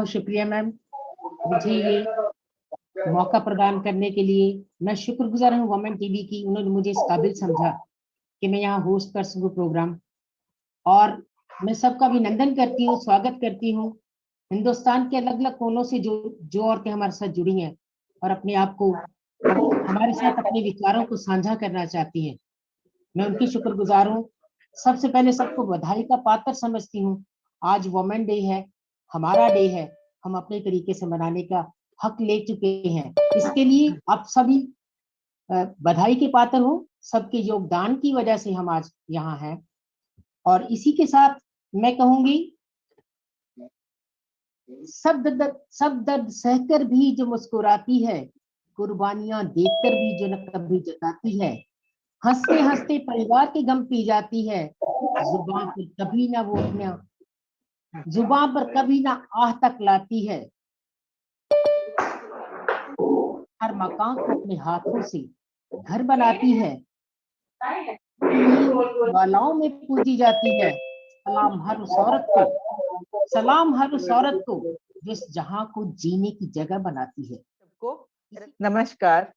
बहुत शुक्रिया मैम, मुझे ये मौका प्रदान करने के लिए। मैं शुक्रगुजार हूँ वोमेन टीवी की, उन्होंने मुझे इस काबिल समझा कि मैं यहाँ होस्ट कर सकूँ प्रोग्राम। और मैं सबका अभिनंदन करती हूँ, स्वागत करती हूँ। हिंदुस्तान के अलग अलग कोनों से जो औरतें हमारे साथ जुड़ी हैं और अपने आप को हमारे साथ अपने विचारों को साझा करना चाहती हैं, मैं उनकी शुक्रगुजार हूँ। सबसे पहले सबको बधाई का पात्र समझती हूँ। आज वुमेन डे है, हमारा डे है, हम अपने तरीके से मनाने का हक ले चुके हैं। इसके लिए आप सभी बधाई के पात्र हो। सबके योगदान की वजह से हम आज यहाँ हैं। और इसी के साथ मैं कहूंगी, सब दर्द सहकर भी जो मुस्कुराती है, कुर्बानियां देकर भी जो न कभी जताती है, हंसते हंसते परिवार के गम पी जाती है, जुबान पर कभी ना वो अपना जुबान पर कभी ना आह तक लाती है, हर मकान को अपने हाथों से घर बनाती है, वालाओं में पूजी जाती है। सलाम हर उस औरत को, सलाम हर उस औरत को जो इस जहां को जीने की जगह बनाती है। सबको नमस्कार।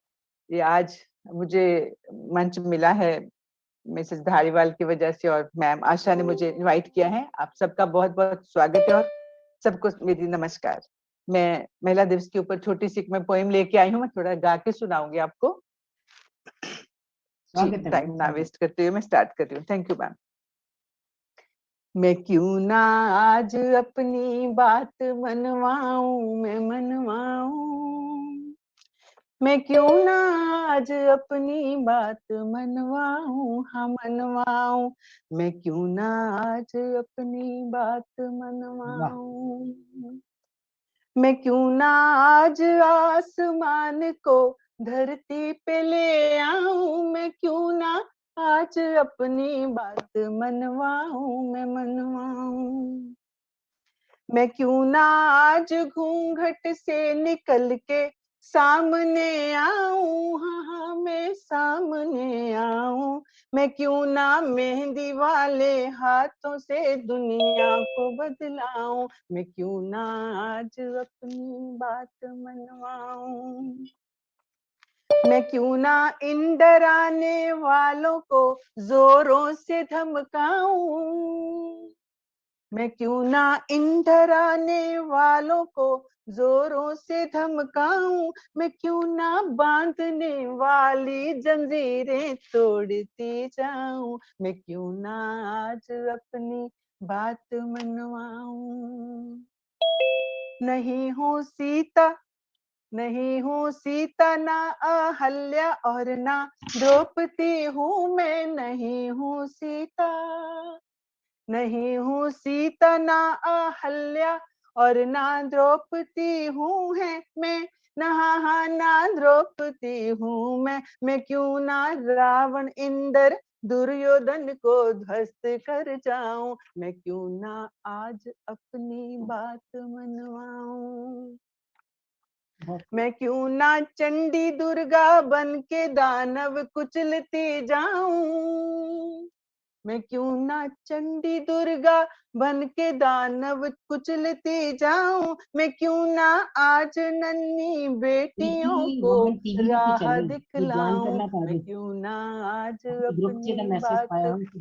ये आज मुझे मंच मिला है मिसेस धारीवाल की वजह से, और मैम आशा ने मुझे इनवाइट किया है। आप सबका बहुत बहुत स्वागत है और सबको मेरी नमस्कार। मैं महिला दिवस के ऊपर छोटी सी मैं पोएम लेके आई हूँ, मैं थोड़ा गा के सुनाऊंगी आपको। टाइम ना वेस्ट करते हुए मैं स्टार्ट कर रही हूँ। Thank you ma'am. मैं क्यों ना आज अपनी बात मनवाऊं, मैं क्यों ना आज अपनी बात मनवाऊं, हाँ मनवाऊं। मैं क्यों ना आज अपनी बात मनवाऊं। मैं क्यों ना आज आसमान को धरती पे ले आऊं, मैं क्यों ना आज अपनी बात मनवाऊं, मैं मनवाऊं। मैं क्यों ना आज घूंघट से निकल के सामने आऊं, हाँ हाँ मैं सामने आऊं। मैं क्यों ना मेहंदी वाले हाथों से दुनिया को बदलाऊं, मैं क्यों ना आज अपनी बात मनवाऊं। मैं क्यों ना इन डराने वालों को जोरों से धमकाऊं, मैं क्यों ना इन डराने वालों को जोरों से धमकाऊं। मैं क्यों ना बांधने वाली जंजीरें तोड़ती जाऊं, मैं क्यों ना आज अपनी बात मनवाऊं। नहीं हूँ सीता, नहीं हूँ सीता ना अहल्या और ना द्रौपदी हूँ मैं, नहीं हूँ सीता, नहीं हूँ सीता ना अहल्या और ना द्रौपदी हूँ है मैं, ना द्रौपदी हूँ मैं क्यों ना रावण इंद्र दुर्योधन को ध्वस्त कर जाऊं, मैं क्यों ना आज अपनी बात मनवाऊं। मैं क्यों ना चंडी दुर्गा बन के दानव कुचलती जाऊं, मैं क्यों ना चंडी दुर्गा बन के दानव कुचलती जाऊं। मैं क्यों ना आज नन्ही बेटियों को राह दिखलाऊं, मैं क्यों ना आज अपनी बात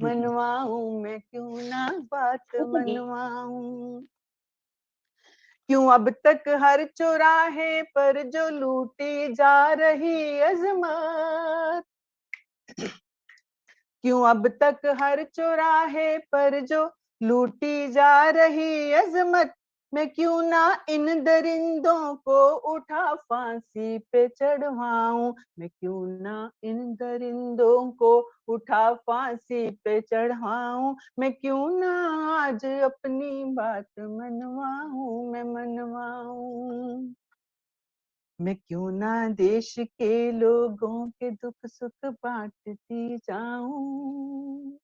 मनवाऊं, मैं क्यों ना बात मनवाऊं। क्यों अब तक हर चौराहे पर जो लूटी जा रही अजमत, क्यों अब तक हर चौराहे पर जो लूटी जा रही अजमत, मैं क्यों ना इन दरिंदों को उठा फांसी पे चढ़वाऊं, मैं क्यों ना इन दरिंदों को उठा फांसी पे चढ़वाऊं। मैं क्यों ना आज अपनी बात मनवाऊं, मैं मनवाऊं। मैं क्यों ना देश के लोगों के दुख सुख बांटती जाऊं,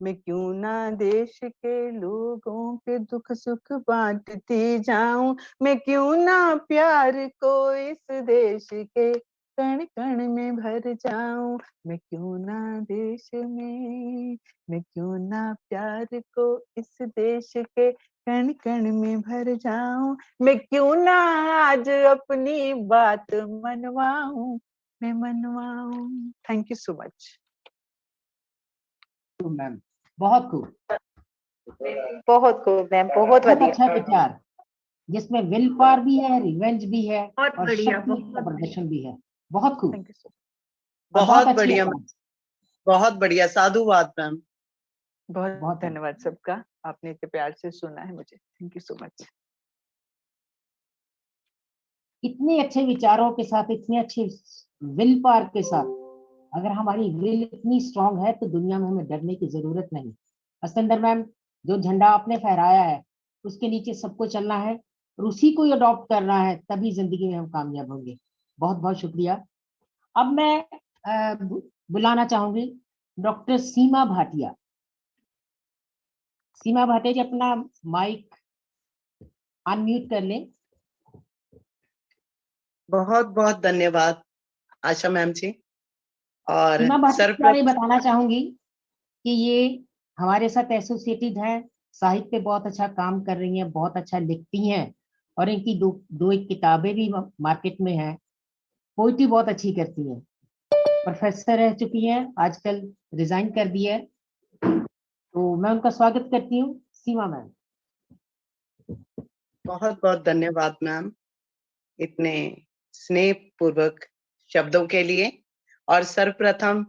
मैं क्यों ना देश के लोगों के दुख सुख बांटती जाऊं। मैं क्यों ना प्यार को इस देश के कण कण में भर जाऊं, मैं क्यों ना देश में, मैं क्यों ना प्यार को इस देश के कण कण में भर जाऊं, मैं क्यों ना आज अपनी बात मनवाऊं, मैं मनवाऊं। Thank you so much ma'am, बहुत खूब, बहुत खूब मैम, बहुत बहुत बढ़िया। अच्छा विचार, जिसमें विल पावर भी है, रिवेंज भी है बहुत और बढ़िया, शक्ति का बहुत प्रदर्शन भी है। बहुत खूब थैंक यू सो और बहुत बहुत अच्छी बढ़िया, आवाज। बहुत बढ़िया, साधुवाद मैम। बहुत बहुत धन्यवाद सबका, आपने इतने प्यार से सुना है मुझे, थैंक यू सो मच। इतने अच्छे विचारों के साथ, इतने अच्छे विल पावर के साथ, अगर हमारी विल इतनी स्ट्रांग है तो दुनिया में हमें डरने की जरूरत नहीं। अस्तेंदर मैम, जो झंडा आपने फहराया है उसके नीचे सबको चलना है और उसी को अडॉप्ट करना है, तभी जिंदगी में हम कामयाब होंगे। बहुत बहुत शुक्रिया। अब मैं बुलाना चाहूंगी डॉक्टर सीमा भाटिया। सीमा भाटिया जी, अपना माइक अनम्यूट कर लें। बहुत बहुत धन्यवाद आशा मैम जी। और सीमा भाटिया के बारे में सर्वप्रथम बताना चाहूंगी कि ये हमारे साथ एसोसिएटेड है, साहित्य पे बहुत अच्छा काम कर रही हैं, बहुत अच्छा लिखती हैं और इनकी दो एक किताबें भी मार्केट में हैं। पोइट्री बहुत अच्छी करती हैं, प्रोफेसर रह चुकी हैं, आजकल रिजाइन कर दिया है। तो मैं उनका स्वागत करती हूँ। सीमा मैम। बहुत बहुत धन्यवाद मैम, इतने स्नेह पूर्वक शब्दों के लिए। और सर्वप्रथम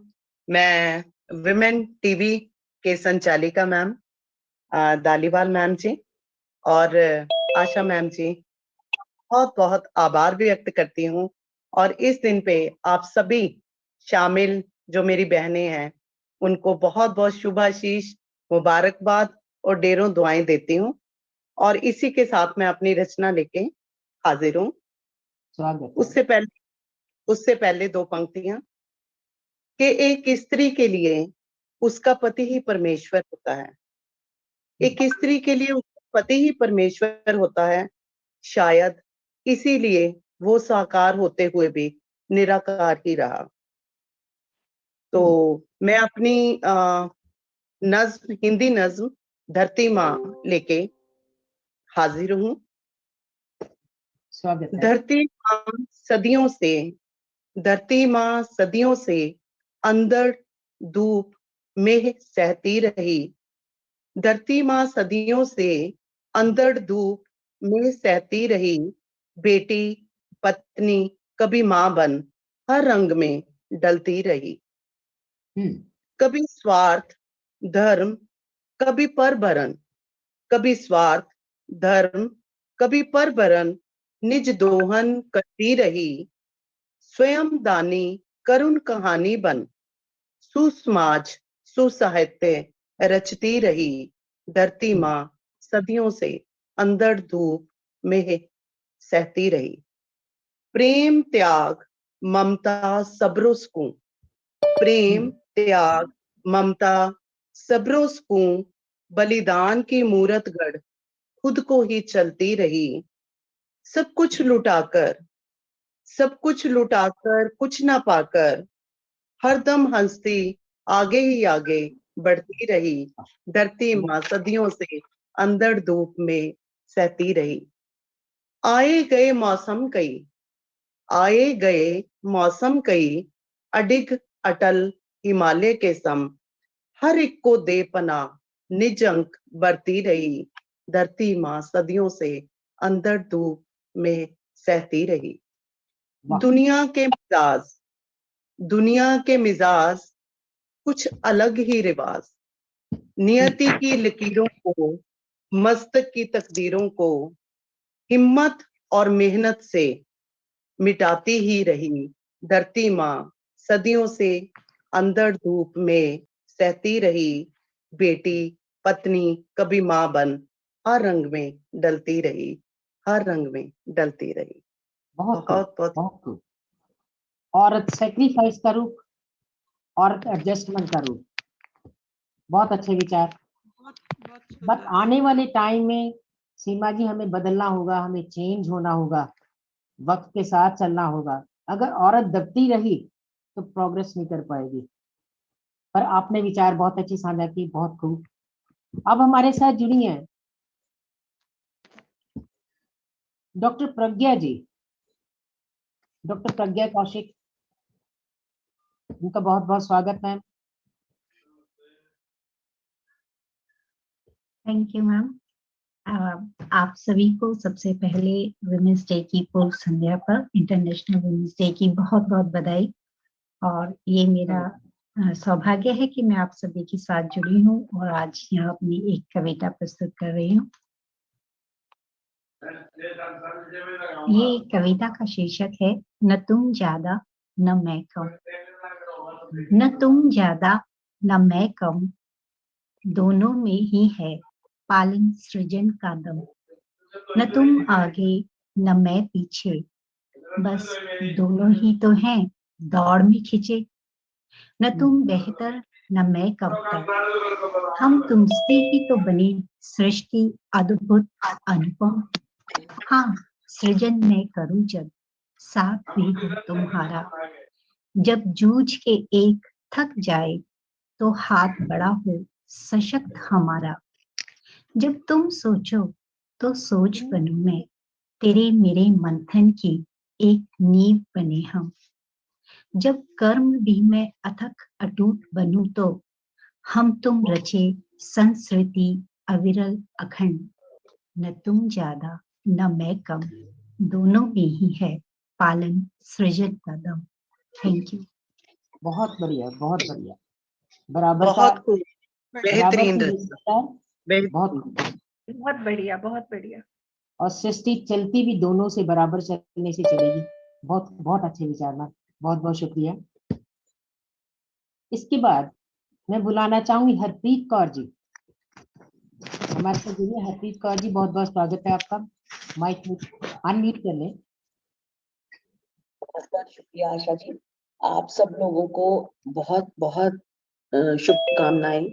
मैं विमेन टीवी के संचालिका मैम दालीवाल मैम जी और आशा मैम जी बहुत बहुत आभार भी व्यक्त करती हूँ। और इस दिन पे आप सभी शामिल जो मेरी बहनें हैं उनको बहुत बहुत शुभाशीष, मुबारकबाद और ढेरों दुआएं देती हूँ। और इसी के साथ मैं अपनी रचना लेके हाजिर हूँ। स्वागत। उससे पहले दो पंक्तियां कि एक स्त्री के लिए उसका पति ही परमेश्वर होता है, एक स्त्री के लिए उसका पति ही परमेश्वर होता है, शायद इसीलिए वो साकार होते हुए भी निराकार ही रहा। तो मैं अपनी नज्म, हिंदी नज्म धरती माँ लेके हाजिर हूँ। स्वागत है। धरती माँ सदियों से अंदर धूप में सहती रही, धरती माँ सदियों से अंदर धूप में सहती रही, बेटी पत्नी कभी माँ बन हर रंग में डलती रही। कभी स्वार्थ धर्म कभी परभरण, कभी स्वार्थ धर्म कभी परभरण, निज दोहन करती रही, स्वयं दानी करुण कहानी बन सुसमाज सुसाहित्य रचती रही। धरती माँ सदियों से अंदर धूप में सहती रही, प्रेम त्याग ममता सब्रो सुकून, प्रेम त्याग ममता सब्रो सुकून, बलिदान की मूरत गढ़ खुद को ही चलती रही, सब कुछ लुटाकर कुछ ना पाकर हरदम हंसती आगे ही आगे बढ़ती रही। धरती माँ सदियों से अंदर धूप में सहती रही। आए गए मौसम कई अडिग अटल हिमालय के सम, हर एक को दे पना निज अंक बरती रही। धरती माँ सदियों से अंदर धूप में सहती रही। दुनिया के मिजाज कुछ अलग ही रिवाज, नियति की लकीरों को मस्तक की तकदीरों को हिम्मत और मेहनत से मिटाती ही रही। धरती माँ सदियों से अंदर धूप में सहती रही, बेटी पत्नी कभी माँ बन हर रंग में डलती रही, हर रंग में डलती रही। बहुत खूब। औरत सेक्रीफाइस का रूप, औरत एडजस्टमेंट का रूप, बहुत अच्छे विचार। बट आने वाले टाइम में सीमा जी हमें बदलना होगा, हमें चेंज होना होगा, वक्त के साथ चलना होगा। अगर औरत दबती रही तो प्रोग्रेस नहीं कर पाएगी। पर आपने विचार बहुत अच्छी साझा की, बहुत खूब। अब हमारे साथ जुड़ी हैं डॉक्टर प्रज्ञा जी, डॉक्टर प्रज्ञा कौशिक, उनका बहुत बहुत स्वागत मैम। Thank you ma'am. आप सभी को सबसे पहले वुमेन्स डे की पूर्व संध्या पर, इंटरनेशनल वुमेन्स डे की बहुत बहुत बधाई। और ये मेरा सौभाग्य है कि मैं आप सभी के साथ जुड़ी हूँ और आज यहाँ अपनी एक कविता प्रस्तुत कर रही हूँ। ये कविता का शीर्षक है न तुम ज्यादा न मैं कम। न तुम ज्यादा न मैं कम, दोनों में ही है पालन सृजन का दम। न तुम आगे न मैं पीछे, बस दोनों ही तो हैं दौड़ में खिंचे। न तुम बेहतर न मैं कमतर, हम तुमसे ही तो बनी सृष्टि अद्भुत अनुपम। हाँ, सृजन मैं करूं जब, साथ भी हो तुम्हारा। जब जूझ के एक थक जाए तो हाथ बड़ा हो सशक्त हमारा। जब तुम सोचो तो सोच बनूं मैं, तेरे मेरे मंथन की एक नींव बने हम। जब कर्म भी मैं अथक अटूट बनूं तो हम तुम रचे संस्कृति अविरल अखंड। न तुम ज्यादा न मैं कम, दोनों में ही है पालन सृजन का दम। Thank you. बहुत बढ़िया, बहुत बढ़िया। बराबर का, बहुत खूब, बराबर बेहतरीन की रचना, विशेषता, बहुत बेहतरीन। खूब। बहुत बढ़िया, बहुत बढ़िया। और सृष्टि चलती भी दोनों से बराबर चलने से चलेगी। बहुत बहुत अच्छे विचार मैम, बहुत बहुत शुक्रिया। इसके बाद मैं बुलाना चाहूंगी हरप्रीत कौर जी, हमारे साथ जुड़िए। हरप्रीत कौर जी, बहुत बहुत स्वागत है आपका। माइक अनम्यूट कर लें। बहुत बहुत शुक्रिया आशा जी। आप सब लोगों को बहुत बहुत शुभकामनाएं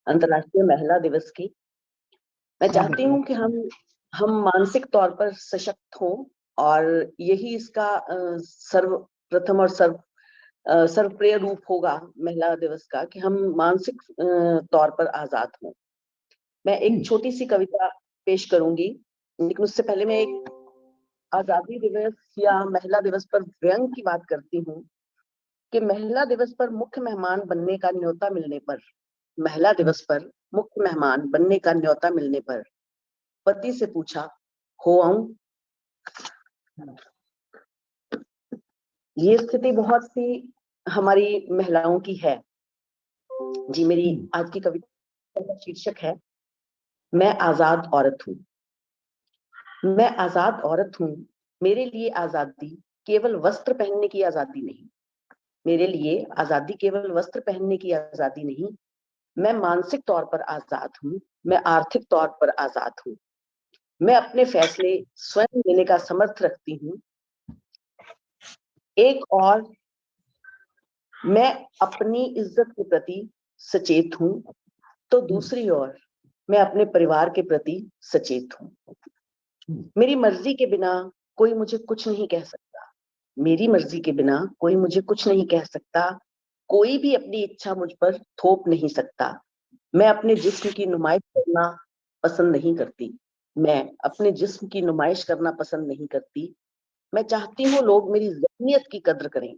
अंतर्राष्ट्रीय महिला दिवस की। मैं चाहती हूँ कि हम मानसिक तौर पर सशक्त हों और यही इसका सर्वप्रथम और सर्वप्रिय रूप होगा महिला दिवस का, कि हम मानसिक तौर पर आजाद हों। मैं एक छोटी सी कविता पेश करूंगी, लेकिन उससे पहले मैं एक आजादी दिवस या महिला दिवस पर व्यंग की बात करती हूँ कि महिला दिवस पर मुख्य मेहमान बनने का न्योता मिलने पर, महिला दिवस पर मुख्य मेहमान बनने का न्योता मिलने पर पति से पूछा, हो आऊं? ये स्थिति बहुत सी हमारी महिलाओं की है जी। मेरी आज की कविता का शीर्षक है मैं आजाद औरत हूं। मैं आजाद औरत हूं, मेरे लिए आजादी केवल वस्त्र पहनने की आजादी नहीं। मेरे लिए आजादी केवल वस्त्र पहनने की आजादी नहीं, मैं मानसिक तौर पर आजाद हूं, मैं आर्थिक तौर पर आजाद हूं। मैं अपने फैसले स्वयं लेने का समर्थ रखती हूँ। एक और, मैं अपनी इज्जत के प्रति सचेत हूँ, तो दूसरी ओर मैं अपने परिवार के प्रति सचेत हूँ। मेरी मर्जी के बिना कोई मुझे कुछ नहीं कह सकता। मेरी मर्जी के बिना कोई मुझे कुछ नहीं कह सकता। कोई भी अपनी इच्छा मुझ पर थोप नहीं सकता। मैं अपने जिस्म की नुमाइश करना पसंद नहीं करती। मैं अपने जिस्म की नुमाइश करना पसंद नहीं करती। मैं चाहती हूँ लोग मेरी ज़हनियत की कद्र करें।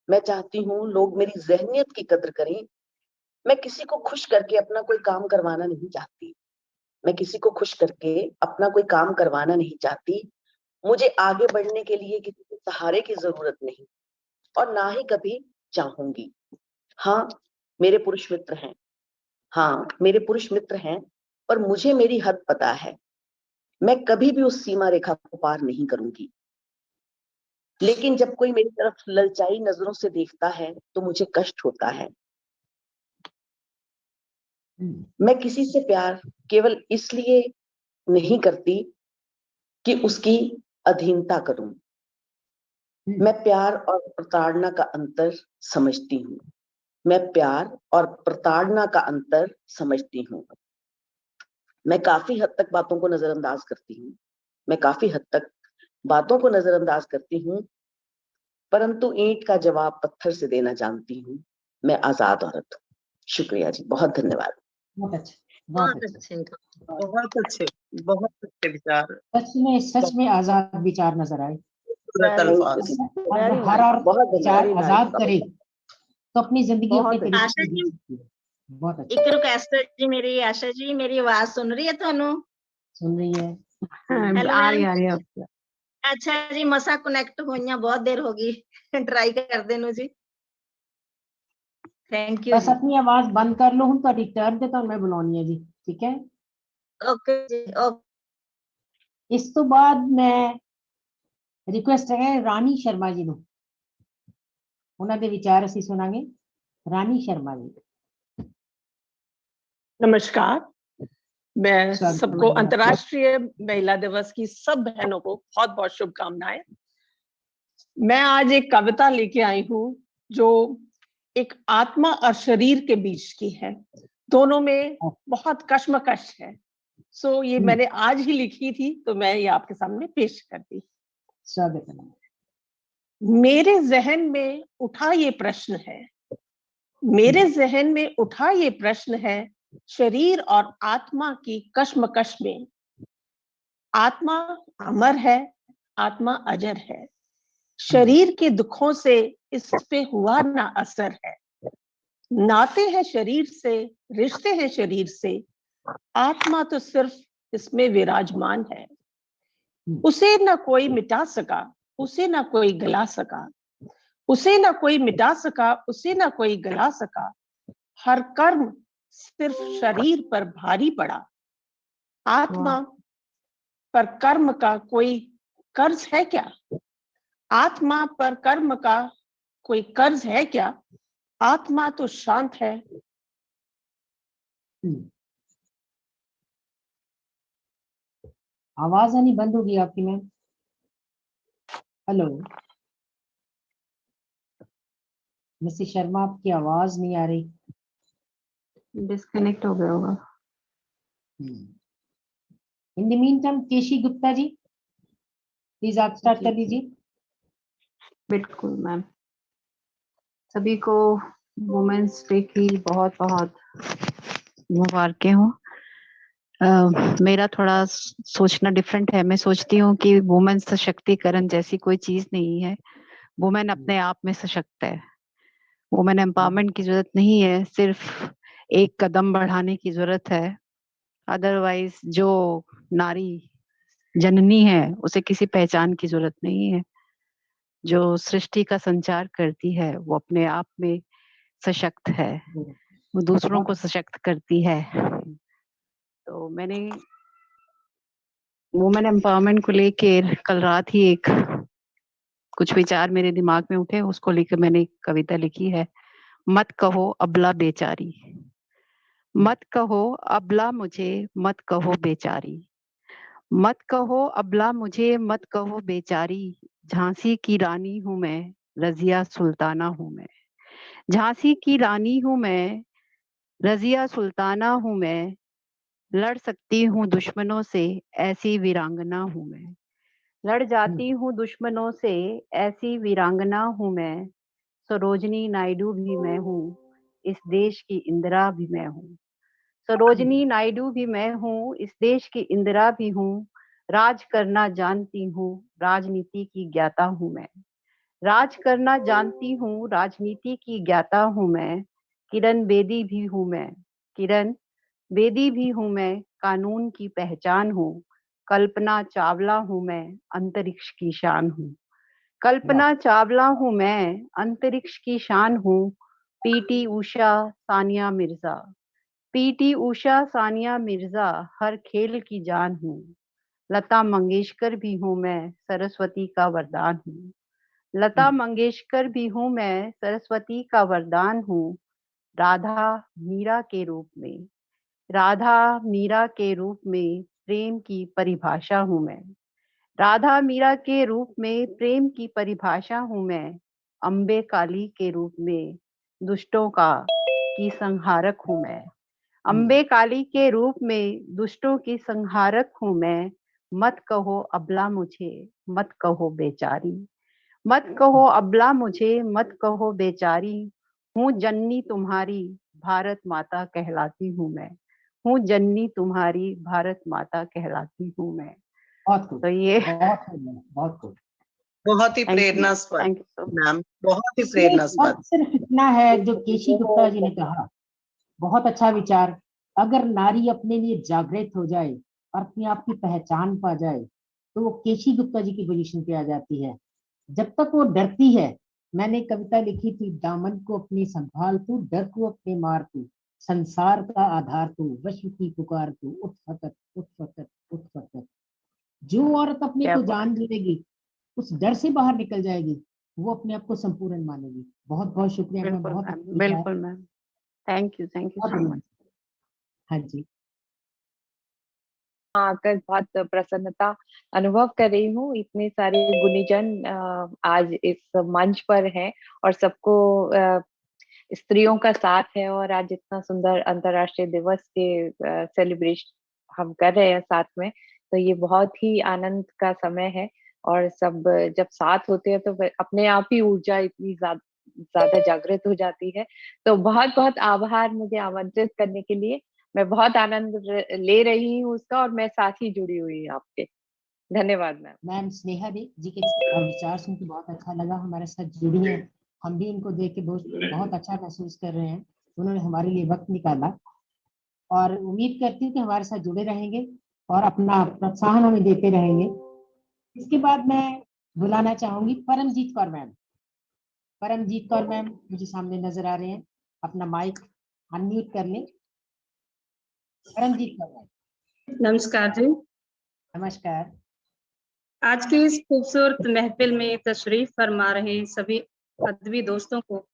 मैं चाहती हूँ लोग मेरी ज़हनियत की कद्र करें। मैं किसी को खुश करके अपना कोई काम करवाना नहीं चाहती। मैं किसी को खुश करके अपना कोई काम करवाना नहीं चाहती। मुझे आगे बढ़ने के लिए किसी के सहारे की जरूरत नहीं और ना ही कभी चाहूंगी। हाँ, मेरे पुरुष मित्र हैं। हाँ, मेरे पुरुष मित्र हैं, पर मुझे मेरी हद पता है। मैं कभी भी उस सीमा रेखा को पार नहीं करूंगी। लेकिन जब कोई मेरी तरफ ललचाई नजरों से देखता है तो मुझे कष्ट होता है। मैं किसी से प्यार केवल इसलिए नहीं करती कि उसकी अधीनता करूं। मैं प्यार और प्रताड़ना का अंतर समझती हूँ। मैं प्यार और प्रताड़ना का अंतर समझती हूँ। मैं काफी हद तक बातों को नजरअंदाज करती हूँ। मैं काफी हद तक बातों को नजरअंदाज करती हूँ, परंतु ईंट का जवाब पत्थर से देना जानती हूँ। मैं आजाद औरत हूँ। शुक्रिया जी, बहुत धन्यवाद। बहुत अच्छा, बहुत अच्छा। बहुत अच्छे विचार, सच में आजाद विचार नजर आए। खूबसूरत अल्फाज। अगर हर औरत बहुत विचार धन्यवाद। आजाद करे तो अपनी जिंदगी बहुत अपने तरीके आशा से जी, जी सकती है। बहुत अच्छा। एक रिक्वेस्ट है जी मेरी, आशा जी मेरी आवाज सुन रही है थानू? सुन रही है? हेलो आ रही मैम। है आपकी। अच्छा जी, मसा कनेक्ट होइया बहुत देर होगी, ट्राई कर देनो जी। थैंक यू बस जी। अपनी आवाज बंद कर लो, हूं तो टर्न ते मैं बुलानी है जी, ठीक है? ओके जी, ओके। इस तो बाद मैं रिक्वेस्ट है रानी शर्मा जी ਨੂੰ, ਉਹਨਾਂ ਦੇ ਵਿਚਾਰ ਅਸੀਂ ਸੁਣਾਂਗੇ। रानी शर्मा जी। नमस्कार। मैं स्वागत है सबको मैडम आपका। अंतर्राष्ट्रीय महिला दिवस की सब बहनों को बहुत बहुत शुभकामनाएं। मैं आज एक कविता लेके आई हूँ जो एक आत्मा और शरीर के बीच की है, दोनों में बहुत कश्मकश है। सो ये मैंने आज ही लिखी थी, तो मैं ये आपके सामने पेश कर दी। स्वागत है मैडम। मेरे जहन में उठा ये प्रश्न है, मेरे जहन में उठा ये प्रश्न है, शरीर और आत्मा की कश्मकश में। आत्मा अमर है, आत्मा अजर है, शरीर के दुखों से इस पे हुआ ना असर है। नाते हैं शरीर से, रिश्ते हैं शरीर से, आत्मा तो सिर्फ इसमें विराजमान है। उसे ना कोई मिटा सका, उसे ना कोई गला सका, उसे ना कोई मिटा सका, उसे ना कोई गला सका। हर कर्म सिर्फ शरीर पर भारी पड़ा। आत्मा पर कर्म का कोई कर्ज है क्या? आत्मा पर कर्म का कोई कर्ज है क्या? आत्मा तो शांत है। आवाज आनी बंद होगी आपकी मैम। हेलो मिसेस शर्मा, आपकी आवाज नहीं आ रही। डिस्कनेक्ट हो गया होगा। In the meantime Keshi Gupta ji, please आप स्टार्ट कर दीजिए। बिल्कुल मैम। सभी को वुमेन्स डे की बहुत बहुत मुबारकें हो। मेरा थोड़ा सोचना डिफरेंट है। मैं सोचती हूँ कि वुमेन सशक्तिकरण जैसी कोई चीज नहीं है। वुमेन अपने आप में सशक्त है। वुमेन एम्पावरमेंट की जरूरत नहीं है, सिर्फ एक कदम बढ़ाने की जरूरत है। अदरवाइज जो नारी जननी है उसे किसी पहचान की जरूरत नहीं है। जो सृष्टि का संचार करती है वो अपने आप में सशक्त है, वो दूसरों को सशक्त करती है। तो मैंने वुमेन एम्पावरमेंट को लेकर कल रात ही कुछ विचार मेरे दिमाग में उठे, उसको लेकर मैंने एक कविता लिखी है। मत कहो अबला बेचारी, मत कहो अबला मुझे, मत कहो बेचारी, मत कहो अबला मुझे, मत कहो बेचारी। झांसी की रानी हूं मैं, रजिया सुल्ताना हूं मैं। झांसी की रानी हूं मैं, रजिया सुल्ताना हूं मैं। लड़ सकती हूँ दुश्मनों से, ऐसी वीरांगना हूं मैं। लड़ जाती हूँ दुश्मनों से, ऐसी वीरांगना हूं मैं। सरोजनी नायडू भी मैं हूँ, इस देश की इंदिरा भी मैं हूँ। सरोजनी नायडू भी मैं हूँ, इस देश की इंदिरा भी हूँ। राज करना जानती हूँ, राजनीति की ज्ञाता हूँ मैं। राज करना जानती हूँ, राजनीति की ज्ञाता हूँ मैं। किरण बेदी भी हूँ मैं, किरण बेदी भी हूँ मैं। कानून की पहचान हूँ, कल्पना चावला हूँ मैं, अंतरिक्ष की शान हूँ। कल्पना चावला हूँ मैं, अंतरिक्ष की शान हूँ। पीटी उषा, सानिया मिर्जा, पीटी उषा, सानिया मिर्जा, हर खेल की जान हूँ। लता मंगेशकर भी हूँ मैं, सरस्वती का वरदान हूँ। लता मंगेशकर भी हूँ मैं, सरस्वती का वरदान हूँ। राधा मीरा के रूप में, राधा मीरा के रूप में प्रेम की परिभाषा हूँ मैं। राधा मीरा के रूप में प्रेम की परिभाषा हूँ मैं। अम्बे काली के रूप में दुष्टों की संहारक हूँ मैं। अम्बे काली के रूप में दुष्टों की संहारक हूँ मैं। मत कहो अबला मुझे, मत कहो बेचारी, मत कहो अबला मुझे, मत कहो बेचारी, हूँ जननी तुम्हारी, भारत माता कहलाती हूँ मैं, हूँ जननी तुम्हारी, भारत माता कहलाती हूँ मैं। बहुत खूब, तो ये बहुत खूब, बहुत खूब। बहुत ही Thank you, प्रेरणास्पद thank you so much. Ma'am, बहुत ही इसमें प्रेरणास्पद। फर्क सिर्फ इतना है जो केशी गुप्ता जी ने कहा, बहुत अच्छा विचार। अगर नारी अपने लिए जागृत हो जाए और अपने आप की पहचान पा जाए तो वो केशी गुप्ता जी की पोजीशन पे आ जाती है। जब तक वो डरती है, मैंने कविता लिखी थी, दामन को अपने संभाल तू, डर को अपने मार तू, संसार का आधार तू, विश्व की पुकार तू, उठ फकत, उठ फकत, उठ फकत। जो औरत अपने क्या को बात। जान लेगी, उस डर से बाहर निकल जाएगी, वो अपने आप को संपूर्ण मानेगी। बहुत बहुत शुक्रिया मैम, बिल्कुल बहुत मैम, अच्छा विचार, बिल्कुल मैम, थैंक यू बहुत सो बढ़िया। मच। हाँ जी, आकर बहुत प्रसन्नता अनुभव कर रही हूँ। इतने सारे गुणीजन आज इस मंच पर हैं और सबको स्त्रियों का साथ है, और आज इतना सुंदर अंतर्राष्ट्रीय दिवस के सेलिब्रेशन हम कर रहे हैं साथ में, तो ये बहुत ही आनंद का समय है। और सब जब साथ होते हैं तो फिर अपने आप ही ऊर्जा इतनी ज्यादा जागृत हो जाती है। तो बहुत बहुत आभार मुझे आमंत्रित करने के लिए। मैं बहुत आनंद ले रही हूँ उसका, और मैं साथ ही जुड़ी हुई हूँ आपके। धन्यवाद मैम। मैम स्नेहा जी के विचार सुन के बहुत अच्छा लगा, हमारे साथ जुड़ी हैं, हम भी इनको देख के बहुत बहुत अच्छा महसूस कर रहे हैं। उन्होंने हमारे लिए वक्त निकाला और उम्मीद करती हूँ कि हमारे साथ जुड़े रहेंगे और अपना प्रोत्साहन हमें देते रहेंगे। इसके बाद मैं बुलाना चाहूंगी परमजीत कौर मैम। परमजीत कौर मैम मुझे सामने नजर आ रहे हैं, अपना माइक अनम्यूट कर लें। परमजीत कौर मैम, नमस्कार जी। नमस्कार। आज की इस खूबसूरत महफिल में तशरीफ फरमा रहे सभी अदबी दोस्तों को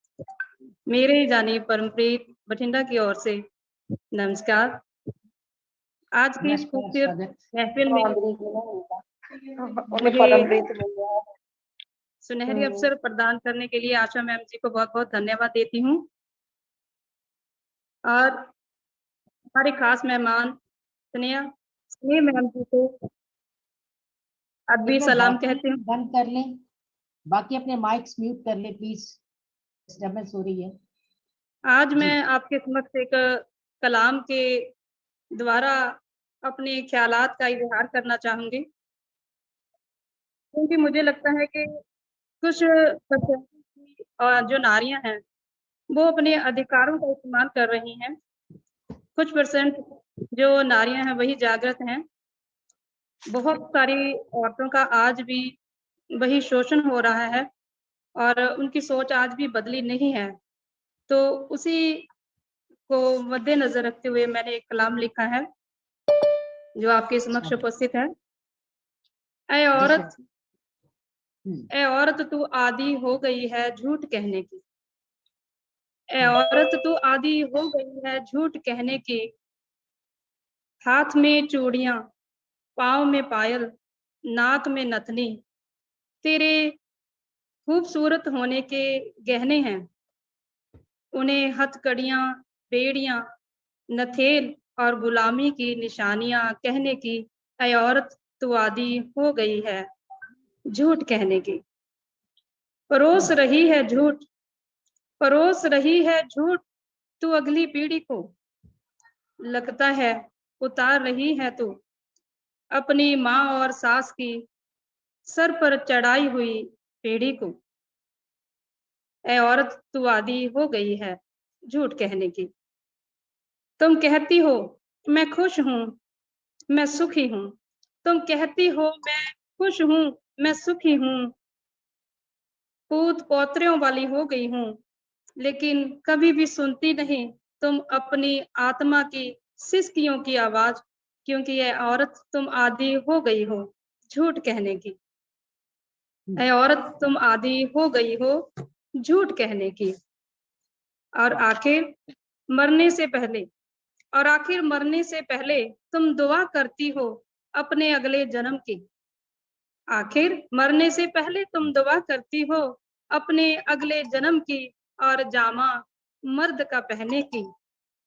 मेरे जानी परमप्रीत बठिंडा की ओर से नमस्कार। आज की इस नमस्कार, खूबसूरत स्वागत। महफिल में मुझे सुनहरी अवसर प्रदान करने के लिए आशा मैम जी को बहुत बहुत धन्यवाद देती हूँ, और हमारे खास मेहमान स्नेह मैम जी को अदबी एक बार सलाम बाकी कहती हूँ। बंद कर लें, बाकी अपने माइक्स म्यूट कर लें प्लीज, डिस्टर्बेंस हो रही है। आज मैं आपके समक्ष एक कलाम के द्वारा अपने ख्यालात का इजहार करना चाहूंगी, क्योंकि मुझे लगता है कि कुछ जो नारियां हैं वो अपने अधिकारों का इस्तेमाल कर रही हैं, कुछ परसेंट जो नारियां हैं वही जागृत हैं। बहुत सारी औरतों का आज भी वही शोषण हो रहा है और उनकी सोच आज भी बदली नहीं है। तो उसी को मद्देनजर रखते हुए मैंने एक कलाम लिखा है जो आपके समक्ष उपस्थित है। ऐ औरत, ऐ औरत तू आदी हो गई है झूठ कहने की, ऐ औरत तू आदी हो गई है झूठ कहने की, हाथ में चूड़ियां, पाँव में पायल, नाक में नथनी, तेरे खूबसूरत होने के गहने हैं, उन्हें हथकड़ियां, बेड़ियां, नथेल और गुलामी की निशानियां कहने की, ऐ औरत तू आदी हो गई है झूठ कहने की। परोस रही है झूठ, परोस रही है झूठ तू अगली पीढ़ी को, लगता है उतार रही है तू अपनी माँ और सास की सर पर चढ़ाई हुई पीढ़ी को। ऐ औरत तू आदी हो गई है झूठ कहने की। तुम कहती हो मैं खुश हूँ, मैं सुखी हूँ, तुम कहती हो मैं खुश हूँ, मैं सुखी हूँ, पूत पौत्रों वाली हो गई हूँ, लेकिन कभी भी सुनती नहीं तुम अपनी आत्मा की सिसकियों की आवाज, क्योंकि ये औरत तुम आदी हो गई हो झूठ कहने की। ऐ औरत तुम आदी हो गई हो झूठ कहने की। और आखिर मरने से पहले, और आखिर मरने से पहले तुम दुआ करती हो अपने अगले जन्म की। आखिर मरने से पहले तुम दुआ करती हो अपने अगले जन्म की, और जामा मर्द का पहने की,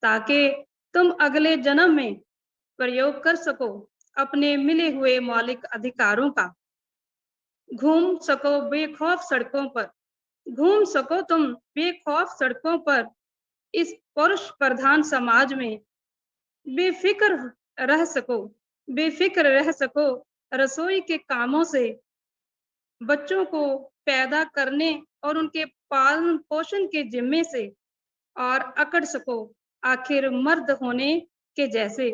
ताकि तुम अगले जन्म में प्रयोग कर सको अपने मिले हुए मौलिक अधिकारों का। घूम सको बेखौफ सड़कों पर, घूम सको तुम बेखौफ सड़कों पर, इस पुरुष प्रधान समाज में बेफिक्र रह सको, बेफिक्र रह सको रसोई के कामों से, बच्चों को पैदा करने और उनके पालन पोषण के जिम्मे से, और अकड़ सको आखिर मर्द होने के जैसे,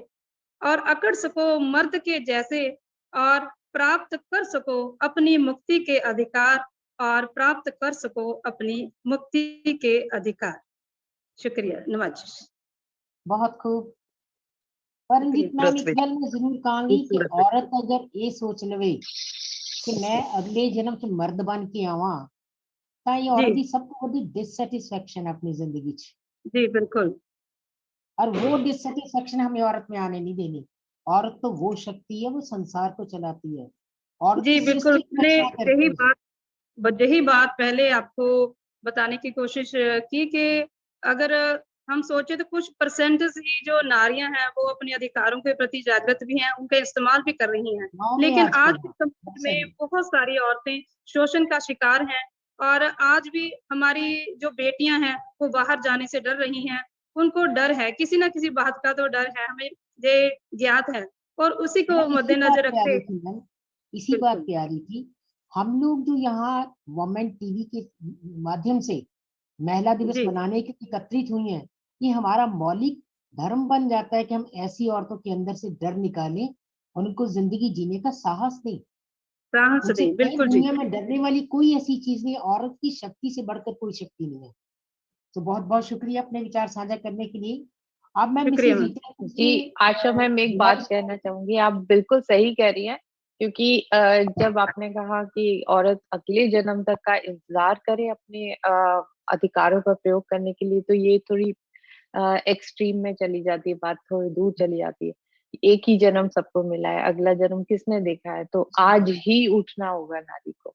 और अकड़ सको मर्द के जैसे, और प्राप्त कर सको अपनी मुक्ति के अधिकार, और प्राप्त कर सको अपनी मुक्ति के अधिकार। शुक्रिया, नवाजिश। बहुत खूब। परमजीत मैम एक गल मैं जरूर कहूंगी कि औरत अगर ये सोच लवे कि मैं अगले जन्म च मर्द बन के आवा, ਤਾਂ ये औरत की सब तो बड़ी डिससैटिस्फैक्शन है अपनी जिंदगी च। जी बिल्कुल। और वो डिससैटिस्फैक्शन हमें औरत में आने नहीं देनी। औरत तो वो शक्ति है, वो संसार को चलाती है। औरत जी की बिल्कुल, सृष्टि की रक्षा करती है। यही बात पहले आपको बताने की कोशिश की कि अगर हम सोचे तो कुछ परसेंटेज ही जो नारियां हैं वो अपने अधिकारों के प्रति जागृत भी हैं, उनका इस्तेमाल भी कर रही हैं, लेकिन आज के समाज में बहुत सारी औरतें शोषण का शिकार हैं, और आज भी हमारी जो बेटियां हैं वो बाहर जाने से डर रही हैं। उनको डर है, किसी ना किसी बात का तो डर है, हमें ये ज्ञात है, और उसी को मद्देनजर रखते इसी बात पे आ रही थी। हम लोग जो यहाँ वुमेन टीवी के माध्यम से महिला दिवस मनाने के एकत्रित हुई हैं, ये हमारा मौलिक धर्म बन जाता है कि हम ऐसी औरतों के अंदर से डर निकालें और उनको जिंदगी जीने का साहस दें। बिल्कुल दुनिया में डरने वाली कोई ऐसी चीज नहीं, औरत की शक्ति से बढ़कर कोई शक्ति नहीं है। तो बहुत बहुत शुक्रिया अपने विचार साझा करने के लिए। अब मैं जी आशा मैम एक बात कहना चाहूंगी, आप बिल्कुल सही कह रही हैं, क्योंकि जब आपने कहा कि औरत अगले जन्म तक का इंतजार करे अपने अधिकारों का प्रयोग करने के लिए, तो ये थोड़ी एक्सट्रीम में चली जाती है, बात थोड़ी दूर चली जाती है। एक ही जन्म सबको मिला है, अगला जन्म किसने देखा है, तो आज ही उठना होगा नारी को।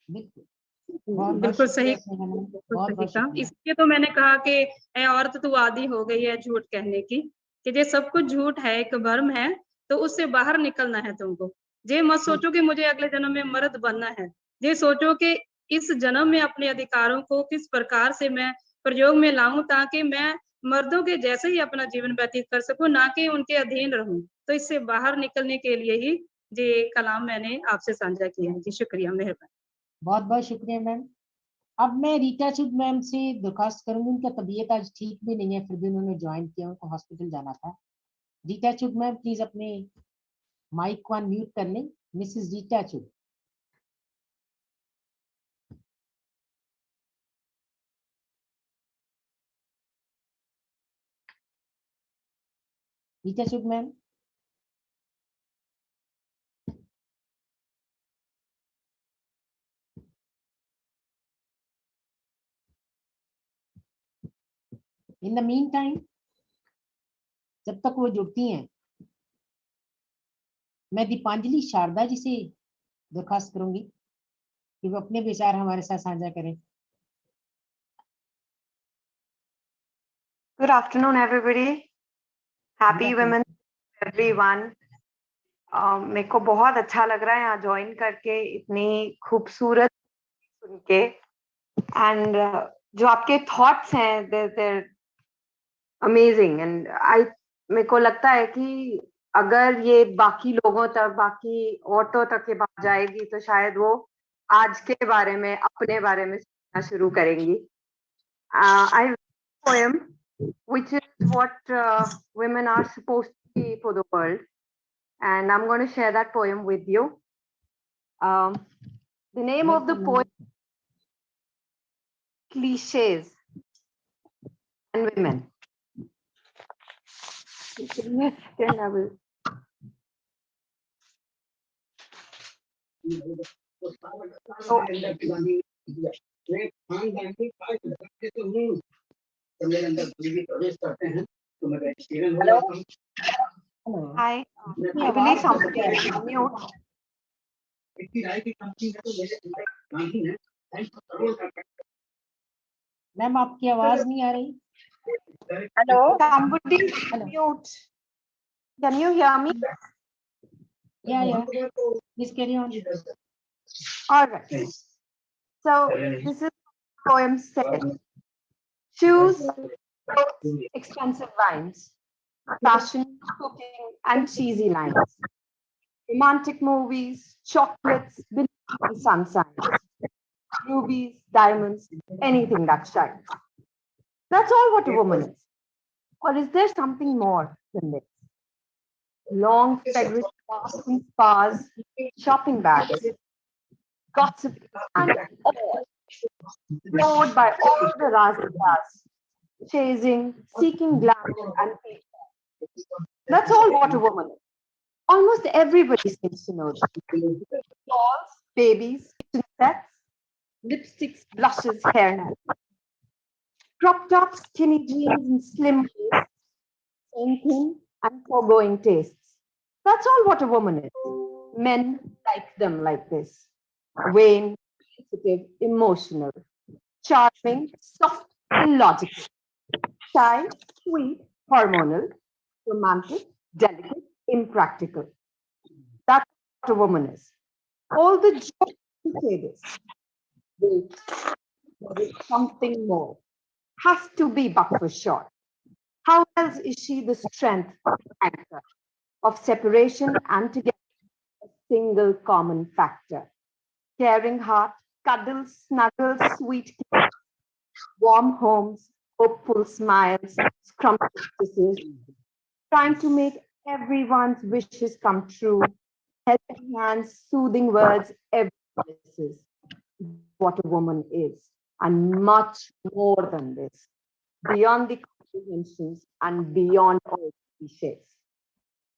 बिल्कुल सही कहा। इसलिए तो मैंने कहा कि औरत तो आदी हो गई है झूठ कहने की, कि ये सब कुछ झूठ है, एक भ्रम है, तो उससे बाहर निकलना है तुमको। ये मत सोचो कि मुझे अगले जन्म में मर्द बनना है, ये सोचो कि इस जन्म में अपने अधिकारों को किस प्रकार से मैं प्रयोग में लाऊं, ताकि मैं मर्दों के जैसे ही अपना जीवन व्यतीत कर सकूं, ना कि उनके अधीन रहूं। तो इससे बाहर निकलने के लिए ही ये कलाम मैंने आपसे साझा किया है। जी शुक्रिया, मेहरबानी। बहुत बहुत शुक्रिया मैम। अब मैं रीटा चुग मैम से दरखास्त करूंगी, उनका तबीयत आज ठीक भी नहीं है, फिर भी उन्होंने ज्वाइन किया, उनको हॉस्पिटल जाना था। रीटा चुग मैम प्लीज अपने माइक को अनम्यूट कर लें। Mrs Rita Chugh. Rita Chugh ma'am. In the mean time जब तक वो जुड़ती हैं, मैं दीपांजलि शारदा जी से दरखास्त करूंगी कि वो अपने विचार हमारे साथ साझा करें। Good afternoon, everybody. Happy Women, everyone. मेरे को बहुत अच्छा लग रहा है यहाँ ज्वाइन करके, इतनी खूबसूरत सुन के, एंड जो आपके थॉट्स हैं they're amazing, and मेरे को लगता है कि अगर ये बाकी लोगों तक, बाकी औरतों तक ये बात जाएगी तो शायद वो आज के बारे में, अपने बारे में सोचना शुरू करेंगी। I read a poem which is what women are supposed to be for the world, and I'm going to share that poem with you. The name of the poem is Cliches and Women. Yes, then I will. Hello. Hi. I believe somebody is on mute. Ma'am आपकी आवाज नहीं आ रही। Hello. Somebody is on mute. Can you hear me? Yeah. Please carry on. All right. So this is poem said. Shoes, clothes, expensive wines, fashion, cooking, and cheesy lines. Romantic movies, chocolates, believing sun signs, rubies, diamonds, anything that shines. That's all what a woman is. Or is there something more than this? Long fed with baths and spas, shopping bags, gossip, and all, floored by all the razzle-dazzle, chasing, seeking glamour and peace. That's all what a woman is. Almost everybody seems to know that. Dolls, babies, kitchen sets, lipsticks, blushes, hairnets, crop tops, skinny jeans, and slim waist, same thing, and foregoing tastes. That's all what a woman is. Men like them like this. Vain, sensitive, emotional, charming, soft, illogical, shy, sweet, hormonal, romantic, delicate, impractical. That's what a woman is. All the jokes to say this. Wait, there is something more. Has to be but for sure. How else is she the strength anchor of separation and together a single common factor? Caring heart, cuddles, snuggles, sweet kisses, warm homes, hopeful smiles, scrumptious trying to make everyone's wishes come true, helping hands, soothing words, everything is what a woman is, and much more than this, beyond the comprehensions and beyond all cliches.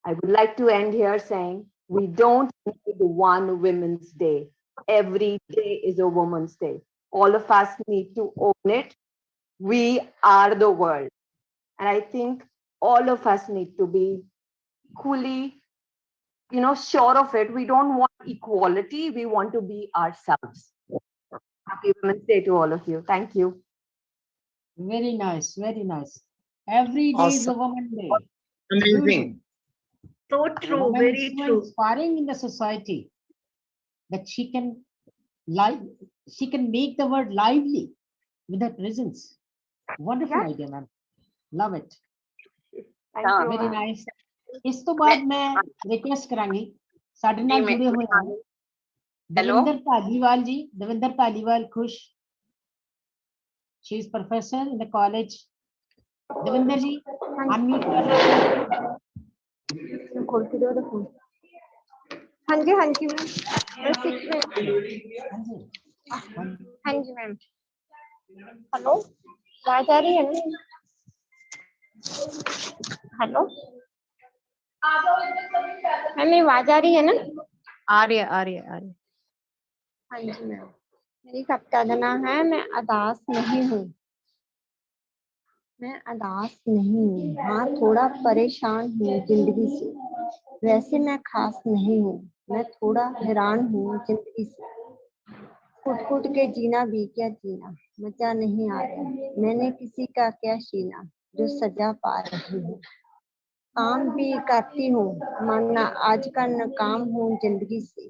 I would like to end here saying we don't need one Women's Day. Every day is a Woman's Day. All of us need to own it. We are the world. And I think all of us need to be equally, sure of it. We don't want equality. We want to be ourselves. Happy Women's Day to all of you. Thank you. Very nice, very nice. Every day is a Woman's Day. Amazing. So A true, woman very is so true. inspiring in the society that she can make the world lively with her presence. Wonderful Yeah. idea, ma'am. Love it. Thank you. Very ma'am. nice. ਇਸ ਤੋਂ ਬਾਅਦ ਮੈਂ request ਕਰਾਂਗੀ ਸਾਡੇ ਨਾਲ ਜੁੜੇ ਹੋਏ ਹਨ ਦਵਿੰਦਰ ਧਾਲੀਵਾਲ ਜੀ ਦਵਿੰਦਰ ਧਾਲੀਵਾਲ ਖੁਸ਼ she is professor in the college Davinder ਜੀ ਅਨਮਿਊਟ ਕਰਨਾ खोल के दो तो फोन। हाँ जी मैम बस एक मिनट। हाँ जी मैम हेलो आवाज आ रही है ना हेलो मैम आवाज आ रही है ना आ रही है आ रही है आ रही है। हाँ जी मैम मेरी कविता का नाम है मैं अदास नहीं हूँ। मैं अदास नहीं हूँ हाँ थोड़ा परेशान हूँ जिंदगी से वैसे मैं खास नहीं हूँ मैं थोड़ा हैरान हूँ जिंदगी से कुट कुट के जीना भी क्या जीना मजा नहीं आ रहा मैंने किसी का क्या छीना जो सजा पा रही हूँ काम भी करती हूँ मानना आज का नाकाम हूँ जिंदगी से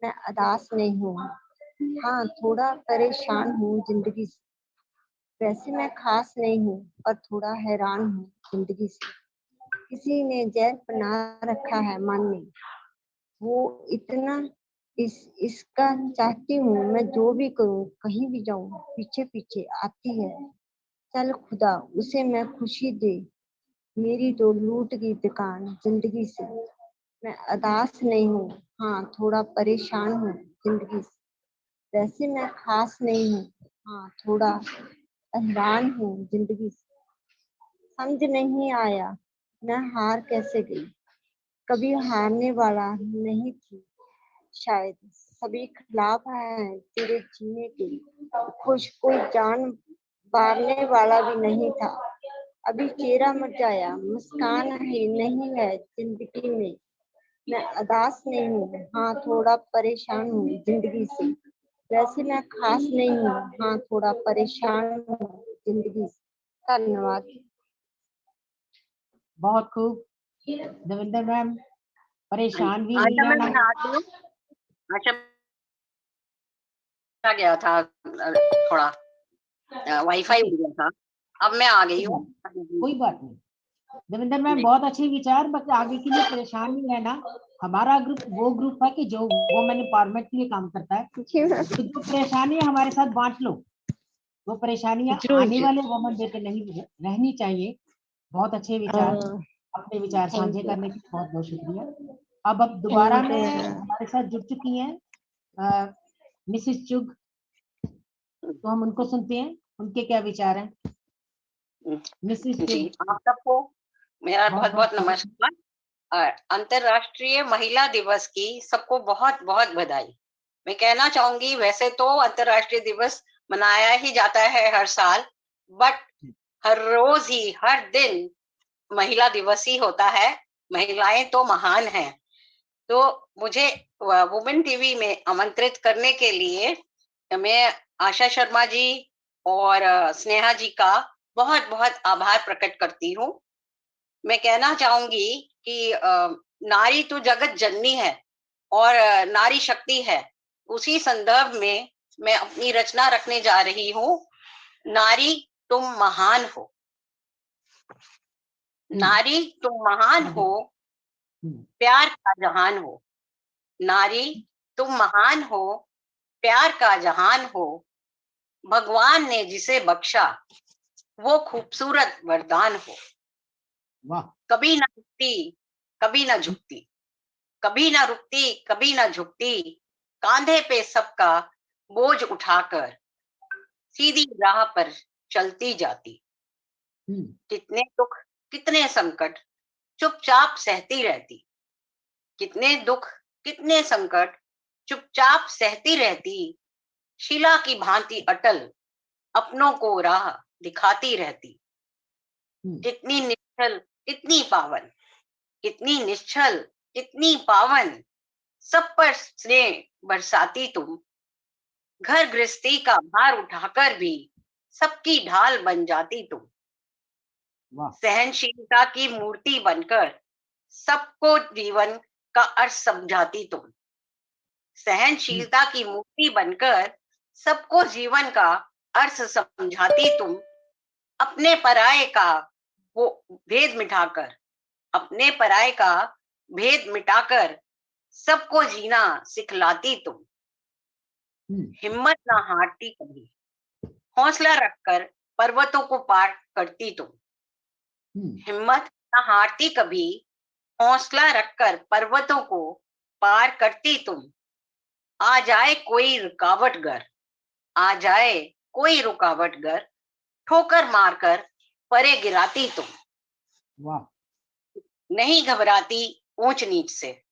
मैं अदास नहीं हूँ हाँ थोड़ा परेशान हूँ जिंदगी से वैसे मैं खास नहीं हूँ और थोड़ा हैरान हूँ जिंदगी से किसी ने जहर बना रखा है मन में वो इतना इसका चाहती हूँ मैं जो भी करूँ कहीं भी जाऊँ पीछे पीछे आती है चल खुदा उसे मैं खुशी दे मेरी तो लूट गई दुकान जिंदगी से मैं अदास नहीं हूँ हाँ थोड़ा परेशान हूँ जिंदगी से वैसे मैं खास नहीं हूँ हाँ थोड़ा हैरान हूँ जिंदगी से समझ नहीं आया मैं हार कैसे गई कभी हारने वाला नहीं थी शायद सभी खिलाफ है तेरे जीने के खुश कोई जान मारने वाला भी नहीं था अभी चेहरा मुरझाया मुस्कान ही नहीं है जिंदगी में मैं अदास नहीं हूँ हाँ थोड़ा परेशान हूँ जिंदगी से वैसे मैं खास नहीं हूँ हाँ थोड़ा परेशान हूँ जिंदगी से धन्यवाद बहुत खूब दविंदर मैम परेशान भी नहीं रहना आ गया था, थोड़ा वाईफाई उड़ गया था, अब मैं आ गई हूँ। कोई बात नहीं देवेंद्र मैम, बहुत अच्छे विचार, बस आगे के लिए परेशान नहीं रहना। हमारा ग्रुप वो ग्रुप है कि जो वुमेन एम्पावरमेंट के लिए काम करता है, तो जो परेशानी है हमारे साथ बांट लो। वो परेशानियां आने वाले वुमेन डे पे नहीं रहनी चाहिए। बहुत अच्छे विचार, अपने विचार साझे करने के लिए बहुत बहुत शुक्रिया। अब दोबारा में हमारे साथ जुड़ चुकी हैं मिसेस चुग, तो हम उनको सुनते हैं, उनके क्या विचार हैं। मिसेस जी, चुग, आप सबको मेरा बहुत बहुत नमस्कार। अंतर्राष्ट्रीय महिला दिवस की सबको बहुत बहुत बधाई। मैं कहना चाहूंगी, वैसे तो अंतर्राष्ट्रीय दिवस मनाया ही जाता है हर साल, बट हर रोज ही, हर दिन महिला दिवस ही होता है। महिलाएं तो महान हैं। तो मुझे वुमेन टीवी में आमंत्रित करने के लिए मैं आशा शर्मा जी और स्नेहा जी का बहुत बहुत आभार प्रकट करती हूँ। मैं कहना चाहूंगी कि नारी तो जगत जननी है और नारी शक्ति है। उसी संदर्भ में मैं अपनी रचना रखने जा रही हूँ, नारी तुम महान हो। नारी तुम महान हो, प्यार का जहान हो। नारी तुम महान हो, प्यार का जहान हो। भगवान ने जिसे बख्शा वो खूबसूरत वरदान हो। वाह। कभी ना रुकती, कभी ना झुकती, कभी ना रुकती, कभी ना झुकती, कांधे पे सबका बोझ उठाकर सीधी राह पर चलती जाती। कितने दुख, कितने संकट चुपचाप सहती रहती। कितने दुख, कितने संकट चुपचाप सहती रहती। शिला की भांति अटल अपनों को राह दिखाती रहती। कितनी निश्चल, कितनी पावन, कितनी निश्चल, कितनी पावन, सब पर स्नेह बरसाती तुम। घर गृहस्थी का भार उठाकर भी सबकी ढाल बन जाती तुम। सहनशीलता की मूर्ति बनकर सबको जीवन का अर्थ समझाती तुम। सहनशीलता की मूर्ति बनकर सबको जीवन का अर्थ समझाती तुम। अपने पराये का वो भेद मिटाकर, अपने पराये का भेद मिटाकर सबको जीना सिखलाती तुम। हिम्मत ना हारती कभी, हौसला रखकर पर्वतों को पार करती तुम। हिम्मत ना हारती कभी, हौसला रखकर पर्वतों को पार करती तुम। आ जाए कोई रुकावट गर, आ जाए कोई रुकावट गर, ठोकर मारकर परे गिराती तुम। वाह। नहीं घबराती ऊंच नीच से,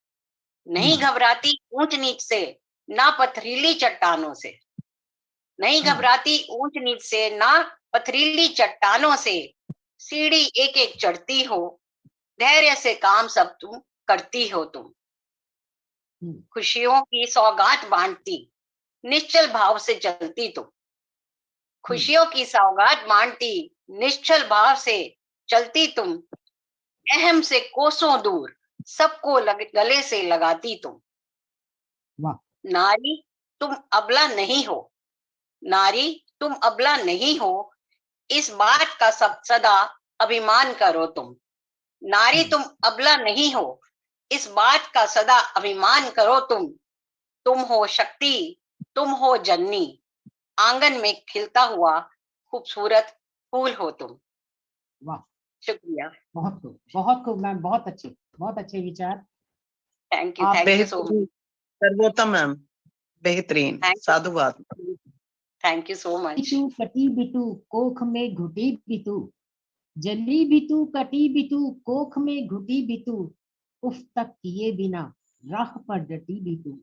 नहीं घबराती ऊंच नीच से, ना पथरीली चट्टानों से। नहीं घबराती ऊंच नीच से, ना पथरीली चट्टानों से। सीढ़ी एक एक चढ़ती हो, धैर्य से काम सब तुम करती हो तुम। खुशियों की सौगात बांटती, निश्चल भाव से चलती तुम। खुशियों की सौगात बांटती, निश्चल भाव से चलती तुम। अहम से कोसों दूर सबको गले से लगाती तुम। नारी तुम अबला नहीं हो, नारी तुम अबला नहीं हो, इस बात का सब सदा अभिमान करो तुम। नारी तुम अबला नहीं हो, इस बात का सदा अभिमान करो तुम। तुम हो शक्ति, तुम हो जननी, आंगन में खिलता हुआ खूबसूरत फूल हो तुम। वाह, शुक्रिया। बहुत खूब मैम, बहुत अच्छे विचार। Thank you so much. सर्वोत्तम मैम, बेहतरीन, साधुवाद। Thank you so much. Bittu कटी बिटू कोख में घुटी बिटू, जली बिटू कटी बिटू कोख में घुटी बिटू, उफ तक किए बिना राह पर डटी बिटू।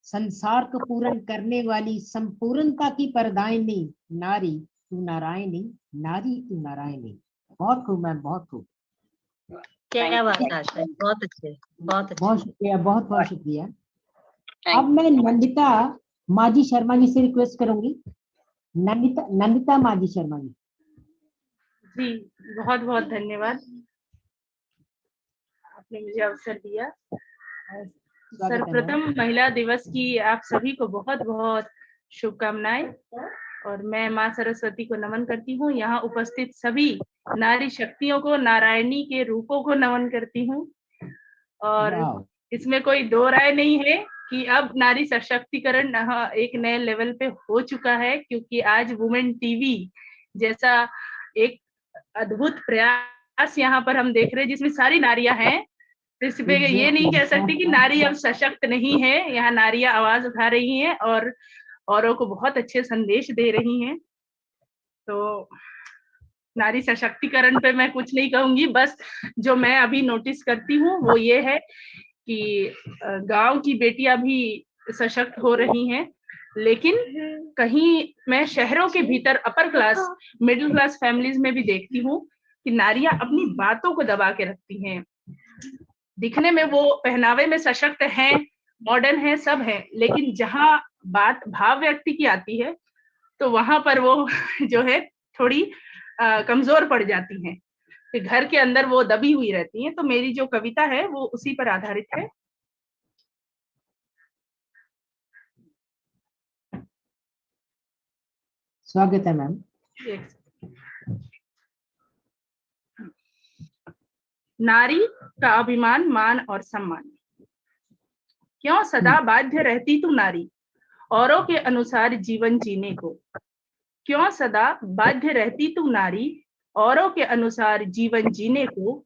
संसार को पूर्ण करने वाली संपूर्णता की परदायिनी, नारी तू नारायणी, नारी तू नारायणी। बहुत खूब मैम, बहुत खूब। क्या बात है, बहुत अच्छे, बहुत अच्छे। बहुत शुक्रिया, बहुत शुक्रिया। अब मैं नंदिता माजी शर्मा जी से रिक्वेस्ट करूंगी। नंदिता माजी शर्मा जी। जी, बहुत बहुत धन्यवाद, आपने मुझे अवसर दिया। सर्वप्रथम महिला दिवस की आप सभी को बहुत बहुत शुभकामनाएं और मैं माँ सरस्वती को नमन करती हूँ। यहाँ उपस्थित सभी नारी शक्तियों को, नारायणी के रूपों को नमन करती हूँ और इसमें कोई दो राय नहीं है कि अब नारी सशक्तिकरण एक नए लेवल पे हो चुका है, क्योंकि आज वुमेन टीवी जैसा एक अद्भुत प्रयास यहाँ पर हम देख रहे हैं जिसमें सारी नारियां हैं। इस पे ये नहीं कह सकती कि नारी अब सशक्त नहीं है। यहाँ नारियां आवाज उठा रही हैं और औरों को बहुत अच्छे संदेश दे रही हैं। तो नारी सशक्तिकरण पे मैं कुछ नहीं कहूंगी, बस जो मैं अभी नोटिस करती हूँ वो ये है कि गांव की बेटियां भी सशक्त हो रही हैं, लेकिन कहीं मैं शहरों के भीतर upper class, middle class families में भी देखती हूँ कि नारियां अपनी बातों को दबा के रखती हैं। दिखने में वो पहनावे में सशक्त हैं, मॉडर्न हैं, सब हैं, लेकिन जहां बात भाव व्यक्ति की आती है तो वहां पर वो जो है थोड़ी कमजोर पड़ जाती हैं, कि घर के अंदर वो दबी हुई रहती हैं। तो मेरी जो कविता है वो उसी पर आधारित है। स्वागत है मैम। नारी का अभिमान, मान और सम्मान। क्यों सदा बाध्य रहती तू नारी, औरों के अनुसार जीवन जीने को। क्यों सदा बाध्य रहती तू नारी, औरों के अनुसार जीवन जीने को।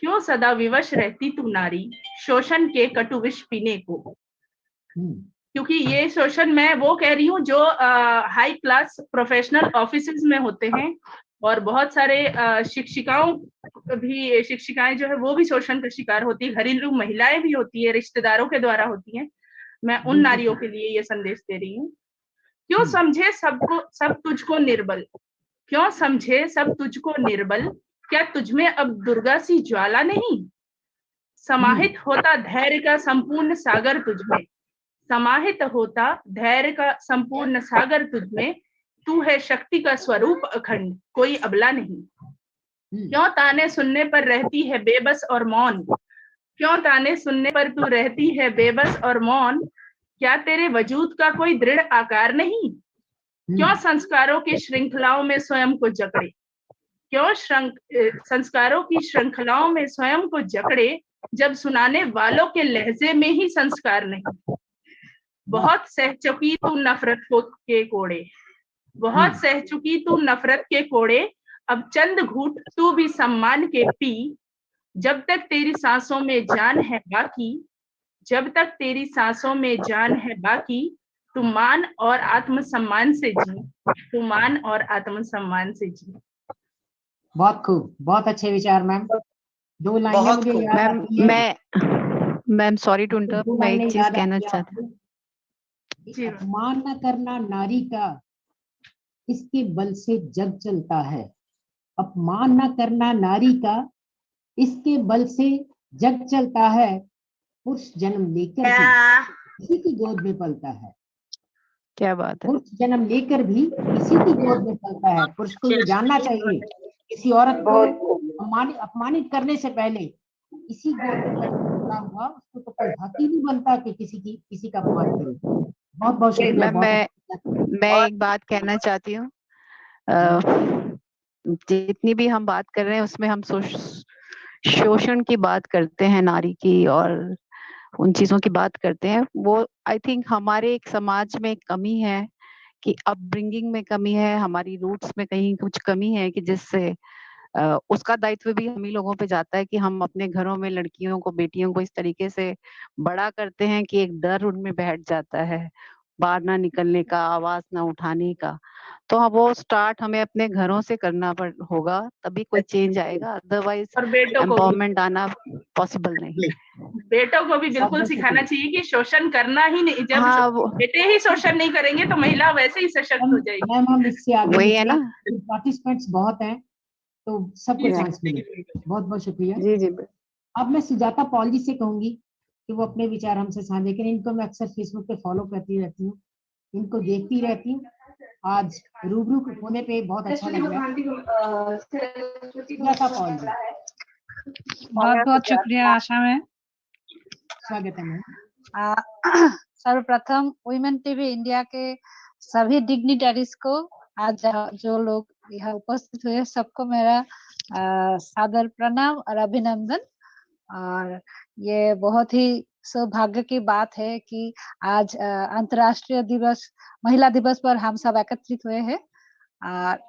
क्यों सदा विवश रहती तू नारी, शोषण के कटु विष पीने को। क्योंकि ये शोषण मैं वो कह रही हूँ जो हाई क्लास प्रोफेशनल ऑफिसेज में होते हैं, और बहुत सारे शिक्षिकाएं जो है वो भी शोषण का शिकार होती है, घरेलू महिलाएं भी होती है, रिश्तेदारों के द्वारा होती हैं। मैं उन नारियों के लिए ये संदेश दे रही हूँ। क्यों समझे सब तुझको निर्बल। क्यों समझे सब तुझको निर्बल, क्या तुझमें अब दुर्गा सी ज्वाला नहीं। समाहित होता धैर्य का संपूर्ण सागर तुझमें। समाहित होता धैर्य का संपूर्ण सागर तुझमें। तू है शक्ति का स्वरूप अखंड, कोई अबला नहीं। क्यों ताने सुनने पर रहती है बेबस और मौन। क्यों ताने सुनने पर तू रहती है बेबस और मौन। क्या तेरे वजूद का कोई दृढ़ आकार नहीं। क्यों संस्कारों की श्रृंखलाओं में स्वयं को जकड़े। क्यों संस्कारों की श्रृंखलाओं में स्वयं को जकड़े, जब सुनाने वालों के लहजे में ही संस्कार नहीं। बहुत सह चुकी तू नफरत के कोड़े। बहुत सह चुकी तू नफरत के कोड़े, अब चंद घूंट तू भी सम्मान के पी। जब तक तेरी सांसों में जान है बाकी, जब तक तेरी सांसों में जान है बाकी, तू मान और आत्मसम्मान से जी। तू मान और आत्मसम्मान से जी। बहुत खूब, बहुत अच्छे विचार मैम। दो लाइनें मुझे याद आती हैं। मैम सॉरी टू इंटरप्ट, मैं एक चीज कहना चाहती हूँ। अपमान न करना नारी का, इसके बल से जग चलता है। अपमान न करना नारी का, इसके बल से जग चलता है। पुरुष जन्म लेकर भी इसी की गोद में पलता है। क्या बात है। पुरुष जन्म लेकर भी इसी की गोद में पलता है। पुरुष को ये जानना चाहिए, किसी औरत को अपमानित करने से पहले इसी गोद में पला हुआ उसको तो कोई हक ही नहीं बनता कि किसी का अपमान करे। बहुत बहुत शुक्रिया। मैं एक बात कहना चाहती हूँ। जितनी भी हम बात कर रहे हैं उसमें हम शोषण की बात करते हैं, नारी की, और उन चीजों की बात करते हैं। वो आई थिंक हमारे एक समाज में कमी है, कि अपब्रिंगिंग में कमी है, हमारी रूट्स में कहीं कुछ कमी है, कि जिससे उसका दायित्व भी हम ही लोगों पे जाता है कि हम अपने घरों में लड़कियों को, बेटियों को इस तरीके से बड़ा करते हैं कि एक डर उनमें बैठ जाता है बाहर ना निकलने का, आवाज ना उठाने का। तो वो स्टार्ट हमें अपने घरों से करना होगा, तभी कोई चेंज आएगा, अदरवाइज एम्पावरमेंट आना पॉसिबल नहीं। बेटों को भी बिल्कुल सिखाना चाहिए कि शोषण करना ही नहीं। जब बेटे ही शोषण नहीं करेंगे तो महिला वैसे ही सशक्त हो जाएगी। मैम हम इससे आगे वही है ना, पार्टिसिपेंट्स बहुत हैं तो सबको चांस मिले। बहुत बहुत शुक्रिया। जी जी। अब मैं सुजाता पॉल जी से कहूंगी कि वो अपने विचार हमसे साझा करें। इनको मैं अक्सर फेसबुक पे फॉलो करती रहती हूँ, इनको देखती रहती हूँ। आज रूबरू होने पे बहुत अच्छा लग रहा है। सुजाता पॉल जी। बहुत बहुत शुक्रिया आशा मैम। स्वागत है मैम। सर्वप्रथम वुमेन टीवी इंडिया के सभी डिग्निटरीज को, आज जो लोग यहाँ उपस्थित हुए, सबको मेरा सादर प्रणाम और अभिनंदन। और ये बहुत ही सौभाग्य की बात है कि आज अंतर्राष्ट्रीय दिवस, महिला दिवस पर हम सब एकत्रित हुए हैं। और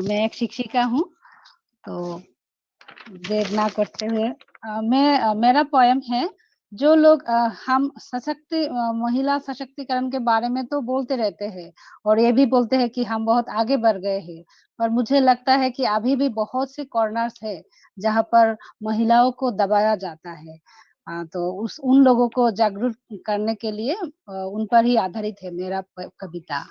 मैं एक शिक्षिका हूँ, तो देर ना करते हुए मेरा पोयम है। जो लोग हम महिला सशक्तिकरण के बारे में तो बोलते रहते हैं और ये भी बोलते हैं कि हम बहुत आगे बढ़ गए हैं, पर मुझे लगता है कि अभी भी बहुत से कॉर्नर्स है जहाँ पर महिलाओं को दबाया जाता है। तो उन लोगों को जागरूक करने के लिए उन पर ही आधारित है मेरा कविता।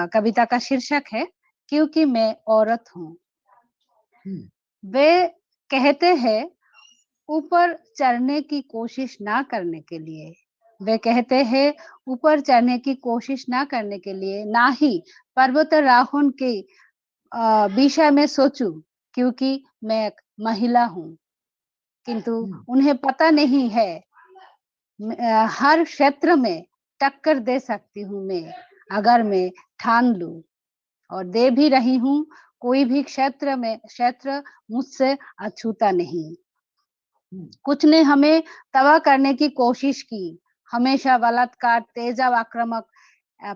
कविता का शीर्षक है क्योंकि मैं औरत हूँ। वे कहते हैं ऊपर चढ़ने की कोशिश ना करने के लिए, वे कहते हैं ऊपर चढ़ने की कोशिश ना करने के लिए, ना ही पर्वतारोहण के विषय में सोचूं, क्योंकि मैं एक महिला हूँ। किंतु उन्हें पता नहीं है हर क्षेत्र में टक्कर दे सकती हूँ मैं, अगर मैं ठान लूं, और दे भी रही हूँ। कोई भी क्षेत्र मुझसे अछूता नहीं। कुछ ने हमें तबाह करने की कोशिश की, हमेशा बलात्कार, तेजाब, आक्रामक,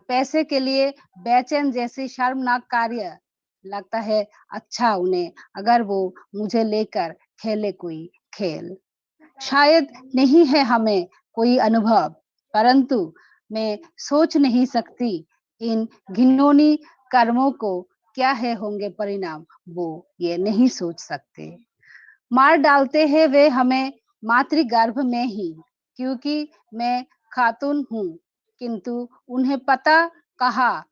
पैसे के लिए बेचैन जैसी शर्मनाक कार्य लगता है अच्छा उन्हें, अगर वो मुझे लेकर खेले कोई खेल। शायद नहीं है हमें कोई अनुभव, परंतु मैं सोच नहीं सकती इन घिनौनी कर्मों को क्या है होंगे परिणाम, वो ये नहीं सोच सकते। मार डालते हैं वे हमें मातृगर्भ में ही, क्योंकि मैं खातून हूँ, किंतु उन्हें पता कहा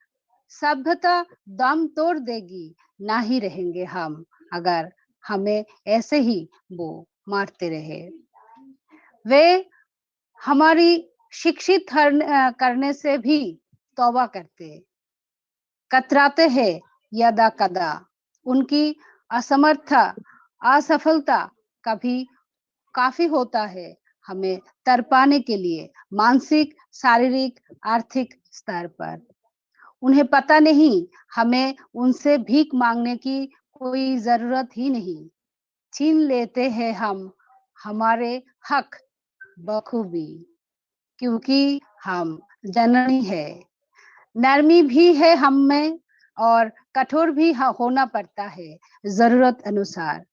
सभ्यता दम तोड़ देगी, ना ही रहेंगे हम अगर हमें ऐसे ही वो मारते रहे। वे हमारी शिक्षित करने से भी तौबा करते, कतराते हैं यदा कदा। उनकी असफलता कभी काफी होता है हमें तड़पाने के लिए, मानसिक, शारीरिक, आर्थिक स्तर पर। उन्हें पता नहीं हमें उनसे भीख मांगने की कोई जरूरत ही नहीं। छीन लेते हैं हम हमारे हक बखूबी, क्योंकि हम जननी है। नरमी भी है हम में और कठोर भी होना पड़ता है जरूरत अनुसार।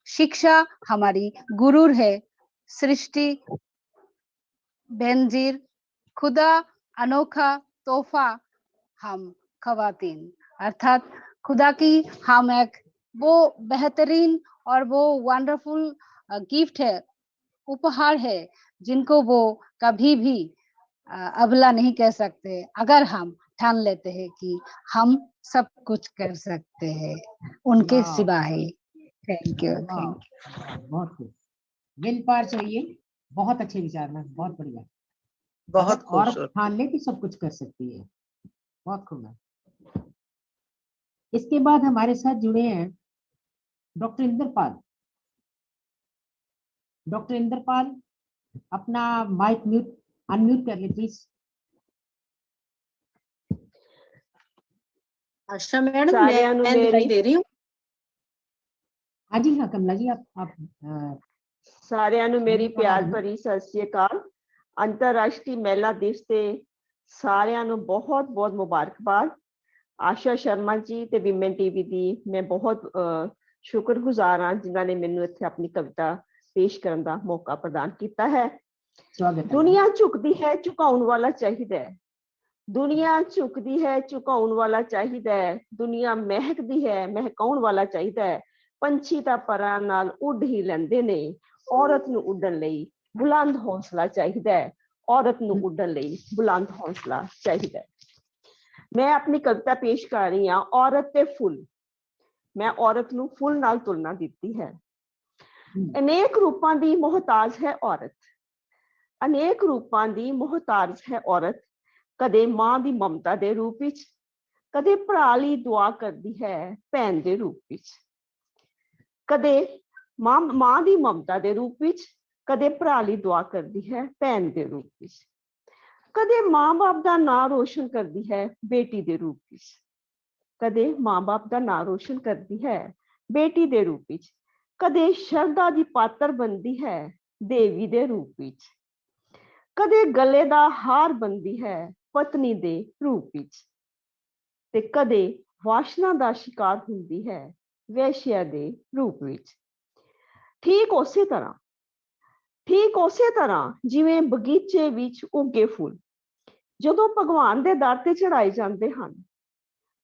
शिक्षा हमारी गुरूर है, सृष्टि बेनजीर, खुदा अनोखा तोहफा हम खवातीन, अर्थात खुदा की हम एक वो बेहतरीन और वो वंडरफुल गिफ्ट है, उपहार है, जिनको वो कभी भी अबला नहीं कह सकते, अगर हम ठान लेते हैं कि हम सब कुछ कर सकते हैं उनके सिवा है। Thank you. बहुत खूब, विल पार चाहिए। बहुत अच्छे विचार में, बहुत बढ़िया। बहुत और ठान ले कि सब कुछ कर सकती है, बहुत खूब है। इसके बाद हमारे साथ जुड़े हैं डॉक्टर इंद्रपाल। डॉक्टर इंद्रपाल, अपना माइक अनम्यूट कर ले प्लीज। आशा मैडम, मैं दिखाई दे रही हूँ। हाँ जी, हाँ कमला जी, आप सारिਆਂ ਨੂੰ ਮੇਰੀ ਪਿਆਰ ਭਰੀ ਸਤਿ ਸ੍ਰੀ ਅਕਾਲ। ਅੰਤਰਰਾਸ਼ਟਰੀ ਮਹਿਲਾ ਦਿਵਸ ਤੇ ਸਾਰਿਆਂ ਨੂੰ ਬਹੁਤ ਬਹੁਤ ਮੁਬਾਰਕਬਾਦ। ਆਸ਼ਾ ਸ਼ਰਮਾ ਜੀ ਤੇ ਵਿਮਨ ਟੀਵੀ ਦੀ ਮੈਂ ਬਹੁਤ ਸ਼ੁਕਰਗੁਜ਼ਾਰ ਹਾਂ ਜਿਨ੍ਹਾਂ ਨੇ ਮੈਨੂੰ ਇੱਥੇ ਆਪਣੀ ਕਵਿਤਾ ਪੇਸ਼ ਕਰਨ ਦਾ ਮੌਕਾ ਪ੍ਰਦਾਨ ਕੀਤਾ ਹੈ। ਦੁਨੀਆ ਝੁਕਦੀ ਹੈ, ਝੁਕਾਉਣ ਵਾਲਾ ਚਾਹੀਦਾ ਹੈ। ਦੁਨੀਆ ਝੁਕਦੀ ਹੈ, ਝੁਕਾਉਣ ਵਾਲਾ ਚਾਹੀਦਾ ਹੈ। ਦੁਨੀਆ ਮਹਿਕਦੀ ਹੈ, ਮਹਿਕਾਉਣ ਵਾਲਾ ਚਾਹੀਦਾ ਹੈ। ਪੰਛੀ ਤਾਂ ਪਰਾਂ ਨਾਲ ਉੱਡ ਹੀ ਲੈਂਦੇ ਨੇ, ਔਰਤ ਨੂੰ ਉੱਡਣ ਲਈ ਬੁਲੰਦ ਹੌਸਲਾ ਚਾਹੀਦਾ ਹੈ। ਔਰਤ ਨੂੰ ਉੱਡਣ ਲਈ ਬੁਲੰਦ ਹੌਸਲਾ ਚਾਹੀਦਾ ਹੈ। ਮੈਂ ਆਪਣੀ ਕਵਿਤਾ ਪੇਸ਼ ਕਰ ਰਹੀ ਹਾਂ, ਔਰਤ ਤੇ ਫੁੱਲ। ਮੈਂ ਔਰਤ ਨੂੰ ਫੁੱਲ ਨਾਲ ਤੁਲਨਾ ਦਿੱਤੀ ਹੈ। ਅਨੇਕ ਰੂਪਾਂ ਦੀ ਮੁਹਤਾਜ ਹੈ ਔਰਤ, ਅਨੇਕ ਰੂਪਾਂ ਦੀ ਮੁਹਤਾਜ ਹੈ ਔਰਤ। ਕਦੇ ਮਾਂ ਦੀ ਮਮਤਾ ਦੇ ਰੂਪ ਵਿੱਚ, ਕਦੇ ਭਰਾ ਲਈ ਦੁਆ ਕਰਦੀ ਹੈ ਭੈਣ ਦੇ ਰੂਪ ਵਿੱਚ। ਕਦੇ ਮਾਂ ਦੀ ਮਮਤਾ ਦੇ ਰੂਪ ਵਿੱਚ, ਕਦੇ ਭਰਾ ਲਈ ਦੁਆ ਕਰਦੀ ਹੈ ਭੈਣ ਦੇ ਰੂਪ ਵਿੱਚ, ਕਦੇ ਮਾਂ-ਬਾਪ ਦਾ ਨਾਂ ਰੋਸ਼ਨ ਕਰਦੀ ਹੈ ਬੇਟੀ ਦੇ ਰੂਪ ਵਿੱਚ, ਕਦੇ ਮਾਂ-ਬਾਪ ਦਾ ਨਾਂ ਰੋਸ਼ਨ ਕਰਦੀ ਹੈ ਬੇਟੀ ਦੇ ਰੂਪ ਵਿੱਚ, ਕਦੇ ਸ਼ਰਧਾ ਦੀ ਪਾਤਰ ਬਣਦੀ ਹੈ ਦੇਵੀ ਦੇ ਰੂਪ ਵਿੱਚ, ਕਦੇ ਗਲੇ ਦਾ ਹਾਰ ਬਣਦੀ ਹੈ ਪਤਨੀ ਦੇ ਰੂਪ ਵਿੱਚ, ਤੇ ਕਦੇ ਵਾਸ਼ਨਾ ਦਾ ਸ਼ਿਕਾਰ ਹੁੰਦੀ ਹੈ ਵੈਸ਼ਿਆ ਦੇ ਰੂਪ ਵਿੱਚ। ਠੀਕ ਉਸੇ ਤਰ੍ਹਾਂ ਜਿਵੇਂ ਬਗੀਚੇ ਵਿੱਚ ਉੱਗੇ ਫੁੱਲ ਜਦੋਂ ਭਗਵਾਨ ਦੇ ਦਰ ਤੇ ਚੜਾਏ ਜਾਂਦੇ ਹਨ,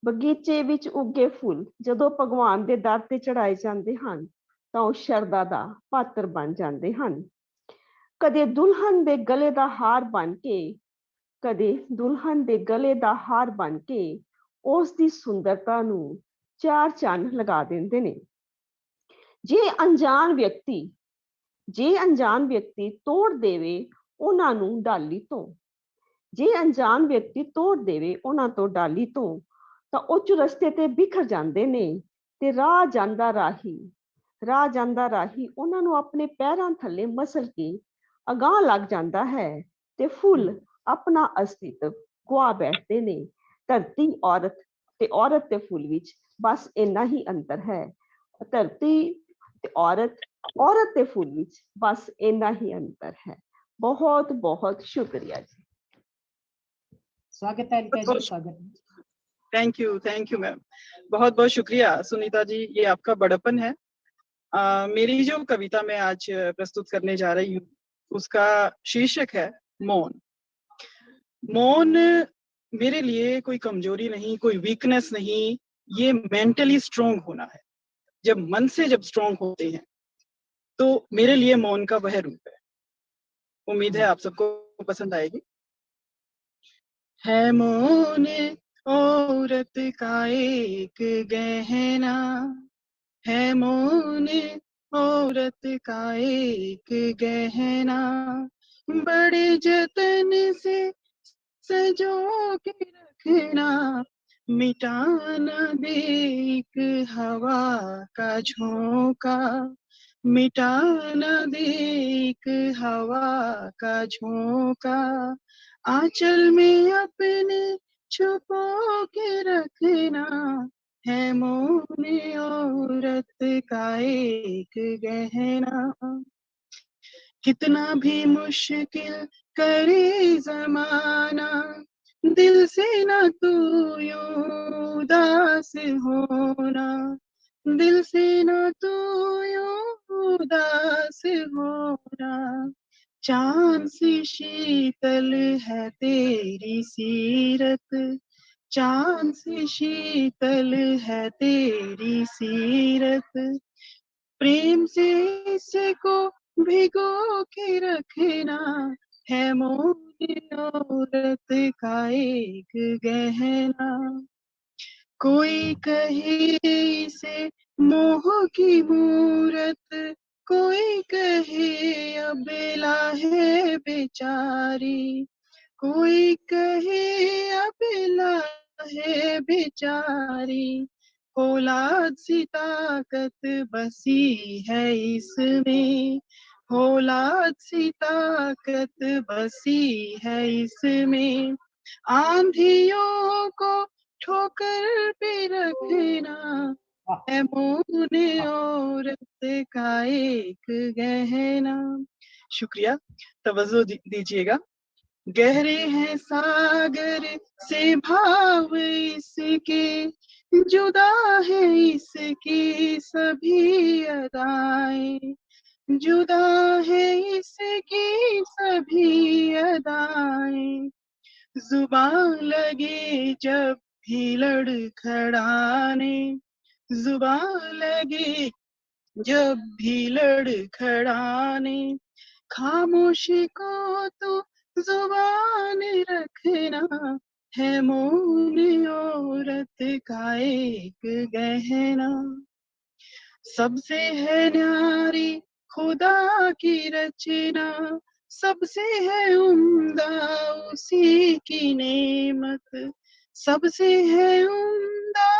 ਬਗੀਚੇ ਵਿੱਚ ਉੱਗੇ ਫੁੱਲ ਜਦੋਂ ਭਗਵਾਨ ਦੇ ਦਰ ਤੇ ਚੜਾਏ ਜਾਂਦੇ ਹਨ ਤਾਂ ਉਹ ਸ਼ਰਧਾ ਦਾ ਪਾਤਰ ਬਣ ਜਾਂਦੇ ਹਨ। ਕਦੇ ਦੁਲਹਨ ਦੇ ਗਲੇ ਦਾ ਹਾਰ ਬਣ ਕੇ, ਕਦੇ ਦੁਲਹਨ ਦੇ ਗਲੇ ਦਾ ਹਾਰ ਬਣ ਕੇ ਉਸ ਦੀ ਸੁੰਦਰਤਾ ਨੂੰ ਚਾਰ ਚੰਨ ਲਗਾ ਦਿੰਦੇ ਨੇ। ਜੇ ਅਣਜਾਣ ਵਿਅਕਤੀ ਤੋੜ ਦੇਵੇ ਉਹਨਾਂ ਨੂੰ ਡਾਲੀ ਤੋਂ, ਜੇ ਅਣਜਾਣ ਵਿਅਕਤੀ ਤੋੜ ਦੇਵੇ ਉਹਨਾਂ ਤੋਂ ਡਾਲੀ ਤੋਂ, ਤਾਂ ਉਹ ਚੁਰਸਤੇ ਤੇ ਬਿਖਰ ਜਾਂਦੇ ਨੇ ਤੇ ਰਾਹ ਜਾਂਦਾ ਰਾਹੀ ਉਹਨਾਂ ਨੂੰ ਆਪਣੇ ਪੈਰਾਂ ਥੱਲੇ ਮਸਲ ਕੇ ਅਗਾਂਹ ਲੱਗ ਜਾਂਦਾ ਹੈ ਤੇ ਫੁੱਲ ਆਪਣਾ ਅਸਤਿਤਵ ਗੁਆ ਬੈਠਦੇ ਨੇ। ਧਰਤੀ ਔਰਤ ਤੇ ਔਰਤ ਤੇ ਫੁੱਲ ਵਿੱਚ ਬਸ ਇੰਨਾ ਹੀ ਅੰਤਰ ਹੈ। ਧਰਤੀ ਤੇ ਔਰਤ ਤੇ ਫੁੱਲ ਵਿੱਚ ਬਸ ਇੰਨਾ ਹੀ ਅੰतर है। बहुत बहुत शुक्रिया जी। स्वागत है अनिता जी, स्वागत है। थैंक यू मैम, बहुत बहुत शुक्रिया सुनीता जी, ये आपका बड़प्पन है। मेरी जो कविता मैं आज प्रस्तुत करने जा रही हूँ उसका शीर्षक है मौन। मौन मेरे लिए कोई कमजोरी नहीं, कोई वीकनेस नहीं, ये मेंटली स्ट्रोंग होना है। जब मन से जब स्ट्रोंग होते हैं तो मेरे लिए मौन का वह रूप है। उम्मीद है आप सबको पसंद आएगी। है मौन औरत का एक गहना, है मौन औरत का एक गहना, बड़े जतन से सजो के रखना, मिटा न दे एक हवा का झोंका, मिटा न दे एक हवा का झोंका, आंचल में अपने छुपो के रखना, है मौन औरत का एक गहना। कितना भी मुश्किल करे जमाना, दिल से न तू यूं उदास होना, दिल से न तू यूं उदास होना, चांद सी शीतल है तेरी सीरत, चांद सी शीतल है तेरी सीरत, प्रेम से इसको भिगो के रखना, है मौन औरत का एक गहना। कोई कहे इसे मोह की मूरत, कोई कहे अबेला है बेचारी, कोई कहे अबेला है बेचारी, औलाद सी ताकत बसी है इसमें, औलाद सी ताकत बसी है इसमें, आंधियों को ठोकर पे रखना, है मौन औरत का एक गहना। शुक्रिया, तवज्जो दीजिएगा। गहरे हैं सागर से भाव इसके, जुदा है इसकी सभी अदाएं, जुदा है इसकी सभी अदाएं, जुबान लगे जब भी लड़खड़ाने, जुबान लगे जब भी लड़खड़ाने, खामोशी को तो जुबान रखना, है मौन औरत का एक गहना। सबसे है न्यारी खुदा की रचना, सबसे है उम्दा उसी की नेमत, सबसे है उम्दा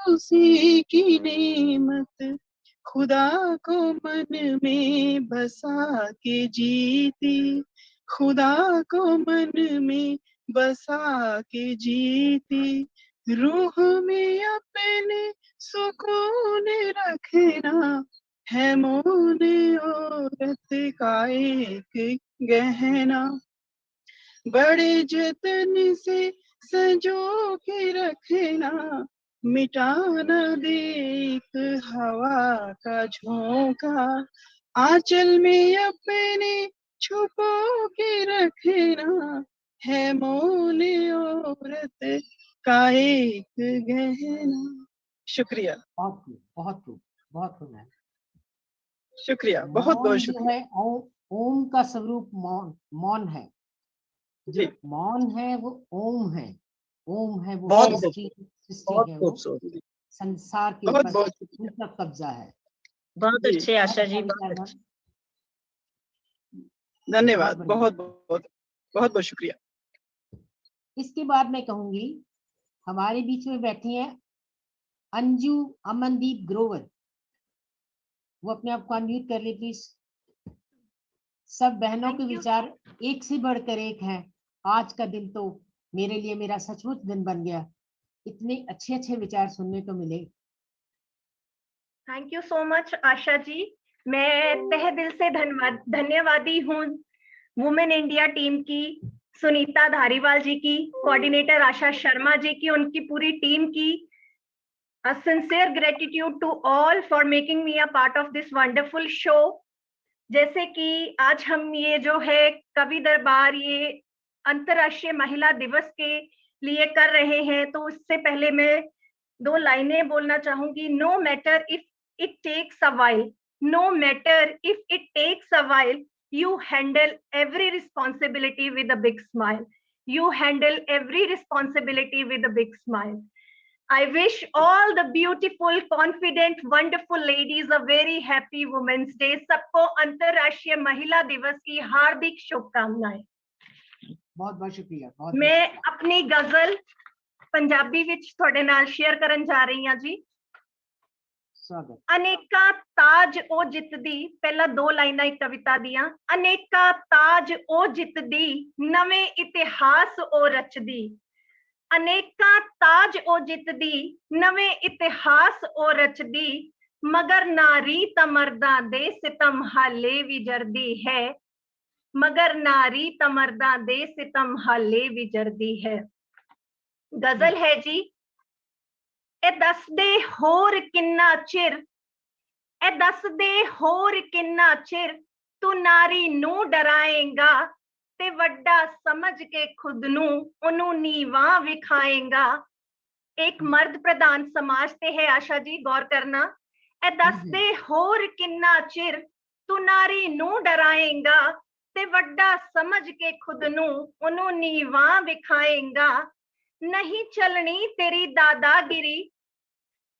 उसी की नेमत, खुदा को मन में बसा के जीती, खुदा को मन में बसा के जीती, रूह में अपने सुकून रखना है मौन औरत का एक गहना। बड़े जतन से संजो के रखना, मिटाना दे एक हवा का झोंका, आंचल में अपने छुपो के रखना है मौन औरत का एक गहना। शुक्रिया। बहुत खूब, बहुत खूब, बहुत खूब है। शुक्रिया, बहुत मौन बहुत जो शुक्रिया। है ओम का स्वरूप मौन मौन है। जी, जो मौन है वो ओम है। ओम है वो बहुत सृष्टि बहुत है, वो खूबसूरत, संसार के बहुत ऊपर बहुत शुक्रिया। उनका कब्जा है। बहुत जी, अच्छे आशा जी, और बहुत अच्छे। धन्यवाद, बढ़िया। बहुत बहुत बहुत बहुत शुक्रिया। इसके बाद मैं कहूंगी हमारे बीच में बैठी हैं अंजू अमनदीप ग्रोवर। वो अपने आप को अनम्यूट कर ले प्लीज। सब बहनों के विचार एक से बढ़कर एक हैं। आज का दिन तो मेरे लिए मेरा सचमुच दिन बन गया, इतने अच्छे अच्छे विचार सुनने को मिले। Thank you so much Asha ji. मैं तहे दिल से धन्यवादी हूँ वुमेन इंडिया टीम की, सुनीता धारीवाल जी की, कोऑर्डिनेटर आशा शर्मा जी की, उनकी पूरी टीम की। A sincere gratitude to all for making me a part of this wonderful show. जैसे कि आज हम ये जो है कवि दरबार, ये अंतर्राष्ट्रीय महिला दिवस के लिए कर रहे हैं, तो उससे पहले मैं 2 लाइनें बोलना चाहूंगी। No matter if it takes a while, no matter if it takes a while, you handle every responsibility with a big smile. You handle every responsibility with a big smile. I wish all the beautiful, confident, wonderful ladies a very happy Women's Day. सबको अंतर्राष्ट्रीय महिला दिवस की हार्दिक शुभकामनाएं। बहुत बहुत शुक्रिया। बहुत मैं अपनी गजल पंजाबी विच थोड़े नाल शेयर करन जा रही हां जी। स्वागत। अनेका ताज ओ जितदी, पहला 2 लाइनां एक कविता दियां। अनेका ताज ओ जितदी, नवे इतिहास ओ रचदी। अनेका ताज ओ जितदी, नवे इतिहास ओ रचदी, मगर नारी त मर्दां दे सितम हाले भी जरदी है। मगर नारी त मर्दां दे सितम हाले भी जरदी है। गजल है जी। ए दस दे होर किन्ना चिर, ए दस दे होर किन्ना चिर तू नारी नू डराएगा, ते वड्डा समझ के खुद नू ओनू नीवा विखाएगा। एक मर्द प्रधान समाज ते है आशा जी, गौर करना। ए दस दे होर किन्ना चिर तू नारी नू डराएगा, ते वड्डा समझ के खुद नू ओनू नीवा विखाएगा। नहीं चलनी तेरी दादागिरी,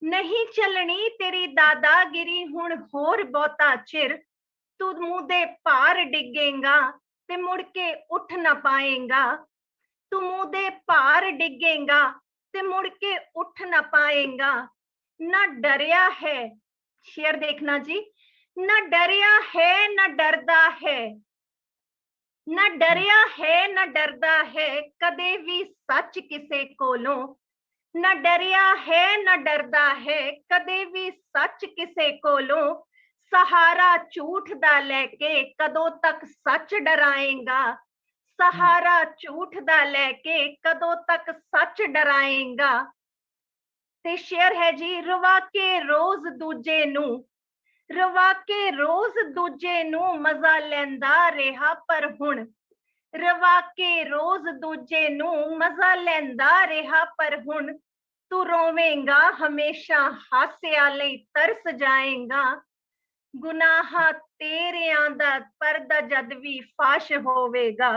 नहीं चलनी तेरी दादागिरी हुण होर बहुता चिर, तू मुंह दे भार डिगेगा ते मुड़ के उठ ना पाएगा। तू मुंह दे भार डिगेगा ते मुड़ के उठ ना पाएगा। ना डरिया है, शेर देखना जी, ना डरिया है ना डरदा है, ना डरिया है ना डरदा है कदे भी सच किसे कोलों। ना डरिया है ना डरदा है कदे भी सच किसे कोलों। सहारा झूठ दा लेके कदों तक सच डराएगा। सहारा झूठ दा लेके कदों तक सच डराएगा। ते शेर है जी। रवा के रोज दूजे नू, रवा के रोज दूजे नू मजा लेंदा रेहा पर हुण। रवा के रोज दूजे नू मजा लेंदा रेहा पर हुण। तू रोवेगा हमेशा हास्या लई तरस जाएगा। गुनाह तेरियां दा पर्दा जद भी फाश होवेगा।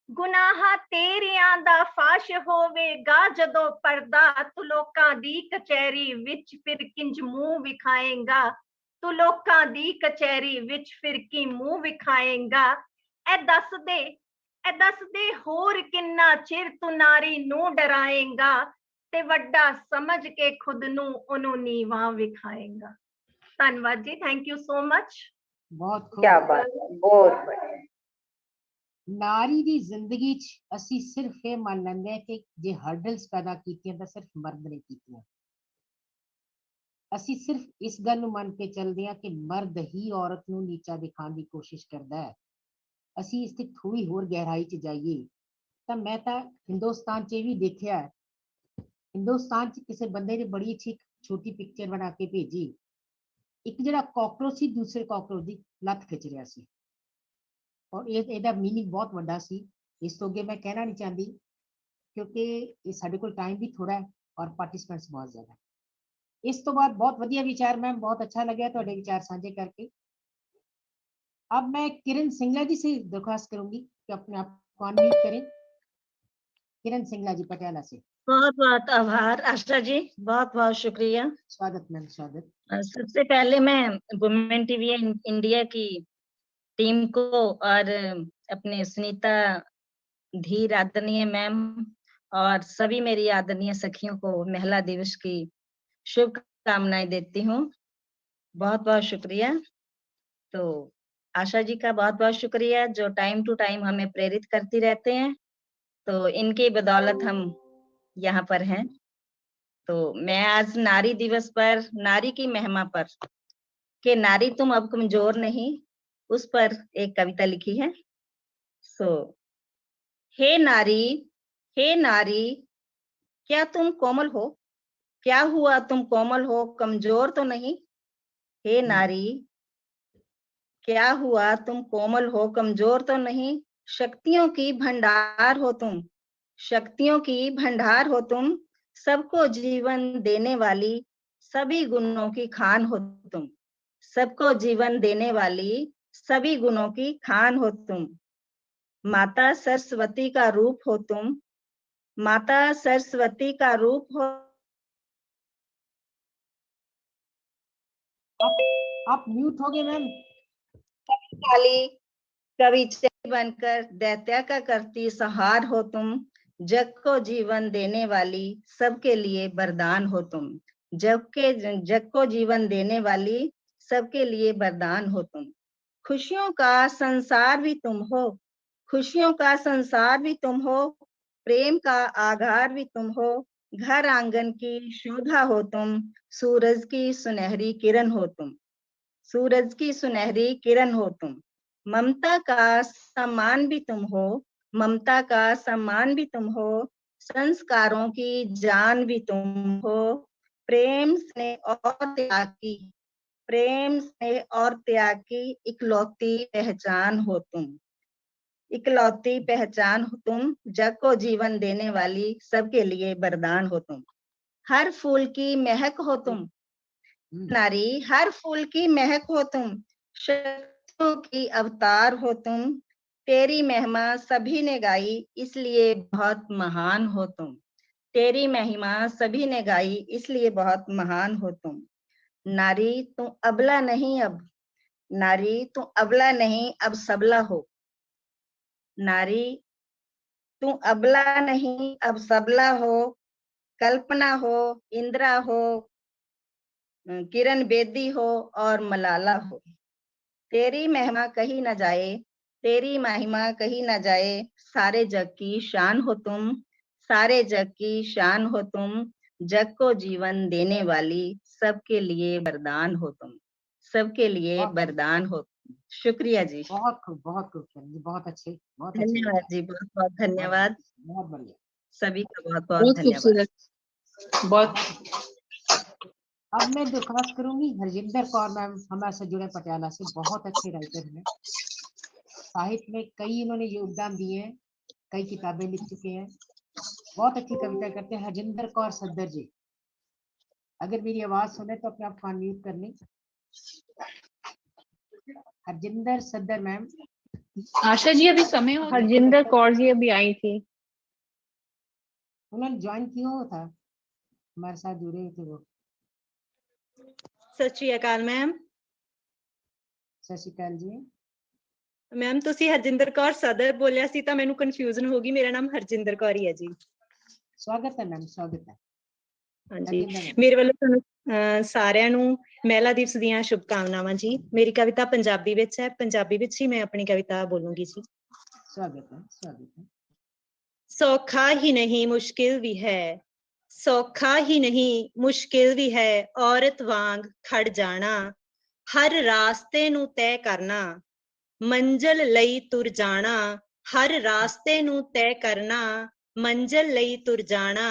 गुनाह तेरियां दा फाश होवेगा जदों पर्दा। तू लोकां दी कचहरी विच फिर किंज मुंह विखाएगा। तू लोकां दी कचहरी विच फिर की मुंह विखाएगा। ए दस दे होर किन्ना चिर तू नारी नू डराएगा, ते वड्डा समझ के खुद नू ओनू नीवा विखाएगा। ਧੰਨਵਾਦ ਜੀ, ਥੈਂਕ ਯੂ ਸੋ ਮਚ। बहुत खूब। क्या बात है, बहुत बढ़िया। नारी ਦੀ ਜ਼ਿੰਦਗੀ 'ਚ ਅਸੀਂ ਸਿਰਫ ਇਹ ਮੰਨ ਲੈਂਦੇ ਹਾਂ ਕਿ ਜੇ ਹਰਡਲਸ ਪੈਦਾ ਕੀਤੀਆਂ ਤਾਂ ਸਿਰਫ ਮਰਦ ਨੇ ਕੀਤੀਆਂ। ਅਸੀਂ ਸਿਰਫ ਇਸ ਗੱਲ ਨੂੰ ਮੰਨ ਕੇ ਚੱਲਦੇ ਹਾਂ ਕਿ ਮਰਦ ਹੀ ਔਰਤ ਨੂੰ ਨੀਚਾ ਦਿਖਾਉਣ ਦੀ ਕੋਸ਼ਿਸ਼ ਕਰਦਾ ਹੈ। ਅਸੀਂ ਇਸ ਤੇ ਥੋੜੀ ਹੋਰ ਗਹਿਰਾਈ 'ਚ ਜਾਈਏ ਤਾਂ ਮੈਂ ਤਾਂ ਹਿੰਦੁਸਤਾਨ 'ਚ ਇਹ ਵੀ ਦੇਖਿਆ ਹੈ। ਹਿੰਦੁਸਤਾਨ 'ਚ ਕਿਸੇ ਬੰਦੇ ਨੇ ਬੜੀ ਅੱਛੀ ਛੋਟੀ ਪਿਕਚਰ ਬਣਾ ਕੇ ਭੇਜੀ। ਇੱਕ ਜਿਹੜਾ ਕਾਕਰੋਚ ਸੀ ਦੂਸਰੇ ਕਾਕਰੋਚ ਦੀ ਲੱਤ ਖਿੱਚ ਰਿਹਾ ਸੀ ਔਰ ਇਹਦਾ ਮੀਨਿੰਗ ਬਹੁਤ ਵੱਡਾ ਸੀ। ਇਸ ਤੋਂ ਅੱਗੇ ਮੈਂ ਕਹਿਣਾ ਨਹੀਂ ਚਾਹੁੰਦੀ ਕਿਉਂਕਿ ਇਹ ਸਾਡੇ ਕੋਲ ਟਾਈਮ ਵੀ ਥੋੜਾ ਹੈ ਔਰ ਪਾਰਟਿਸਿਪੈਂਟਸ ਬਹੁਤ ਜ਼ਿਆਦਾ। ਇਸ ਤੋਂ ਬਾਅਦ बहुत ਵਧੀਆ विचार मैम, बहुत अच्छा लगा ਤੁਹਾਡੇ विचार साझे करके। अब मैं किरण सिंगला जी से दरख्वास्त करूंगी कि अपने आप को अनम्यूट करें। किरण सिंगला जी पटियाला से। बहुत बहुत आभार आशा जी, बहुत बहुत शुक्रिया। स्वागत मैम, स्वागत। सबसे पहले मैं वुमेन टीवी इंडिया की टीम को और अपने सुनीता धीर आदरणीय मैम और सभी मेरी आदरणीय सखियों को महिला दिवस की शुभकामनाएं देती हूँ। बहुत बहुत शुक्रिया। तो आशा जी का बहुत बहुत शुक्रिया जो टाइम टू टाइम हमें प्रेरित करती रहते हैं, तो इनकी बदौलत हम यहाँ पर हैं। तो मैं आज नारी दिवस पर, नारी की महिमा पर, कि नारी तुम अब कमजोर नहीं, उस पर एक कविता लिखी है। हे नारी क्या तुम कोमल हो? क्या हुआ तुम कोमल हो, कमजोर तो नहीं? हे नारी क्या हुआ तुम कोमल हो, कमजोर तो नहीं? शक्तियों की भंडार हो तुम, शक्तियों की भंडार हो तुम, सबको जीवन देने वाली, सभी गुणों की खान हो तुम, सबको जीवन देने वाली, सभी गुणों की खान हो तुम। माता सरस्वती का रूप हो तुम, माता सरस्वती का रूप हो। आप म्यूट हो गए मैम। काली कवि बनकर दैत्या का करती संहार हो तुम, जग को जीवन देने वाली, सबके लिए वरदान हो तुम, जग को जीवन देने वाली, सबके लिए वरदान हो तुम। खुशियों का संसार भी तुम हो, खुशियों का संसार भी तुम हो, प्रेम का आधार भी तुम हो, घर आंगन की शोभा हो तुम, सूरज की सुनहरी किरण हो तुम, सूरज की सुनहरी किरण हो तुम। ममता का सम्मान भी तुम हो, ममता का सम्मान भी तुम हो, संस्कारों की जान भी तुम हो, प्रेम स्नेह और त्याग की, प्रेम स्नेह और त्याग की इकलौती पहचान हो तुम, इकलौती पहचान हो तुम, जग को जीवन देने वाली, सबके लिए वरदान हो तुम। हर फूल की महक हो तुम नारी, हर फूल की महक हो तुम, शक्तियों की अवतार हो तुम, तेरी महिमा सभी ने गाई, इसलिए बहुत महान हो तुम, तेरी महिमा सभी ने गाई, इसलिए बहुत महान हो तुम। नारी तू अबला नहीं अब, नारी तू अबला नहीं अब सबला हो, नारी तू अबला नहीं अब सबला हो, कल्पना हो, इंदिरा हो, किरण बेदी हो और मलाला हो। तेरी महिमा कहीं न जाए, तेरी महिमा कहीं न जाए, सारे जग की शान हो तुम, सारे जग की शान हो तुम, जग को जीवन देने वाली, सबके लिए वरदान हो तुम, सबके लिए वरदान हो तुम। शुक्रिया जी। बहुत खूब, बहुत खूब जी, बहुत अच्छे, बहुत अच्छे। धन्यवाद जी, बहुत बहुत धन्यवाद। बहुत बढ़िया। सभी का बहुत बहुत धन्यवाद। बहुत। अब मैं दरख्वास्त करूंगी हरजिंदर कौर मैम, हमारे से जुड़े पटियाला से, बहुत अच्छे राइटर हैं, साहित्य में कई इन्होंने योगदान दिए हैं, कई किताबें लिख चुके हैं, बहुत अच्छी कविता करते हैं। हरजिंदर कौर सद्दर जी, अगर मेरी आवाज सुने तो अपने आप को अनम्यूट कर लें। हरजिंदर सद्दर मैम। आशा जी अभी समय हो, हरजिंदर कौर जी अभी आई थी, उन्होंने ज्वाइन किया हुआ था, हमारे साथ जुड़े थे वो। सत श्री अकाल मैम। सत श्री अकाल जी मैम, ਤੁਸੀਂ ਹਰਜਿੰਦਰ ਕੌਰ ਸਦਰ ਬੋਲਿਆ ਸੀ ਤਾਂ ਮੈਨੂੰ ਕਨਫਿਊਜ਼ਨ ਹੋ ਗਈ, ਮੇਰਾ ਨਾਮ ਹਰਜਿੰਦਰ ਕੌਰ ਹੀ ਹੈ ਜੀ। स्वागत है मैम, स्वागत है। ਹਾਂਜੀ धन्यवाद। ਮੇਰੇ ਵੱਲੋਂ ਤੁਹਾਨੂੰ ਸਾਰਿਆਂ ਨੂੰ ਮਹਿਲਾ ਦਿਵਸ ਦੀਆਂ ਸ਼ੁਭਕਾਮਨਾਵਾਂ ਜੀ। ਮੇਰੀ ਕਵਿਤਾ ਪੰਜਾਬੀ ਵਿੱਚ ਹੈ, ਪੰਜਾਬੀ ਵਿੱਚ ਹੀ ਮੈਂ ਆਪਣੀ ਕਵਿਤਾ ਬੋਲੂੰਗੀ ਜੀ। स्वागत है, स्वागत है। सौखा ही नहीं मुश्किल भी है, सौखा ही नहीं मुश्किल भी है औरत वांग खड़ जाना, हर रास्ते नू तय करना, मंजिल लई तुर जाना, हर रास्ते नू तय करना, मंजिल लई तुर जाना,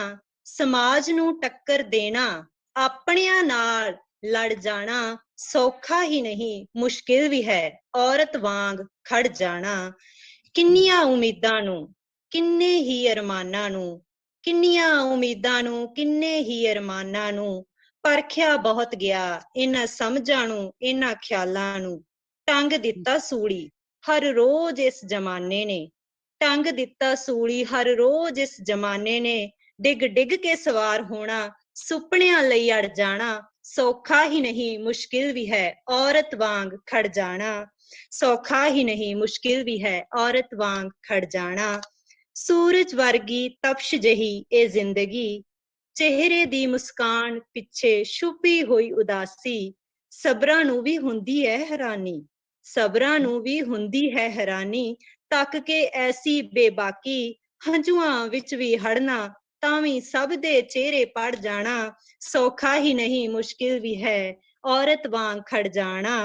समाज नू टक्कर देना, अपनियां नाल लड़ जाना, सौखा ही नहीं मुश्किल भी है औरत वांग खड़ जाना। किन्नियां उम्मीदां नू किन्ने ही अरमानां नू, किन्नियां उम्मीदां नू किन्ने ही अरमानां नू, परखिया बहुत गया इन्हां समझां नू इन्हां ख्यालां नू, टंग दिता सूली हर रोज इस जमाने ने, टंग दिता सूली हर रोज इस जमाने ने, डिग डिग के सवार होना सुपनियां लई अड़ जाना, सौखा ही नहीं मुश्किल भी है औरत वांग खड़ जाना, सौखा ही नहीं मुश्किल भी है औरत वांग खड़ जाना। सूरज वर्गी तपश जही ए जिंदगी, चेहरे दी मुस्कान पिछे छुपी हुई उदासी, सबरां नू भी हुंदी है हैरानी, सबरां नू भी हुंदी है हैरानी, तक के ऐसी बेबाकी हंजुआं विच भी हड़ना, तावी सब दे चेहरे पड़ जाना, सौखा ही नहीं मुश्किल भी है औरत वांग खड़ जाना,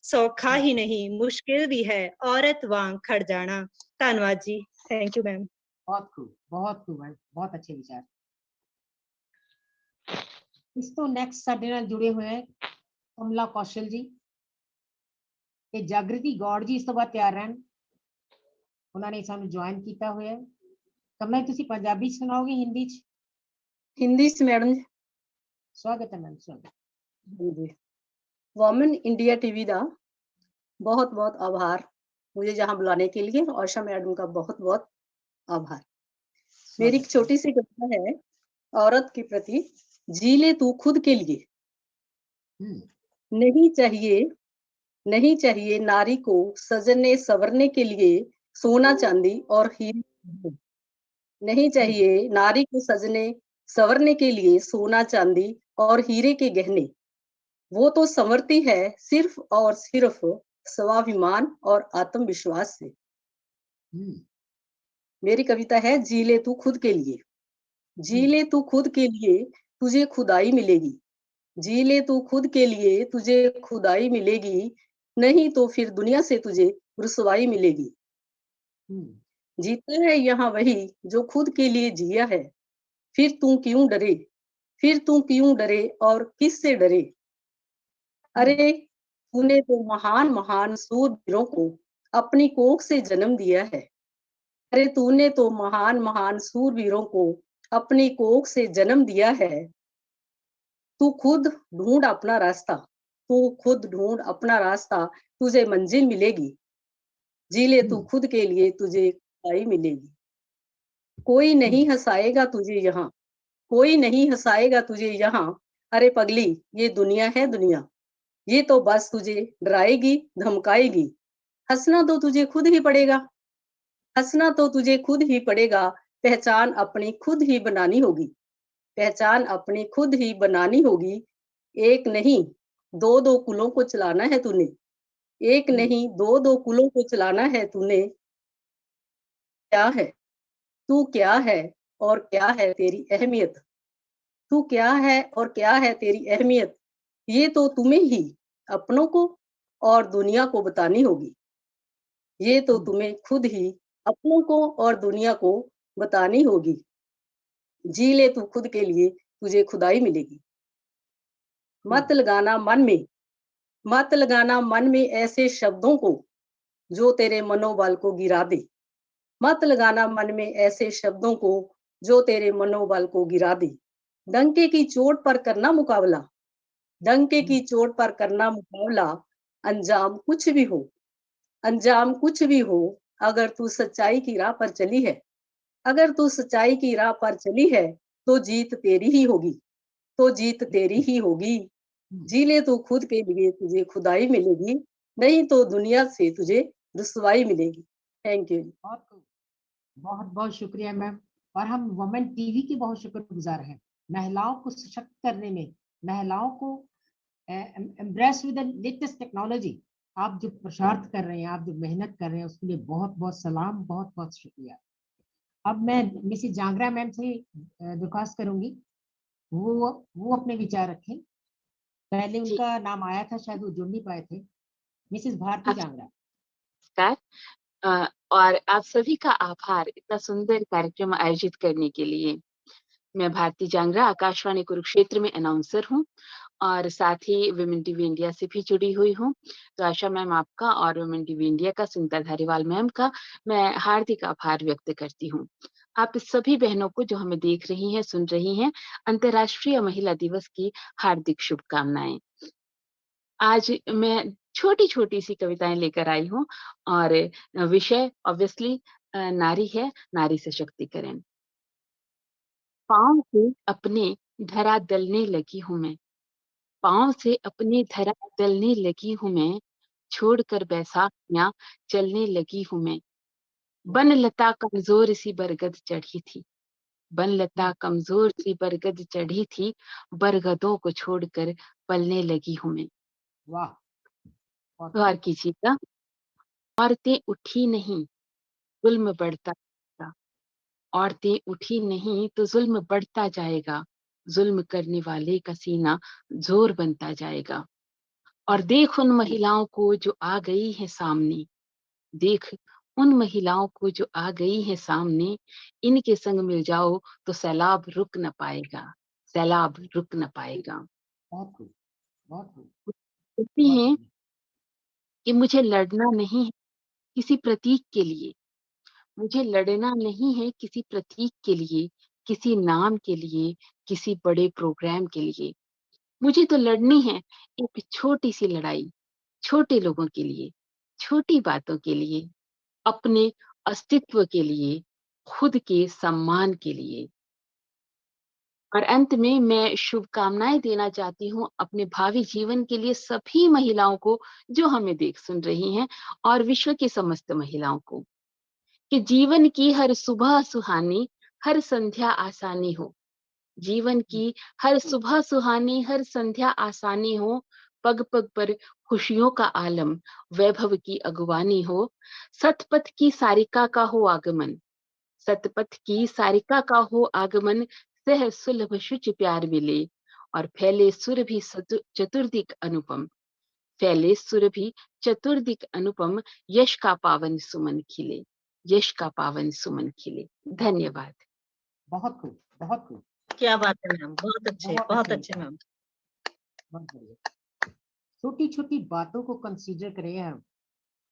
सौखा ही नहीं मुश्किल भी है औरत वांग खड़ जाना। धन्यवाद जी, थैंक यू मैम। बहुत खूब है, बहुत अच्छे विचार। इस तो नेक्स्ट ਸਾਡੇ ਨਾਲ जुड़े हुए हैं कमला कौशल जी ਤੇ ਜਾਗ੍ਰਿਤੀ ਗੌੜ ਜੀ ਇਸ ਤੋਂ ਬਾਅਦ ਤਿਆਰ ਰਹਿਣ, ਉਹਨਾਂ ਨੇ ਸਾਨੂੰ ਜੁਆਇਨ ਕੀਤਾ ਹੋਇਆ ਹੈ। ਕਮਲਾ ਤੁਸੀਂ ਪੰਜਾਬੀ ਸੁਣਾਓਗੇ ਹਿੰਦੀ ਚ? हिंदी से मैडम जी। स्वागत है मैम, स्वागत। जी वोमेन इंडिया टीवी का बहुत बहुत आभार, मुझे यहाँ बुलाने के लिए आशा मैडम का बहुत बहुत आभार। मेरी एक छोटी सी कविता है औरत के प्रति। जी ले तू खुद के लिए, नहीं चाहिए नारी को सजने संवरने के लिए सोना चांदी और हीरे, नहीं चाहिए नारी को सजने संवरने के लिए सोना चांदी और हीरे के गहने, वो तो संवरती है सिर्फ और सिर्फ स्वाभिमान और आत्मविश्वास से। मेरी कविता है जी ले तू खुद के लिए। जी ले तू खुद के लिए तुझे खुदाई मिलेगी, जी ले तू खुद के लिए तुझे खुदाई मिलेगी, नहीं तो फिर दुनिया से तुझे रुसवाई मिलेगी। जीता है यहाँ वही जो खुद के लिए जिया है, फिर तू क्यों डरे, फिर तू क्यों डरे और किससे डरे। अरे तूने तो महान महान सूरवीरों को अपनी कोख से जन्म दिया है, अरे तूने तो महान महान सूरवीरों को अपनी कोख से जन्म दिया है। तू खुद ढूंढ अपना रास्ता, तू खुद ढूंढ अपना रास्ता, तुझे मंजिल मिलेगी, जी ले तू खुद के लिए तुझे खुदाई मिलेगी। कोई नहीं हंसाएगा तुझे यहाँ, कोई नहीं हंसाएगा तुझे यहाँ, अरे पगली ये दुनिया है दुनिया, ये तो बस तुझे डराएगी धमकाएगी, हंसना तो तुझे खुद ही पड़ेगा, हंसना तो तुझे खुद ही पड़ेगा, पहचान अपनी खुद ही बनानी होगी, पहचान अपनी खुद ही बनानी होगी। एक नहीं दो दो कुलों को चलाना है तूने, एक नहीं दो दो कुलों को चलाना है तूने। क्या है तू, क्या है और क्या है तेरी अहमियत, तू क्या है और क्या है तेरी अहमियत, ये तो तुम्हें ही अपनों को और दुनिया को बतानी होगी, ये तो तुम्हें खुद ही अपनों को और दुनिया को बतानी होगी। जी ले तू खुद के लिए तुझे खुदाई मिलेगी। मत लगाना मन में, मत लगाना मन में ऐसे शब्दों को जो तेरे मनोबल को गिरा दे, मत लगाना मन में ऐसे शब्दों को जो तेरे मनोबल को गिरा दे। डंके की चोट पर करना मुकाबला, डंके की चोट पर करना मुकाबला, अंजाम कुछ भी हो, अंजाम कुछ भी हो, अगर तू सच्चाई की राह पर चली है, अगर तू सच्चाई की राह पर चली है, तो जीत तेरी ही होगी, तो जीत तेरी ही होगी। जी ले तू खुद के लिए तुझे खुदाई मिलेगी, नहीं तो दुनिया से तुझे रुसवाई मिलेगी। Thank you. बहुत बहुत शुक्रिया मैम, और हम वुमेन टीवी के बहुत शुक्रगुजार हैं महिलाओं को सशक्त करने में, महिलाओं को embrace with the latest technology आप जो पुरुषार्थ कर रहे हैं, आप जो मेहनत कर रहे हैं, उसके लिए बहुत बहुत सलाम, बहुत बहुत शुक्रिया। अब मैं मिसेस जांगरा मैम से दरख्वास्त करूंगी वो अपने विचार रखें। पहले उनका नाम आया था, शायद वो जुड़ नहीं पाए थे। मिसेस भारती जांगरा। नमस्कार और आप सभी का आभार इतना सुंदर कार्यक्रम आयोजित करने के लिए। मैं भारती जांगरा, आकाशवाणी कुरुक्षेत्र में अनाउंसर हूँ और साथ ही विमेन टीवी इंडिया से भी जुड़ी हुई हूँ। तो आशा मैम आपका और विमेन टीवी इंडिया का, सुनीता धारीवाल मैम का मैं हार्दिक आभार व्यक्त करती हूँ। आप सभी बहनों को जो हमें देख रही हैं, सुन रही हैं, अंतर्राष्ट्रीय महिला दिवस की हार्दिक शुभकामनाएं। आज मैं छोटी छोटी सी कविताएं लेकर आई हूँ और विषय ऑब्वियसली नारी है, नारी सशक्तिकरण। पाँव से अपने धरा दलने लगी हूँ मैं, पाँव से अपने धरा दलने लगी हूँ मैं, छोड़कर बैसाखियां चलने लगी हूँ मैं। बनलता कमजोर सी बरगद चढ़ी थी, बनलता कमजोर सी बरगद चढ़ी थी, बरगदों को छोड़कर पलने लगी हूँ मैं। वाह। गौर कीजिएगा, औरतें उठी नहीं जुल्म बढ़ता जाएगा, औरतें उठी नहीं तो जुल्म बढ़ता जाएगा, जुल्म करने वाले का सीना जोर बनता जाएगा। और देख उन महिलाओं को जो आ गई है सामने, देख उन महिलाओं को जो आ गई है सामने, इनके संग मिल जाओ तो सैलाब रुक न पाएगा, सैलाब रुक न पाएगा। बहुत खूब, बहुत खूब। कहती हैं कि मुझे लड़ना नहीं है किसी प्रतीक के लिए, मुझे लड़ना नहीं है किसी प्रतीक के लिए, किसी नाम के लिए, किसी बड़े प्रोग्राम के लिए। मुझे तो लड़नी है एक छोटी सी लड़ाई, छोटे लोगों के लिए, छोटी बातों के लिए, अपने अस्तित्व के लिए, खुद के सम्मान के लिए। और अंत में मैं शुभकामनाएं देना चाहती हूँ अपने भावी जीवन के लिए सभी महिलाओं को जो हमें देख सुन रही हैं, और विश्व की समस्त महिलाओं को, कि जीवन की हर सुबह सुहानी, हर संध्या आसानी हो। जीवन की हर सुबह सुहानी, हर संध्या आसानी हो। पग पग पर खुशियों का आलम, वैभव की अगवानी हो। सतपथ की सारिका का हो आगमन, सतपथ की सारिका का हो आगमन। सह सुलभ शुचि प्यार मिले, और फैले सुर भी चतुर्दिक अनुपम, फैले सुर भी चतुर्दिक अनुपम। यश का पावन सुमन खिले, यश का पावन सुमन खिले। धन्यवाद। बहुत खूब, बहुत खूब। क्या बात है मैम, बहुत अच्छे, बहुत अच्छे मैम। छोटी छोटी बातों को कंसीडर करें हम।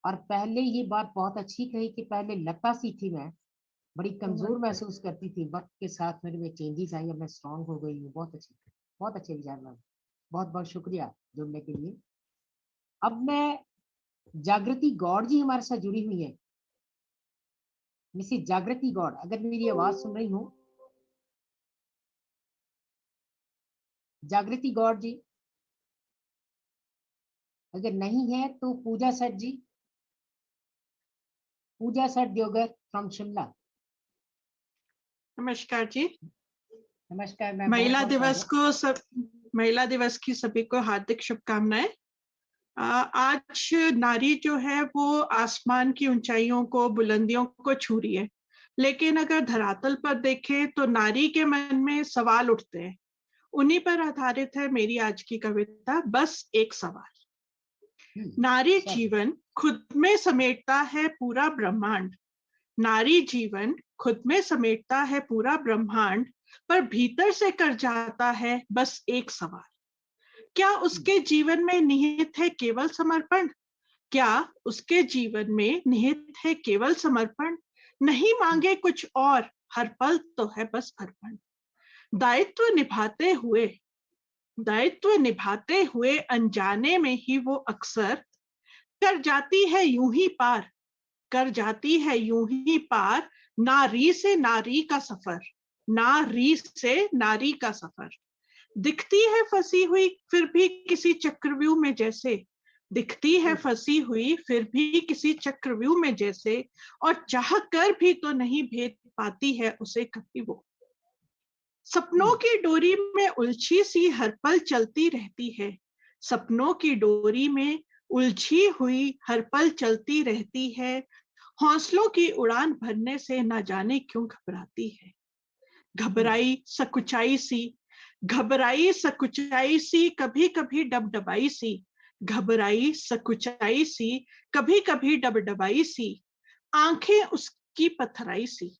और पहले ये बात बहुत अच्छी कही कि पहले लता सी थी मैं, बड़ी कमजोर महसूस करती थी, वक्त के साथ मेरे में चेंजेस आई, अब मैं स्ट्रांग हो गई हूँ। बहुत अच्छी, बहुत अच्छे विचार मैम, बहुत बहुत शुक्रिया जुड़ने के लिए। अब मैं जागृति गौड़ जी हमारे साथ जुड़ी हुई है। मिसेस जागृति गौड़, अगर मेरी आवाज सुन रही हो, जागृति गौड़ जी, अगर नहीं है तो पूजा सेठ जी, पूजा सेठ द्योगर फ्रॉम शिमला। नमस्कार जी। नमस्कार मैम। महिला दिवस की सभी को हार्दिक शुभकामनाएं। आज नारी जो है वो आसमान की ऊंचाइयों को, बुलंदियों को छू रही है, लेकिन अगर धरातल पर देखें तो नारी के मन में सवाल उठते हैं। उन्हीं पर आधारित है मेरी आज की कविता, बस एक सवाल। नारी जीवन खुद में समेटता है पूरा ब्रह्मांड, नारी जीवन खुद में समेटता है पूरा ब्रह्मांड, पर भीतर से कर जाता है बस एक सवाल। क्या उसके जीवन में निहित है केवल समर्पण? क्या उसके जीवन में निहित है केवल समर्पण? नहीं मांगे कुछ और, हर पल तो है बस अर्पण। दायित्व निभाते हुए अनजाने में ही वो अक्सर कर जाती है यूं ही पार, कर जाती है यूं ही पार। नारी से नारी का सफर, नारी से नारी का सफर। दिखती है फंसी हुई फिर भी किसी चक्रव्यूह में जैसे, दिखती है फंसी हुई फिर भी किसी चक्रव्यूह में जैसे, और चाह कर भी तो नहीं भेद पाती है उसे कभी वो। सपनों की डोरी में उलझी सी हर पल चलती रहती है, सपनों की डोरी में उलझी हुई हर पल चलती रहती है, हौसलों की उड़ान भरने से ना जाने क्यों घबराती है। घबराई सकुचाई सी, घबराई सकुचाई सी, कभी कभी डबडबाई सी, घबराई सकुचाई सी, कभी कभी डबडबाई सी, आंखें उसकी पथराई सी,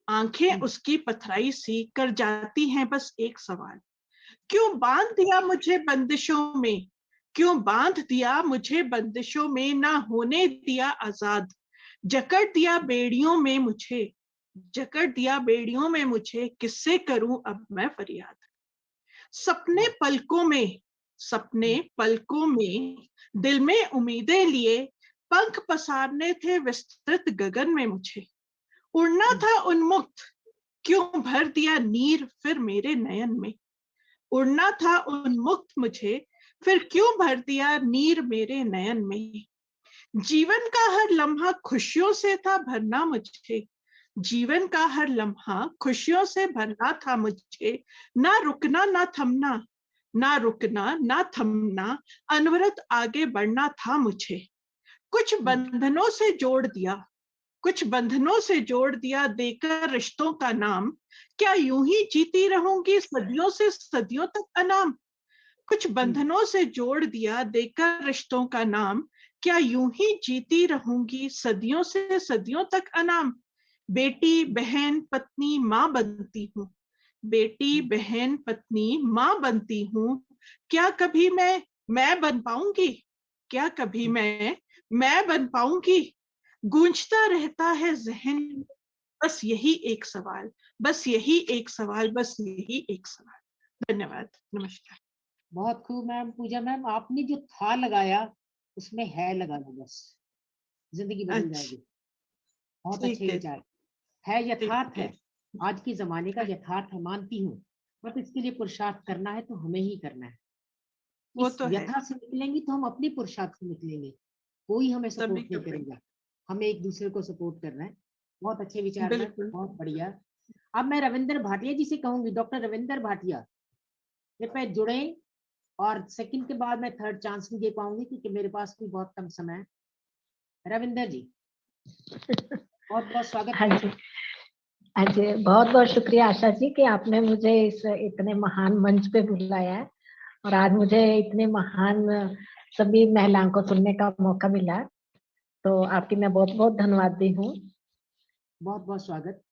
आंखें उसकी पथराई सी, कर जाती हैं बस एक सवाल, क्यों बांध दिया मुझे बंदिशों में, क्यों बांध दिया मुझे बंदिशों में, ना होने दिया आजाद, जकड़ दिया बेड़ियों में मुझे, जकड़ दिया बेड़ियों में मुझे, किससे करूं अब मैं फरियाद। सपने पलकों में, सपने पलकों में, दिल में उम्मीदें लिए, पंख पसारने थे विस्तृत गगन में मुझे, उड़ना था उन्मुक्त, क्यों भर दिया नीर फिर मेरे नयन में, उड़ना था उन्मुक्त मुझे, फिर क्यों भर दिया नीर मेरे नयन में। जीवन का हर लम्हा खुशियों से था भरना मुझे, जीवन का हर लम्हा खुशियों से भरना था मुझे, ना रुकना ना थमना, ना रुकना ना थमना, अनवरत आगे बढ़ना था मुझे। कुछ बंधनों से जोड़ दिया, कुछ बंधनों से जोड़ दिया देकर रिश्तों का नाम, क्या यूं ही जीती रहूंगी सदियों से सदियों तक अनाम। कुछ बंधनों से जोड़ दिया देकर रिश्तों का नाम, क्या यूं ही जीती रहूंगी सदियों से सदियों तक अनाम। बेटी बहन पत्नी माँ बनती हूँ, बेटी बहन पत्नी माँ बनती हूँ, क्या कभी मैं बन पाऊंगी, क्या कभी मैं बन पाऊंगी। गूंजता रहता है जहन में बस यही एक सवाल, बस यही एक सवाल, बस यही एक सवाल। धन्यवाद, नमस्कार। बहुत खूब मैम। पूजा मैम, आपने जो था लगाया उसमें है लगा दो, बस जिंदगी बदल जाएगी। बहुत अच्छे विचार है, यथार्थ है, आज के जमाने का यथार्थ है, मानती हूँ, बट इसके लिए पुरुषार्थ करना है तो हमें ही करना है। वो इस तो है। व्यथा से निकलेंगे तो हम अपने पुरुषार्थ से निकलेंगे, कोई हमें सपोर्ट नहीं करेगा, हमें एक दूसरे को सपोर्ट करना है। बहुत अच्छे विचार हैं, बहुत बढ़िया। अब मैं रविंद्र भाटिया जी से कहूंगी, डॉक्टर रविंद्र भाटिया कृपया जुड़े, और सेकंड के बाद मैं थर्ड चांस नहीं दे पाऊंगी क्योंकि मेरे पास भी बहुत कम समय है। रविंदर जी बहुत बहुत स्वागत है। हाँ जी, बहुत बहुत शुक्रिया आशा जी कि आपने मुझे इस इतने महान मंच पे बुलाया है और आज मुझे इतने महान सभी महिलाओं को सुनने का मौका मिला, तो आपकी मैं बहुत बहुत धन्यवादी हूँ। बहुत बहुत स्वागत।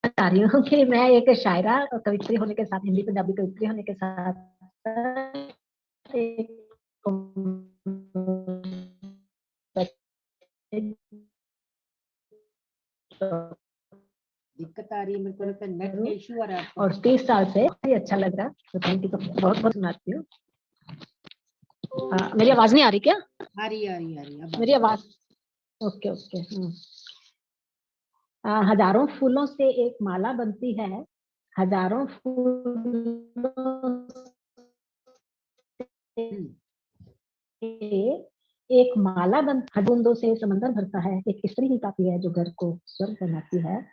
बता रही हूँ कि मैं एक शायरा और कवित्री होने के साथ, हिंदी पंजाबी कवित्री होने के साथ दिक्कत आ रही है, मेरे को लगता है नेट का इशू आ रहा है। और 30 साल से अच्छा लग रहा है, तो थैंक यू, बहुत बहुत सुनाती हूँ। मेरी आवाज नहीं आ रही क्या? आ रही आ रही आ रही मेरी आवाज ओके ओके। हजारों फूलों से एक माला बनती है, हजारों फूलों से एक माला बूंदों से समंदर भरता है, एक स्त्री ही काफी है जो घर को स्वर्ग बनाती है।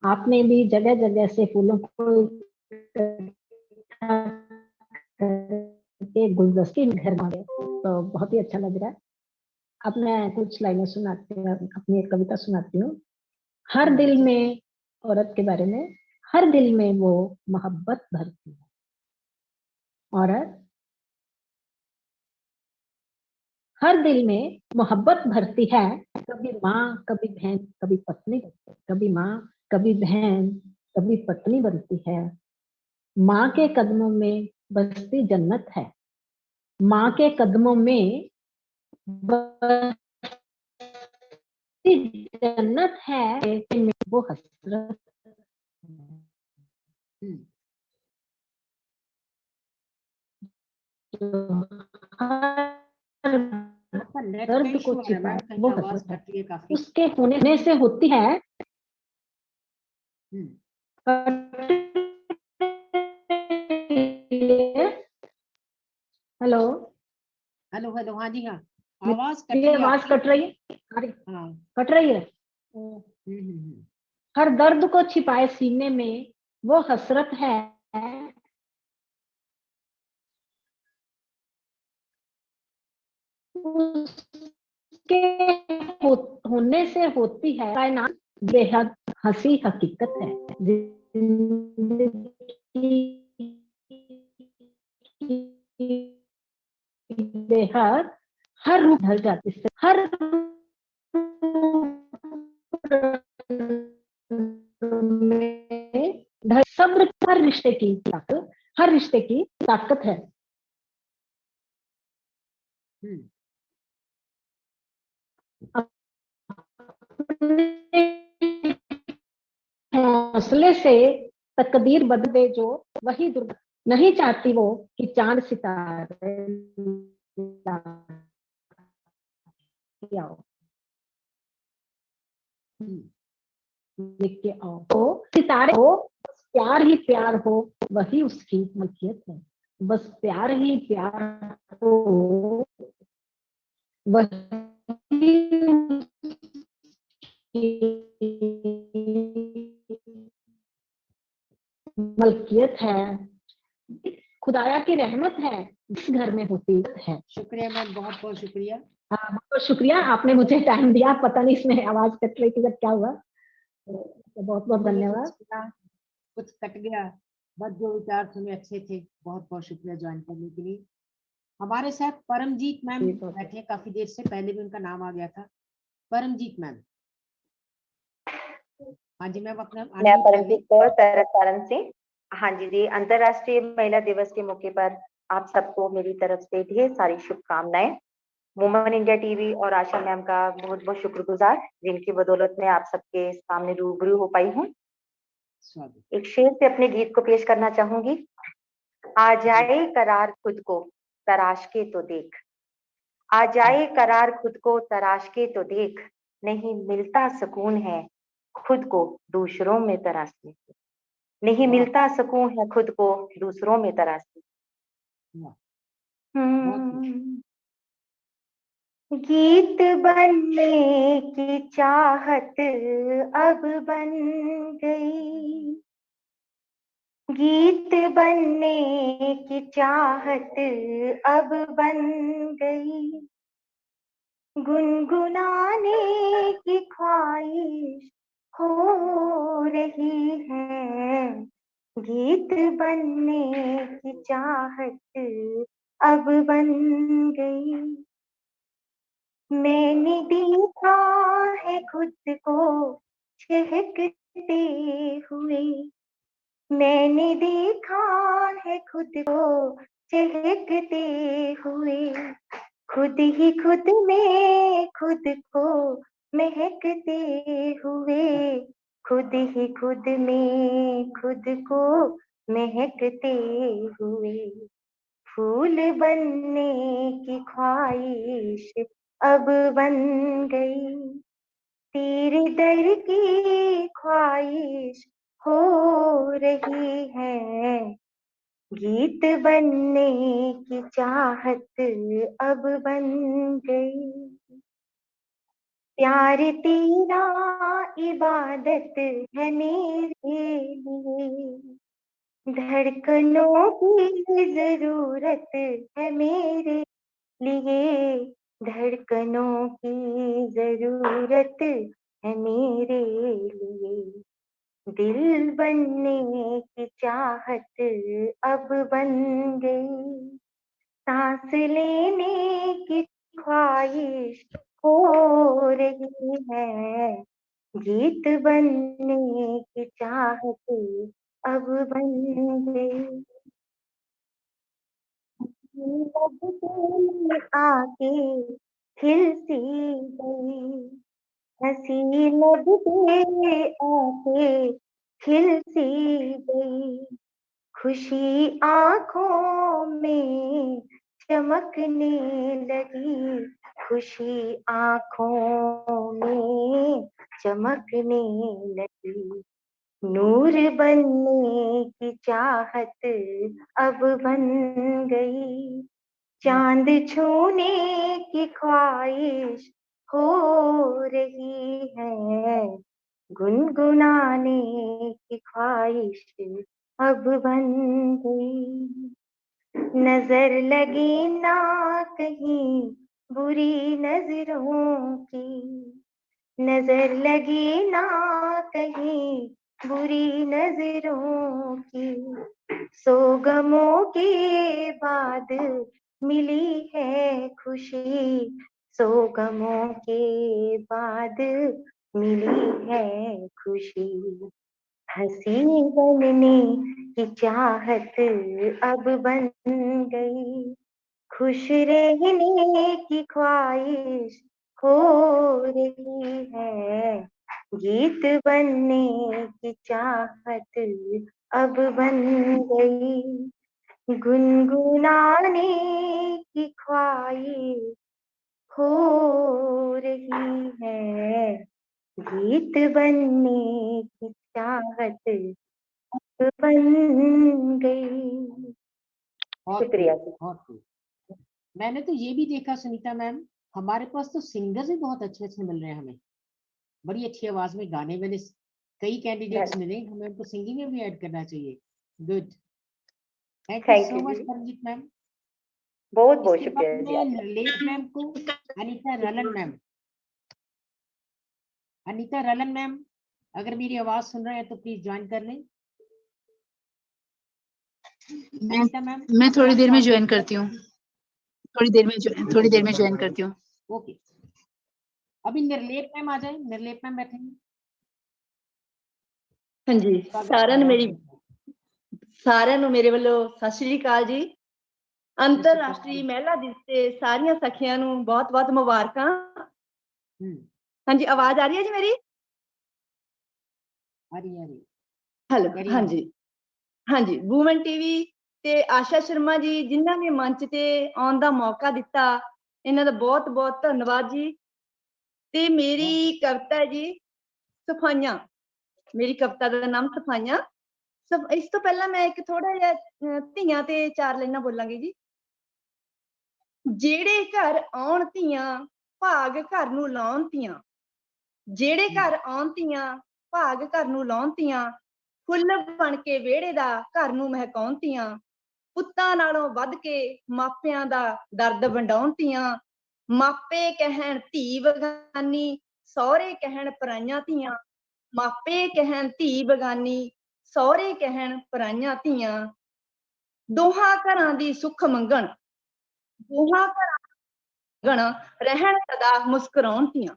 आपने भी जगह जगह से फूलों को गुलदस्ते में घर मारे, तो बहुत ही अच्छा लग रहा है। अब मैं कुछ लाइनें सुनाती हूँ, अपनी एक कविता सुनाती हूँ। हर दिल में, औरत के बारे में, हर दिल में वो मोहब्बत भरती है। औरत हर दिल में मोहब्बत भरती है, कभी माँ कभी बहन कभी पत्नी, कभी माँ कभी बहन कभी पत्नी बनती है। माँ के कदमों में बसती जन्नत है, माँ के कदमों में बसती जन्नत है, वो हसरत दर्द को छिपाए वो हसरत है, उसके होने से होती है। हेलो हेलो हेलो, हाँ जी हाँ, आवाज कट रही है। कट रही है। कट रही है। हर दर्द को छिपाए सीने में वो हसरत है, उसके होने से होती है कायनात बेहद हंसी हकीकत है। बेहद हर रूप ढल जाती है, हर सब्र हर रिश्ते की ताकत, हर रिश्ते की ताकत है। हौसले से तकदीर बदले जो वही दुर्गा नहीं चाहती वो कि चांद सितारे आओ लेके आओ, तो सितारे हो, प्यार ही प्यार हो, वही उसकी मलकियत है। बस प्यार ही प्यार हो, वही मलकियत है। खुदाया की रहमत है जिस घर में होती है। शुक्रिया मैम, बहुत बहुत शुक्रिया। हाँ, बहुत शुक्रिया, आपने मुझे टाइम दिया। पता नहीं इसमें आवाज कट रही थी जब क्या हुआ, तो बहुत बहुत धन्यवाद। कुछ कट गया, बस जो विचार सुने अच्छे थे। बहुत बहुत शुक्रिया ज्वाइन करने के लिए। हमारे साथ परमजीत मैम बैठे काफी देर से, पहले भी उनका नाम आ गया था। परमजीत मैम। हाँ जी मैम, अपना मैं परमजीत कौर तरन से। हाँ जी, अंतर्राष्ट्रीय महिला दिवस के मौके पर आप सबको मेरी तरफ से ढेर सारी शुभकामनाएं। वुमेन इंडिया टीवी और आशा मैम का बहुत बहुत शुक्रगुजार, जिनकी बदौलत में आप सबके सामने रूबरू हो पाई हूँ। एक शेर से अपने गीत को पेश करना चाहूंगी। आ जाए करार खुद को तराश के तो देख, आ जाए करार खुद को तराश के तो देख, नहीं मिलता सुकून है खुद को दूसरों में तराशने से, नहीं मिलता सुकून है खुद को दूसरों में तराशने। गीत बनने की चाहत अब बन गई, गीत बनने की चाहत अब बन गई, गुनगुनाने की ख्वाहिश हो रही है, गीत बनने की चाहत अब बन गई। मैंने देखा है खुद को चहकते हुए, मैंने देखा है खुद को चहकते हुए, खुद ही खुद में खुद को महकते हुए, खुद ही खुद में खुद को महकते हुए, फूल बनने की ख्वाहिश अब बन गई, तेरे दर की ख्वाहिश हो रही है, गीत बनने की चाहत अब बन गई। प्यार तेरा इबादत है मेरे लिए, धड़कनों की जरूरत है मेरे लिए, धड़कनों की जरूरत है मेरे लिए, दिल बनने की चाहत अब बन गई, सांस लेने की ख्वाहिश हो रही है, गीत बनने की चाहत अब बन गई। आके खिलती गई, हंसी लब पे आके खिलती गई, खुशी आंखों में चमकने लगी, खुशी आंखों में चमकने लगी, नूर बनने की चाहत अब बन गई, चांद छूने की ख्वाहिश हो रही है, गुनगुनाने की ख्वाहिश अब बन गई। नजर लगी ना कहीं बुरी नजरों की, नजर लगी ना कहीं बुरी नजरों की, सो गमों के बाद मिली है खुशी, सो गमों के बाद मिली है खुशी। हंसी बनने की चाहत अब बन गई, खुश रहने की ख्वाहिश हो रही है, गीत बनने की चाहत अब बन गई, गुनगुनाने की ख्वाहिश हो रही है, गीत बनने की चाहत अब बन गई। शुक्रिया जी। बहुत खूब। मैंने तो ये भी देखा सुनीता मैम, हमारे पास तो सिंगर्स भी बहुत अच्छे अच्छे मिल रहे हैं हमें, बड़ी अच्छी आवाज में गाने वाले कई कैंडिडेट्स मिले, हमें उनको सिंगिंग में भी ऐड करना चाहिए। Good, thank you so much Paramjit ma'am. बहुत बहुत इसके शुक्रिया बाद जी मैं आपका। नरलेट मैम को अनीता रलन मैम, अनीता रलन मैम अगर मेरी आवाज सुन रहे हैं तो प्लीज ज्वाइन कर लें। अनीता मैम मैं थोड़ी देर में ज्वाइन करती हूँ, थोड़ी देर में ज्वाइन करती हूँ। ओके, अभी निर्लेप मैम आ जाए, निर्लेप मैम बैठेंगे। हाँ जी, ਸਾਰਿਆਂ ਨੂੰ ਮੇਰੇ ਵੱਲੋਂ ਸਤਿ ਸ਼੍ਰੀ ਅਕਾਲ ਜੀ। ਅੰਤਰਰਾਸ਼ਟਰੀ ਮਹਿਲਾ ਦਿਵਸ ਤੇ ਸਾਰੀਆਂ ਸਖੀਆਂ ਨੂੰ ਬਹੁਤ-ਬਹੁਤ ਮੁਬਾਰਕਾਂ। ਹਾਂਜੀ, ਆਵਾਜ਼ ਆ ਰਹੀ ਹੈ ਜੀ ਮੇਰੀ? ਆ ਰਹੀ ਹੈ। ਹੈਲੋ, ਹਾਂਜੀ ਹਾਂਜੀ, ਵੂਮਨ ਟੀਵੀ ਤੇ ਆਸ਼ਾ ਸ਼ਰਮਾ ਜੀ ਜਿਨ੍ਹਾਂ ਨੇ ਮੰਚ ਤੇ ਆਉਣ ਦਾ ਮੌਕਾ ਦਿੱਤਾ, ਇਹਨਾਂ ਦਾ ਬਹੁਤ-ਬਹੁਤ ਧੰਨਵਾਦ ਜੀ। ਤੇ ਮੇਰੀ ਕਵਿਤਾ ਹੈ ਜੀ ਸਫਾਈਆਂ, ਮੇਰੀ ਕਵਿਤਾ ਦਾ ਨਾਮ ਸਫਾਈਆਂ। ਇਸ ਤੋਂ ਪਹਿਲਾਂ ਮੈਂ ਇੱਕ ਥੋੜਾ ਜਿਹਾ ਧੀਆਂ ਤੇ 4 ਲਾਈਨਾਂ ਬੋਲਾਂਗੀ ਜੀ। ਜਿਹੜੇ ਘਰ ਆਉਣ ਧੀਆਂ ਭਾਗ ਘਰ ਨੂੰ ਲਾਉਣ ਧੀਆਂ, ਜਿਹੜੇ ਘਰ ਆਉਣ ਧੀਆਂ ਭਾਗ ਘਰ ਨੂੰ ਲਾਉਣ ਧੀਆਂ, ਫੁੱਲ ਬਣ ਕੇ ਵਿਹੜੇ ਦਾ ਘਰ ਨੂੰ ਮਹਿਕਾਉਣ ਧੀਆਂ, ਪੁੱਤਾਂ ਨਾਲੋਂ ਵੱਧ ਕੇ ਮਾਪਿਆਂ ਦਾ ਦਰਦ ਵੰਡਾਉਣ ਧੀਆਂ, ਮਾਪੇ ਕਹਿਣ ਧੀ ਬਗਾਨੀ ਸਹੁਰੇ ਕਹਿਣ ਪਰਾਈਆਂ ਧੀਆਂ, ਮਾਪੇ ਕਹਿਣ ਧੀ ਬਗਾਨੀ ਸਹੁਰੇ ਕਹਿਣ ਪਰਾਈਆਂ ਧੀਆਂ, ਦੋਹਾਂ ਘਰਾਂ ਦੀ ਸੁੱਖ ਮੰਗਣ, ਦੋਹਾਂ ਘਰਾਂ ਮੰਗਣ ਰਹਿਣ ਸਦਾ ਮੁਸਕਰਾਉਣ ਧੀਆਂ।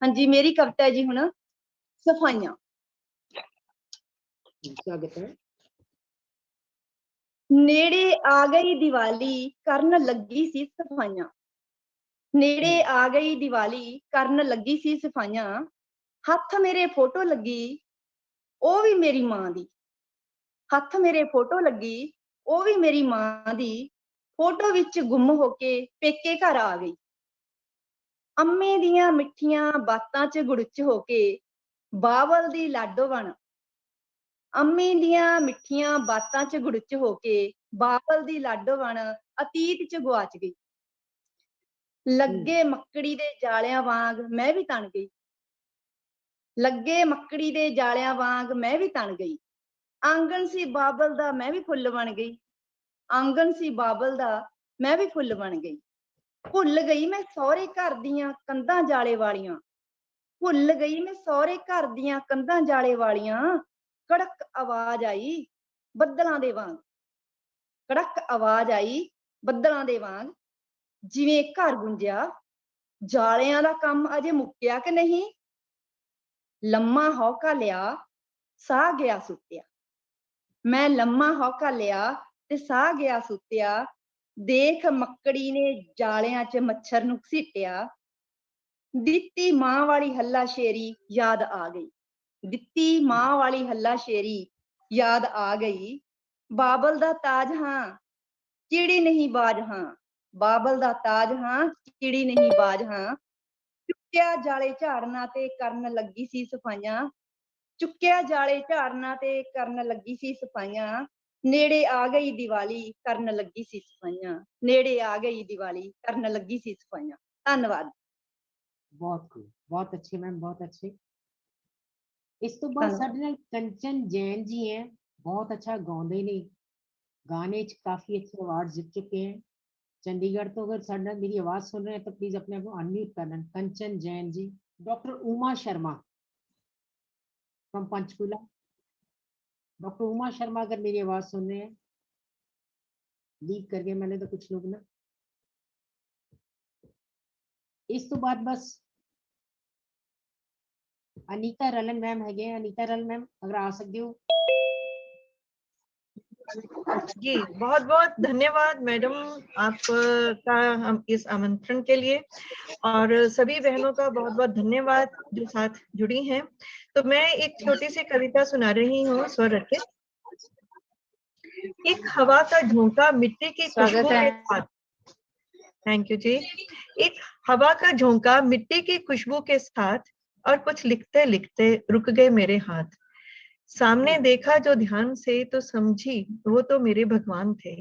ਹਾਂਜੀ, ਮੇਰੀ ਕਵਿਤਾ ਜੀ ਹੁਣ ਸਫਾਈਆਂ। ਨੇੜੇ ਆ ਗਈ ਦੀਵਾਲੀ ਕਰਨ ਲੱਗੀ ਸੀ ਸਫਾਈਆਂ, ਨੇੜੇ ਆ ਗਈ ਦੀਵਾਲੀ ਕਰਨ ਲੱਗੀ ਸੀ ਸਫਾਈਆਂ, ਹੱਥ ਮੇਰੇ ਫੋਟੋ ਲੱਗੀ ਉਹ ਵੀ ਮੇਰੀ ਮਾਂ ਦੀ, ਹੱਥ ਮੇਰੇ ਫੋਟੋ ਲੱਗੀ ਉਹ ਵੀ ਮੇਰੀ ਮਾਂ ਦੀ, ਫੋਟੋ ਵਿੱਚ ਗੁੰਮ ਹੋ ਕੇ ਪੇਕੇ ਘਰ ਆ ਗਈ, ਅੰਮੇ ਦੀਆਂ ਮਿੱਠੀਆਂ ਬਾਤਾਂ 'ਚ ਗੁੜਚ ਹੋ ਕੇ ਬਾਬਲ ਦੀ ਲਾਡੋ ਬਣ, ਅੰਮੀ ਦੀਆਂ ਮਿੱਠੀਆਂ ਬਾਤਾਂ 'ਚ ਗੁੜਚ ਹੋ ਕੇ ਬਾਬਲ ਦੀ ਲਾਡੋ ਬਣ ਅਤੀਤ 'ਚ ਗੁਆਚ ਗਈ, ਲੱਗੇ ਮੱਕੜੀ ਦੇ ਜਾਲਿਆਂ ਵਾਂਗ ਮੈਂ ਵੀ ਤਣ ਗਈ, ਲੱਗੇ ਮੱਕੜੀ ਦੇ ਜਾਲਿਆਂ ਵਾਂਗ ਮੈਂ ਵੀ ਤਣ ਗਈ, ਆਂਗਣ ਸੀ ਬਾਬਲ ਦਾ ਮੈਂ ਵੀ ਫੁੱਲ ਬਣ ਗਈ, ਆਂਗਣ ਸੀ ਬਾਬਲ ਦਾ ਮੈਂ ਵੀ ਫੁੱਲ ਬਣ ਗਈ, ਭੁੱਲ ਗਈ ਮੈਂ ਸਹੁਰੇ ਘਰ ਦੀਆਂ ਕੰਧਾਂ ਜਾਲੇ ਵਾਲੀਆਂ, ਭੁੱਲ ਗਈ ਮੈਂ ਸਹੁਰੇ ਘਰ ਦੀਆਂ ਕੰਧਾਂ ਜਾਲੇ ਵਾਲੀਆਂ, ਕੜਕ ਆਵਾਜ਼ ਆਈ ਬੱਦਲਾਂ ਦੇ ਵਾਂਗ, ਕੜਕ ਆਵਾਜ਼ ਆਈ ਬੱਦਲਾਂ ਦੇ ਵਾਂਗ, ਜਿਵੇਂ ਘਰ ਗੁੰਜਿਆ ਜਾਲਿਆਂ ਦਾ ਕੰਮ ਅਜੇ ਮੁੱਕਿਆ ਕਿ ਨਹੀਂ, ਲੰਮਾ ਹੌਕਾ ਲਿਆ ਸਾਹ ਗਿਆ ਸੁੱਤਿਆ, ਮੈਂ ਲੰਮਾ ਹੌਕਾ ਲਿਆ ਤੇ ਸਾਹ ਗਿਆ ਸੁੱਤਿਆ, ਦੇਖ ਮੱਕੜੀ ਨੇ ਜਾਲਿਆਂ 'ਚ ਮੱਛਰ ਨੂੰ ਘਸੀਟਿਆ, ਦਿੱਤੀ ਮਾਂ ਵਾਲੀ ਹੱਲਾ ਸ਼ੇਰੀ ਯਾਦ ਆ ਗਈ, ਦਿੱਤੀ ਮਾਂ ਵਾਲੀ ਹੱਲਾ ਸ਼ੇਰੀ ਯਾਦ ਆ ਗਈ, ਬਾਬਲ ਦਾ ਤਾਜ ਹਾਂ ਚਿੜੀ ਨਹੀਂ ਬਾਜ ਹਾਂ, ਬਾਬਲ ਦਾ ਤਾਜ ਹਾਂ ਚਿੜੀ ਨਹੀਂ ਬਾਜ ਹਾਂ, ਚੁੱਕਿਆ ਜਾਲੇ ਝਾੜਨਾ ਤੇ ਕਰਨ ਲੱਗੀ ਸੀ ਸਫਾਈਆਂ, ਚੁੱਕਿਆ ਜਾਲੇ ਝਾੜਨਾ ਤੇ ਕਰਨ ਲੱਗੀ ਸੀ ਸਫਾਈਆਂ, ਨੇੜੇ ਆ ਗਈ ਦੀਵਾਲੀ ਕਰਨ ਲੱਗੀ ਸੀ ਸਫਾਈਆਂ, ਨੇੜੇ ਆ ਗਈ ਦੀਵਾਲੀ ਕਰਨ ਲੱਗੀ ਸੀ ਸਫਾਈਆਂ। ਧੰਨਵਾਦ। बहुत खूब, बहुत अच्छे मैम, बहुत अच्छे। इस तो बाद ਸਾਡੇ ਨਾਲ कंचन जैन जी हैं, बहुत अच्छा गाਉਂਦੇ ने, गाने च काफी अच्छे अवार्ड जीत चुके हैं चंडीगढ़। तो अगर ਸਾਡੇ ਨਾਲ मेरी आवाज सुन रहे हैं तो प्लीज अपने आप को अनम्यूट कर लें। Kanchan Jain ji. Doctor Uma Sharma from Panchkula. Doctor Uma Sharma अगर मेरी आवाज सुन रहे हैं, लीव कर गए मैंने तो कुछ लोग ना। इस तो बाद बस अनीता रलन मैम है। अनीता रलन मैम अगर आ सकते हो। जी बहुत बहुत धन्यवाद मैडम आपका हम इस आमंत्रण के लिए, और सभी बहनों का बहुत बहुत धन्यवाद जो साथ जुड़ी हैं। तो मैं एक छोटी सी कविता सुना रही हूँ स्वर अर्पित। एक हवा का झोंका मिट्टी की खुशबू के साथ, थैंक यू जी। एक हवा का झोंका मिट्टी की खुशबू के साथ, और कुछ लिखते लिखते रुक गए मेरे हाथ। सामने देखा जो ध्यान से तो समझी वो तो मेरे भगवान थे,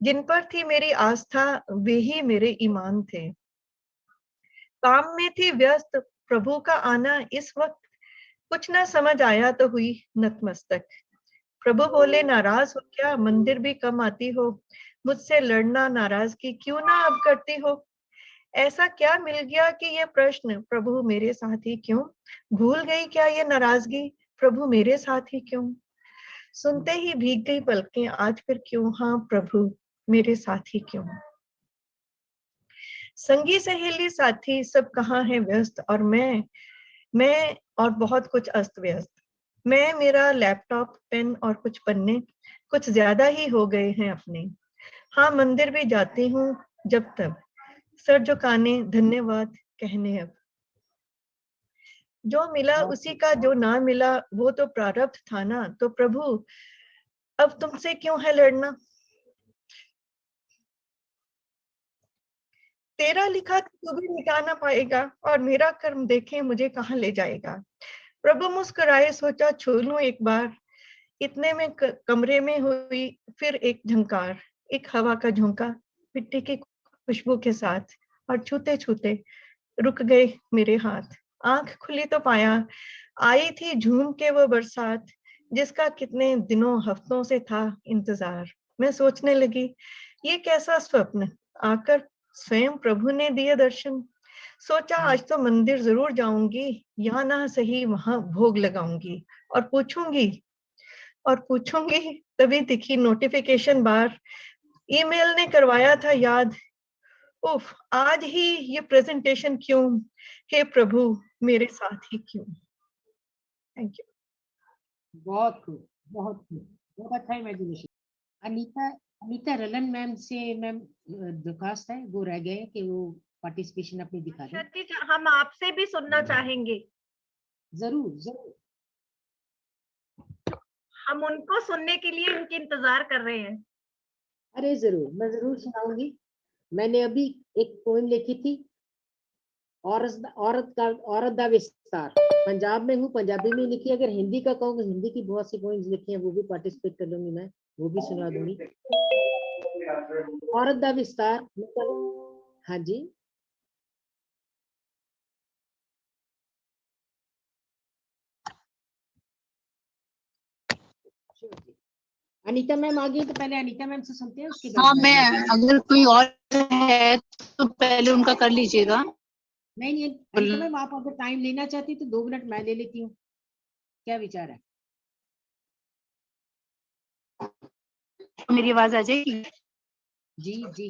जिन पर थी मेरी आस्था वे ही मेरे ईमान थे। काम में थी व्यस्त प्रभु का आना इस वक्त, कुछ ना समझ आया तो हुई नतमस्तक। प्रभु बोले नाराज हो क्या, मंदिर भी कम आती हो, मुझसे लड़ना नाराजगी क्यों ना अब करती हो। ऐसा क्या मिल गया कि ये प्रश्न, प्रभु मेरे साथ ही क्यों, भूल गई क्या ये नाराजगी, प्रभु मेरे साथ ही क्यों। सुनते ही भीग गई पलकें आज फिर क्यों, हाँ प्रभु मेरे साथ ही क्यों। संगी सहेली साथी सब कहाँ है व्यस्त, और मैं और बहुत कुछ अस्त व्यस्त। मैं, मेरा लैपटॉप, पेन और कुछ पन्ने कुछ ज्यादा ही हो गए हैं अपने। हाँ मंदिर भी जाती हूँ जब तब, सर झुकाने धन्यवाद कहने अब। जो मिला उसी का, जो ना मिला वो तो प्रारब्ध था ना, तो प्रभु अब तुमसे क्यों है लड़ना। तेरा लिखा तू भी मिटा ना पाएगा, और मेरा कर्म देखे मुझे कहाँ ले जाएगा। प्रभु मुस्कुराए, सोचा छू लूं एक बार, इतने में कमरे में हुई फिर एक झंकार। एक हवा का झोंका मिट्टी की खुशबू के साथ, और छूते छूते रुक गए मेरे हाथ। आंख खुली तो पाया आई थी झूम के वो बरसात, जिसका कितने दिनों हफ्तों से था इंतजार। मैं सोचने लगी ये कैसा स्वप्न, आकर स्वयं प्रभु ने दिए दर्शन। सोचा आज तो मंदिर जरूर जाऊंगी, यहाँ ना सही वहां भोग लगाऊंगी। और पूछूंगी तभी दिखी नोटिफिकेशन बार, ईमेल ने करवाया था याद। उफ, आज ही ये प्रेजेंटेशन क्यों, हे प्रभु मेरे साथ ही क्यों। Thank you. बहुत खूब, बहुत खूब, बहुत अच्छा इमेजिनेशन। अनीता रलन मैम से मैम दरखास्त है, वो रह गए कि वो पार्टिसिपेशन अपनी दिखा दें। हम आपसे भी सुनना चाहेंगे। जरूर जरूर। हम उनको सुनने के लिए उनके इंतजार कर रहे हैं। अरे जरूर, मैं जरूर सुनाऊंगी। मैंने अभी एक पोएम लिखी थी, औरत दा विस्तार। पंजाब में हूँ, पंजाबी में लिखी। अगर हिंदी का कहूँगी, हिंदी की बहुत सी पोएम्स लिखी हैं, वो भी पार्टिसिपेट कर लूंगी मैं, वो भी सुना दूंगी। औरत दा विस्तार मतलब, हाँ जी अनीता मैम आ गई, तो पहले अनीता मैम से सुनते हैं, उसके बाद। हाँ, मैं, अगर कोई और है तो पहले उनका कर लीजिएगा। नहीं अनीता मैम, आप अगर टाइम लेना चाहती तो 2 मिनट मैं ले लेती हूँ, क्या विचार है। मेरी आवाज आ जाएगी? जी जी।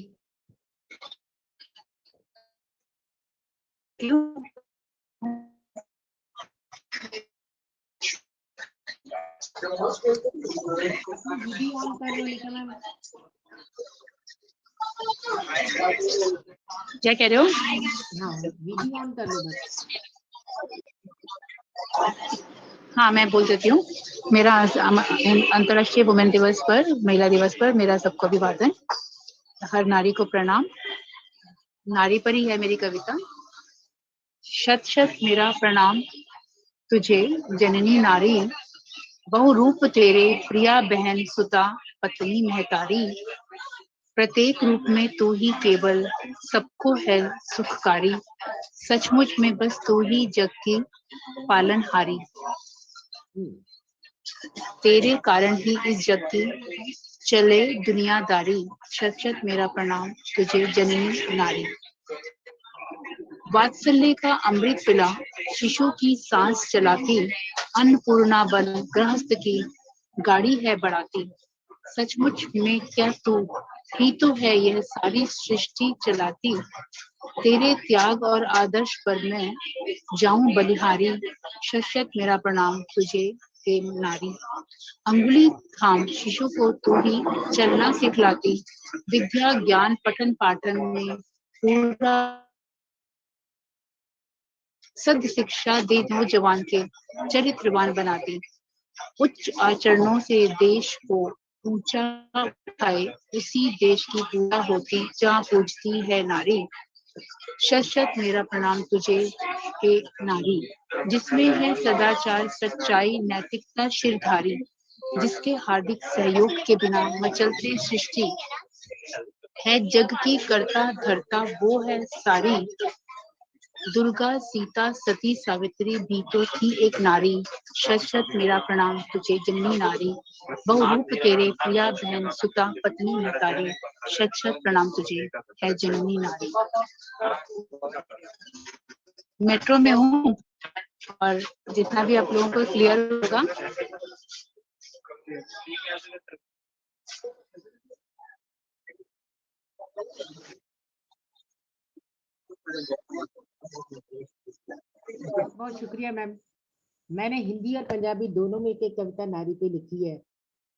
वीडियो ऑन कर लो अनीता मैम। क्या कह रहे हो? हाँ, वीडियो ऑन कर लो बस। हाँ, मैं बोल देती हूँ। मेरा अंतर्राष्ट्रीय वुमेन दिवस पर, महिला दिवस पर मेरा सबको अभिवादन। हर नारी को प्रणाम। नारी पर ही है मेरी कविता। शत शत मेरा प्रणाम तुझे जननी नारी, बहु रूप तेरे प्रिया बहन सुता पत्नी महतारी। प्रत्येक रूप में तू ही केवल सबको है सुखकारी, सचमुच में बस तू ही जग की पालनहारी। तेरे कारण ही इस जग की चले दुनियादारी, शत शत मेरा प्रणाम तुझे जननी नारी। वात्सल्य का अमृत पिला शिशु की सांस चलाती, अन्नपूर्णा बन गृहस्थ की गाड़ी है बढ़ाती। सचमुच में क्या तू ही तो है यह सारी सृष्टि चलाती। तेरे त्याग और आदर्श पर मैं जाऊं बलिहारी, शत शत मेरा प्रणाम तुझे हे नारी। अंगुली थाम शिशु को तू ही चलना सिखलाती, विद्या ज्ञान पठन पाठन में पूरा सद शिक्षा दे नौजवान के चरित्रवान बनाती। उच्च आचरणों से देश को ऊंचा उठाए, उसी देश की पूजा होती जहाँ पूजती है नारी। शत शत मेरा प्रणाम तुझे हे नारी, जिसमें है सदाचार सच्चाई नैतिकता शिरधारी, जिसके हार्दिक सहयोग के बिना मचलती सृष्टि है जग की करता धरता वो है सारी। दुर्गा सीता सती सावित्री भी तो थी एक नारी, शत शत मेरा प्रणाम तुझे जननी नारी। बहुरूप तेरे प्रिया बहन सुता पत्नी महतारी, शत शत प्रणाम तुझे है जननी नारी। मेट्रो में हूँ और जितना भी आप लोगों को क्लियर होगा। बहुत शुक्रिया मैम। मैंने हिंदी और पंजाबी दोनों में एक कविता नारी पे लिखी है।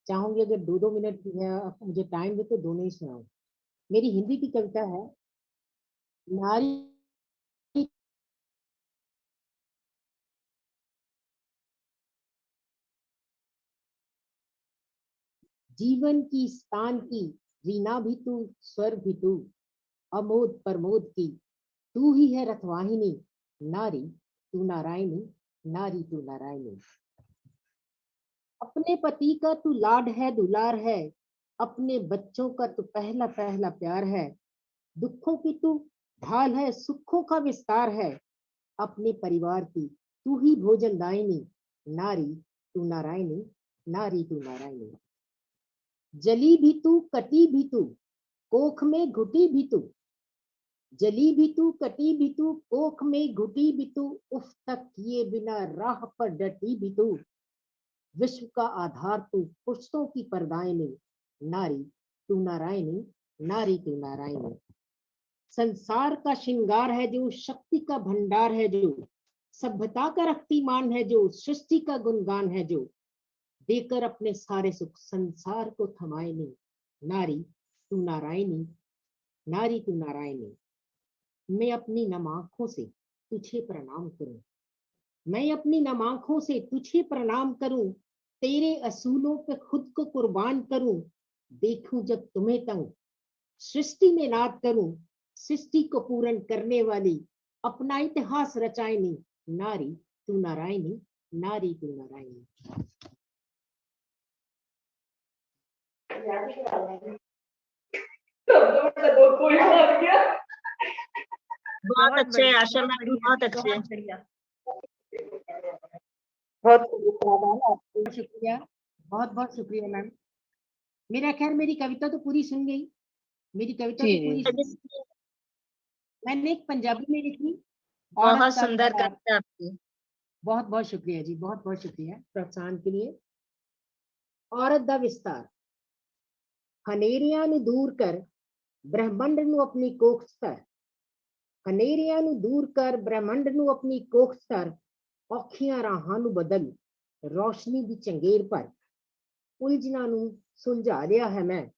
चाहूंगी अगर 2-2 मिनट मुझे टाइम दे तो दोनों ही सुनाऊं। मेरी हिंदी की कविता है नारी जीवन की स्थान की वीणा भी तू, स्वर भी तू, अमोद प्रमोद की तू ही है रथवाहिनी, नारी तू नारायणी, नारी तू नारायणी। अपने पति का तू लाड है दुलार है, अपने बच्चों का तू पहला पहला प्यार है। दुखों की तू ढाल है सुखों का विस्तार है, अपने परिवार की तू ही भोजन दायिनी, नारी तू नारायणी, नारी तू नारायणी। जली भी तू कटी भी तू, कोख में घुटी भी तू, जली भी तू कटी भी तू, कोख में घुटी भी तू, उफ तक किए बिना राह पर डटी भी तू। विश्व का आधार तू पुरुषों की परदायिनी, नारी तू नारायणी, नारी तू नारायणी। संसार का श्रृंगार है जो, शक्ति का भंडार है जो, सभ्यता का रक्तिमान है जो, सृष्टि का गुणगान है जो, देकर अपने सारे सुख संसार को थमायनी, नारी तू नारायणी, नारी तू नारायणी। मैं अपनी नम आंखों से तुझे प्रणाम करूं, मैं अपनी नम आंखों से तुझे प्रणाम करूं, तेरे असूलों पे खुद को कुर्बान करूं। देखूं जब तुम्हें तंग सृष्टि में नाद करूं, सृष्टि को पूर्ण करने वाली अपना इतिहास रचायनी, नारी तू नारायणी, नारी तू नारायणी। बहुत अच्छे आशा मैम, बहुत अच्छे। बहुत शुक्रिया, बहुत बहुत शुक्रिया मैम। मेरा खैर मेरी कविता तो पूरी सुन गई, मेरी कविता तो पूरी सुन गई। मैंने एक पंजाबी में लिखी। बहुत सुंदर कविता आपकी। बहुत बहुत शुक्रिया जी, बहुत बहुत शुक्रिया प्रोत्साहन के लिए। औरत दा विस्तार। हनेरियां नूं दूर कर ब्रह्मंड नूं अपनी कोख धर, हनेरियां नूं दूर कर ब्रह्मंड नूं अपनी कोख धर, औखियां राहां नूं बदल रोशनी दी चंगेर भर, उलझना नूं सुलझा लिया है मैं,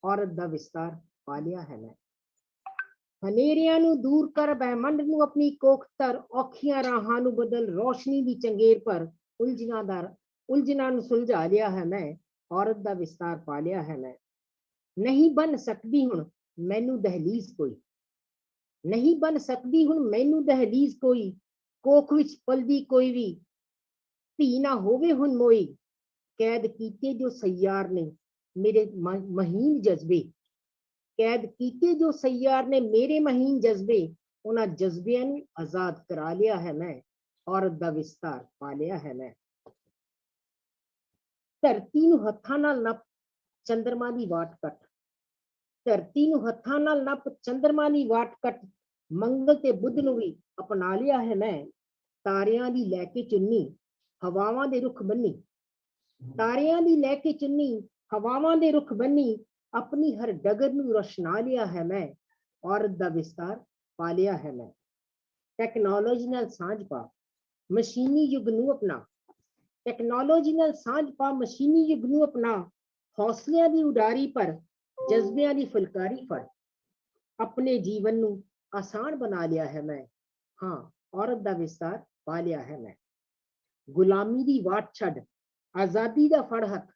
औरत दा विस्तार पा लिया है मैं। हनेरियां नूं दूर कर ब्रह्मंड नूं अपनी कोख धर, औखियां राहां नूं बदल रोशनी दी चंगेर पर, उलझना नूं सुलझा लिया है मैं, औरत दा विस्तार पा लिया है मैं। नहीं बन सकदी हुण मैनू दहलीज कोई, नहीं बन सकदी हुण मैनू दहलीज कोई, कोख विच पलदी कोई भी धी ना होवे हुण मोई, कैद कीते जो सैयार ने मेरे महीन जज्बे, कैद कीते जो सैयार ने मेरे महीन जज्बे, उन्हां जज्बियां नूं आजाद करा लिया है मैं, औरत दा विस्तार पा लिया है मैं। धरती नूं हत्थां नाल नप चंद्रमा दी वाट कट, धरती नूं हत्थां नाल नप चंद्रमा दी वाट कट, मंगल ते बुध नूं भी अपना लिया है मैं, तारियां दी लैके चुन्नी हवावां दे रुख बन्नी, तारियां दी लैके चुन्नी हवावां दे रुख बन्नी, अपनी हर डगर नूं रोशना लिया है मैं, औरत दा विस्तार पा लिया है मैं। टेक्नोलॉजी नाल सांझ पा मशीनी युग नूं अपना, टेक्नोलॉजी नाल सांझ पा मशीनी युग नूं अपना, हौसलियां दी उडारी पर जज्बियां दी फुलकारी फड़, अपने जीवन नूं आसान बना लिया है मैं, हाँ औरत दा विस्तार पा लिया है मैं। गुलामी दी वाट छड़ आजादी दा फड़ हथ,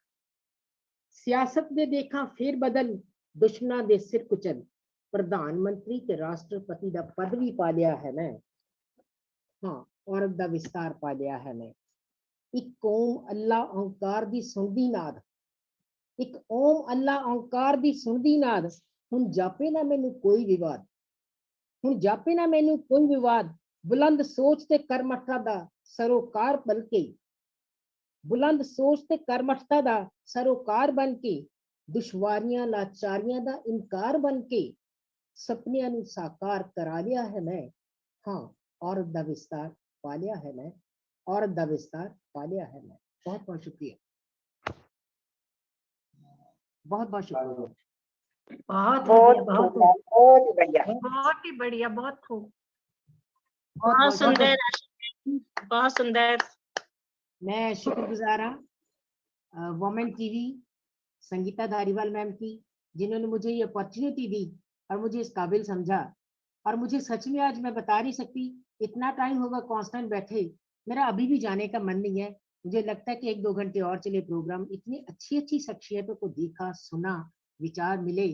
सियासत दे देखा फेर बदल, दुश्मनां दे सिर कुचल, प्रधानमंत्री ते राष्ट्रपति दा पद भी पा लिया है मैं, हाँ औरत दा विस्तार पा लिया है मैं। एक कौम अल्लाह ओंकार दी सुनदी नाद, एक ओम अल्लाह ओंकार दी सुनदी नाद, हुण जापे ना मैनू कोई विवाद, हुण जापे ना मैनू कोई विवाद, बुलंद सोच ते करमठता दा सरोकार बन के, बुलंद सोच ते करमठता दा सरोकार बन के, दुश्वारियां लाचारियां दा इनकार बन के, सपनियां नू साकार करा लिया है मैं, हाँ औरत दा विस्तार पा लिया है मैं, औरत दा विस्तार पा लिया है मैं। बहुत बहुत शुक्रिया, बहुत बहुत शुक्रिया। बहुत बहुत बढ़िया, बहुत खूब, बहुत बढ़िया। बहुत ही बढ़िया, बहुत खूब। बहुत सुंदर, बहुत सुंदर। मैं शुक्रगुजार हाँ women TV Sangeeta Dhariwal ma'am की, जिन्होंने मुझे ये अपॉर्चुनिटी दी और मुझे इस काबिल समझा। और मुझे सच में आज मैं बता नहीं सकती, इतना टाइम होगा कांस्टेंट बैठे, मेरा अभी भी जाने का मन नहीं है। मुझे लगता है कि 1-2 घंटे और चले प्रोग्राम। इतनी अच्छी अच्छी शख्सियतों को देखा, सुना, विचार मिले,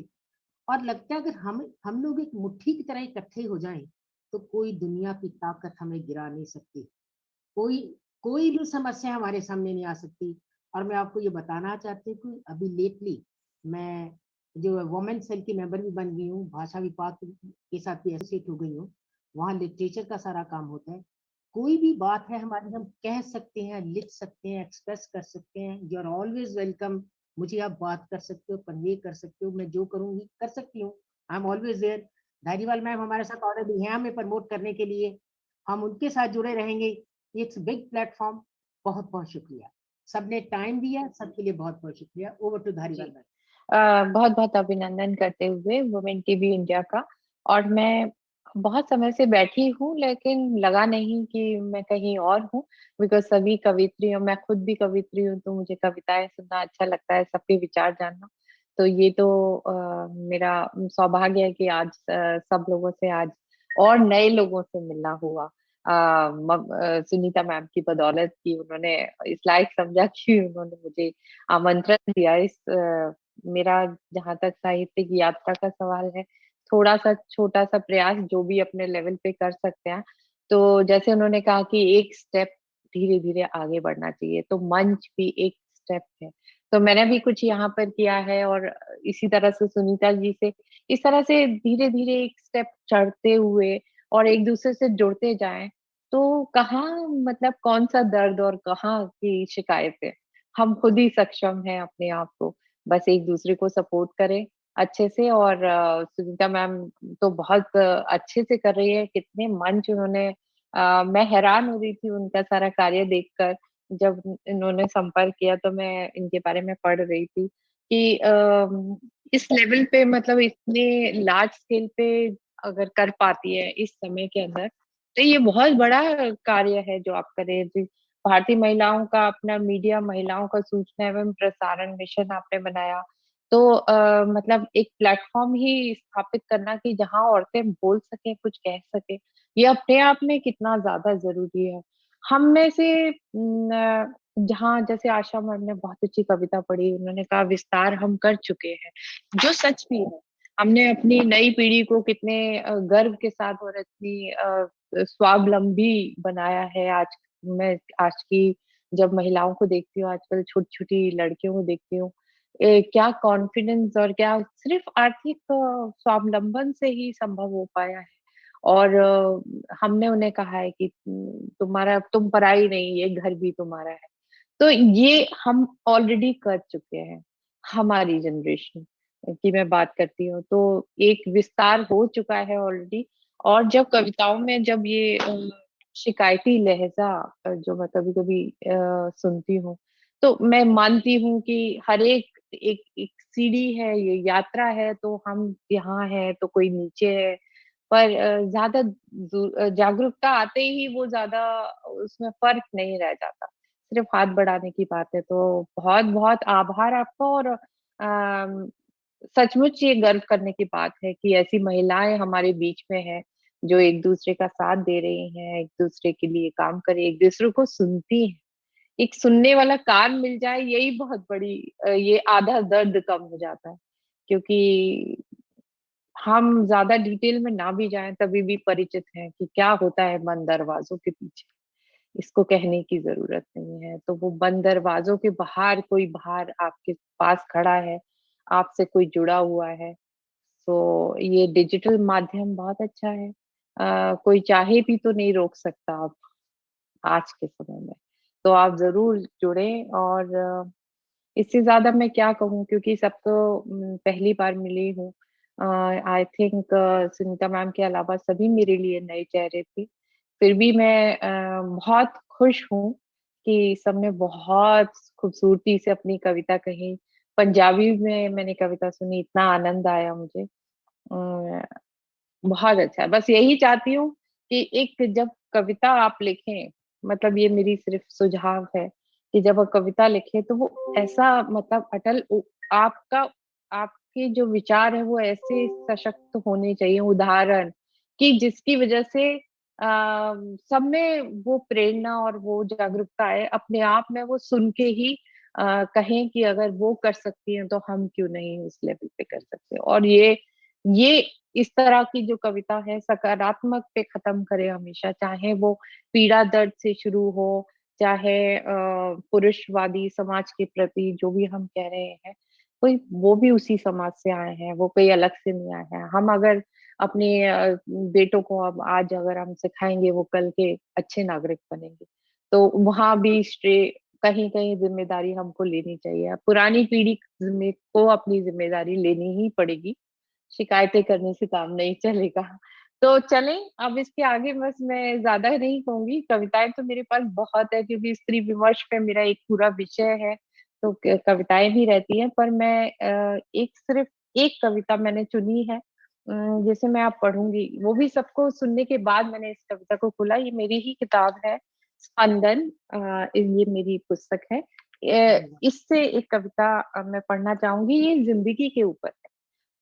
और लगता है अगर हम लोग एक मुट्ठी की तरह इकट्ठे हो जाएं तो कोई दुनिया की ताकत हमें गिरा नहीं सकती, कोई भी समस्या हमारे सामने नहीं आ सकती। और मैं आपको ये बताना चाहती हूँ कि अभी लेटली मैं जो वुमेन सेल की मेंबर भी बन गई हूँ, भाषा विभाग के साथ भी एसोसिएट हो गई हूँ। वहाँ लिटरेचर का सारा काम होता है। कोई भी बात है हमारी, हम कह सकते हैं, लिख सकते हैं, एक्सप्रेस कर सकते हैं। You are always welcome. मुझे आप बात कर सकते हो, कन्वे कर सकते हो, मैं जो करूँगी कर सकती हूँ। I am always there. Dhariwal ma'am हमारे साथ ऑलरेडी हैं हमें प्रमोट करने के लिए, हम उनके साथ जुड़े रहेंगे। It's big platform. बहुत बहुत शुक्रिया, सबने टाइम दिया, सबके लिए बहुत बहुत शुक्रिया। Over to Dhariwal ma'am. बहुत बहुत अभिनंदन करते हुए वुमेन टीवी इंडिया का। और मैं बहुत समय से बैठी हूँ, लेकिन लगा नहीं कि मैं कहीं और हूँ, बिकॉज सभी कवित्री हूँ, मैं खुद भी कवित्री हूँ, तो मुझे कविताएं सुनना अच्छा लगता है, सबके विचार जानना। तो ये तो मेरा सौभाग्य है कि आज सब लोगों से आज और नए लोगों से मिलना हुआ। सुनीता मैम की बदौलत की उन्होंने इस लायक समझा कि उन्होंने मुझे आमंत्रण दिया। इस मेरा जहाँ तक साहित्य की यात्रा का सवाल है, थोड़ा सा छोटा सा प्रयास जो भी अपने लेवल पे कर सकते हैं। तो जैसे उन्होंने कहा कि एक स्टेप धीरे धीरे आगे बढ़ना चाहिए, तो मंच भी एक स्टेप है। तो मैंने भी कुछ यहाँ पर किया है, और इसी तरह से सुनीता जी से इस तरह से धीरे धीरे एक स्टेप चढ़ते हुए और एक दूसरे से जुड़ते जाएं, तो कहाँ मतलब कौन सा दर्द और कहाँ की शिकायतें, हम खुद ही सक्षम हैं अपने आप को बस एक दूसरे को सपोर्ट करें अच्छे से। और सुनीता मैम तो बहुत अच्छे से कर रही है, कितने मंच उन्होंने मैं हैरान हो रही थी उनका सारा कार्य देखकर। जब इन्होंने संपर्क किया तो मैं इनके बारे में पढ़ रही थी कि इस लेवल पे मतलब इतने लार्ज स्केल पे अगर कर पाती है इस समय के अंदर, तो ये बहुत बड़ा कार्य है जो आप कर रहे हैं। भारतीय महिलाओं का अपना मीडिया, महिलाओं का सूचना एवं प्रसारण मिशन आपने बनाया, तो मतलब एक प्लेटफॉर्म ही स्थापित करना कि जहां औरतें बोल सके, कुछ कह सके, ये अपने आप में कितना ज्यादा जरूरी है। हम में से जहाँ जैसे आशा मैम ने बहुत अच्छी कविता पढ़ी, उन्होंने कहा विस्तार हम कर चुके हैं, जो सच भी है। हमने अपनी नई पीढ़ी को कितने गर्व के साथ और इतनी स्वावलंबी बनाया है। आज मैं आज की जब महिलाओं को देखती हूँ, आजकल छोटी छोटी लड़कियों को देखती हूँ, क्या कॉन्फिडेंस और क्या सिर्फ आर्थिक स्वावलंबन से ही संभव हो पाया है। और हमने उन्हें कहा है कि तुम पराई नहीं, ये घर भी तुम्हारा है। तो ये हम ऑलरेडी कर चुके हैं, हमारी जनरेशन की मैं बात करती हूँ, तो एक विस्तार हो चुका है ऑलरेडी। और जब कविताओं में जब ये शिकायती लहजा जो मैं कभी-कभी सुनती हूँ, तो मैं मानती हूँ कि हर एक सीढ़ी है, ये यात्रा है, तो हम यहाँ हैं, तो कोई नीचे है। पर ज़्यादा जागरूकता आते ही वो ज़्यादा उसमें फ़र्क नहीं रह जाता। सिर्फ हाथ बढ़ाने की बात है। तो बहुत-बहुत आभार आपका। और सचमुच ये गर्व करने की बात है कि ऐसी महिलाएँ हमारे बीच में हैं, जो एक-दूसरे का साथ दे रही हैं, एक-दूसरे के लिए काम कर रही हैं, एक-दूसरे को सुनती हैं। एक सुनने वाला कान मिल जाए, यही बहुत बड़ी ये आधा दर्द कम हो जाता है। क्योंकि हम ज़्यादा डिटेल में ना भी जाएँ, तभी भी परिचित हैं कि क्या होता है बंद दरवाज़ों के पीछे। इसको कहने की ज़रूरत नहीं है। तो वो बंद दरवाज़ों के बाहर कोई बाहर आपके पास खड़ा है, आपसे कोई जुड़ा हुआ है। तो ये डिजिटल माध्यम बहुत अच्छा है। कोई चाहे भी तो नहीं रोक सकता अब, आज के समय में। तो आप ज़रूर जुड़ें। और इससे ज़्यादा मैं क्या कहूँ, क्योंकि सब तो पहली बार मिली हूँ। आई थिंक सुनीता मैम के अलावा सभी मेरे लिए नए चेहरे थे। फिर भी मैं बहुत खुश हूँ कि सबने बहुत खूबसूरती से अपनी कविता कही। पंजाबी में मैंने कविता सुनी, इतना आनंद आया मुझे। बहुत अच्छा है। बस यही चाहती हूँ कि एक जब कविता आप लिखें, मतलब ये मेरी सिर्फ सुझाव है कि जब आप कविता लिखें तो वो ऐसा मतलब आपका आपके जो विचार है वो ऐसे सशक्त होने चाहिए, उदाहरण, कि जिसकी वजह से सब में वो प्रेरणा और वो जागरूकता आए। अपने आप में वो सुन के ही कहें कि अगर वो कर सकती हैं तो हम क्यों नहीं उस लेवल पे कर सकते। और ये इस तरह की जो कविता है सकारात्मक पे खत्म करे हमेशा, चाहे वो पीड़ा दर्द से शुरू हो, चाहे पुरुषवादी समाज के प्रति जो भी हम कह रहे हैं, कोई वो भी उसी समाज से आए हैं, वो कोई अलग से नहीं आए हैं। हम अगर अपने बेटों को अब आज अगर हम सिखाएंगे, वो कल के अच्छे नागरिक बनेंगे। तो वहाँ भी कहीं-कहीं ज़िम्मेदारी हमको लेनी चाहिए। पुरानी पीढ़ी को अपनी ज़िम्मेदारी लेनी ही पड़ेगी। शिकायतें करने से काम नहीं चलेगा। तो चलें, अब इसके आगे बस मैं ज़्यादा नहीं कहूँगी, कविताएँ तो मेरे पास बहुत है, क्योंकि स्त्री विमर्श पे मेरा एक पूरा विषय है, तो क कविताएँ भी रहती हैं। पर मैं सिर्फ़ एक कविता मैंने चुनी है, जिसे मैं अब पढ़ूँगी। वो भी सबको सुनने के बाद मैंने इस कविता को खोला, ये मेरी ही किताब है, स्पंदन। ये मेरी पुस्तक है। इससे एक कविता मैं पढ़ना चाहूँगी, ये ज़िंदगी के ऊपर है।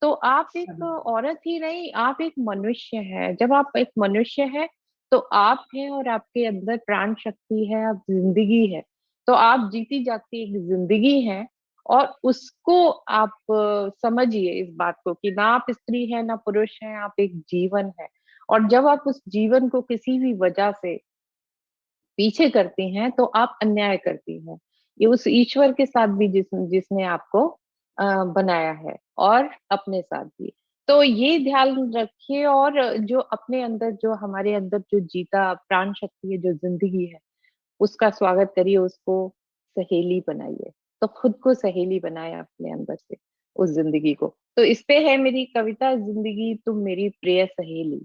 तो आप एक औरत ही नहीं, आप एक मनुष्य हैं। जब आप एक मनुष्य हैं, तो आप हैं और आपके अंदर प्राण शक्ति है, आप ज़िंदगी है। तो आप जीती जागती एक ज़िंदगी हैं, और उसको आप समझिए इस बात को कि ना आप स्त्री हैं, ना पुरुष हैं, आप एक जीवन हैं। और जब आप उस जीवन को किसी भी वजह से पीछे करती हैं, तो आप अन्याय करती हैं। ये उस ईश्वर के साथ भी जिसने आपको बनाया है, और अपने साथ भी। तो ये ध्यान रखिए, और जो अपने अंदर, जो हमारे अंदर जो जीता प्राण शक्ति है, जो ज़िंदगी है, उसका स्वागत करिए, उसको सहेली बनाइए। तो खुद को सहेली बनाएँ अपने अंदर से, उस ज़िंदगी को। तो इस पे है मेरी कविता, ज़िंदगी तुम मेरी प्रिय सहेली।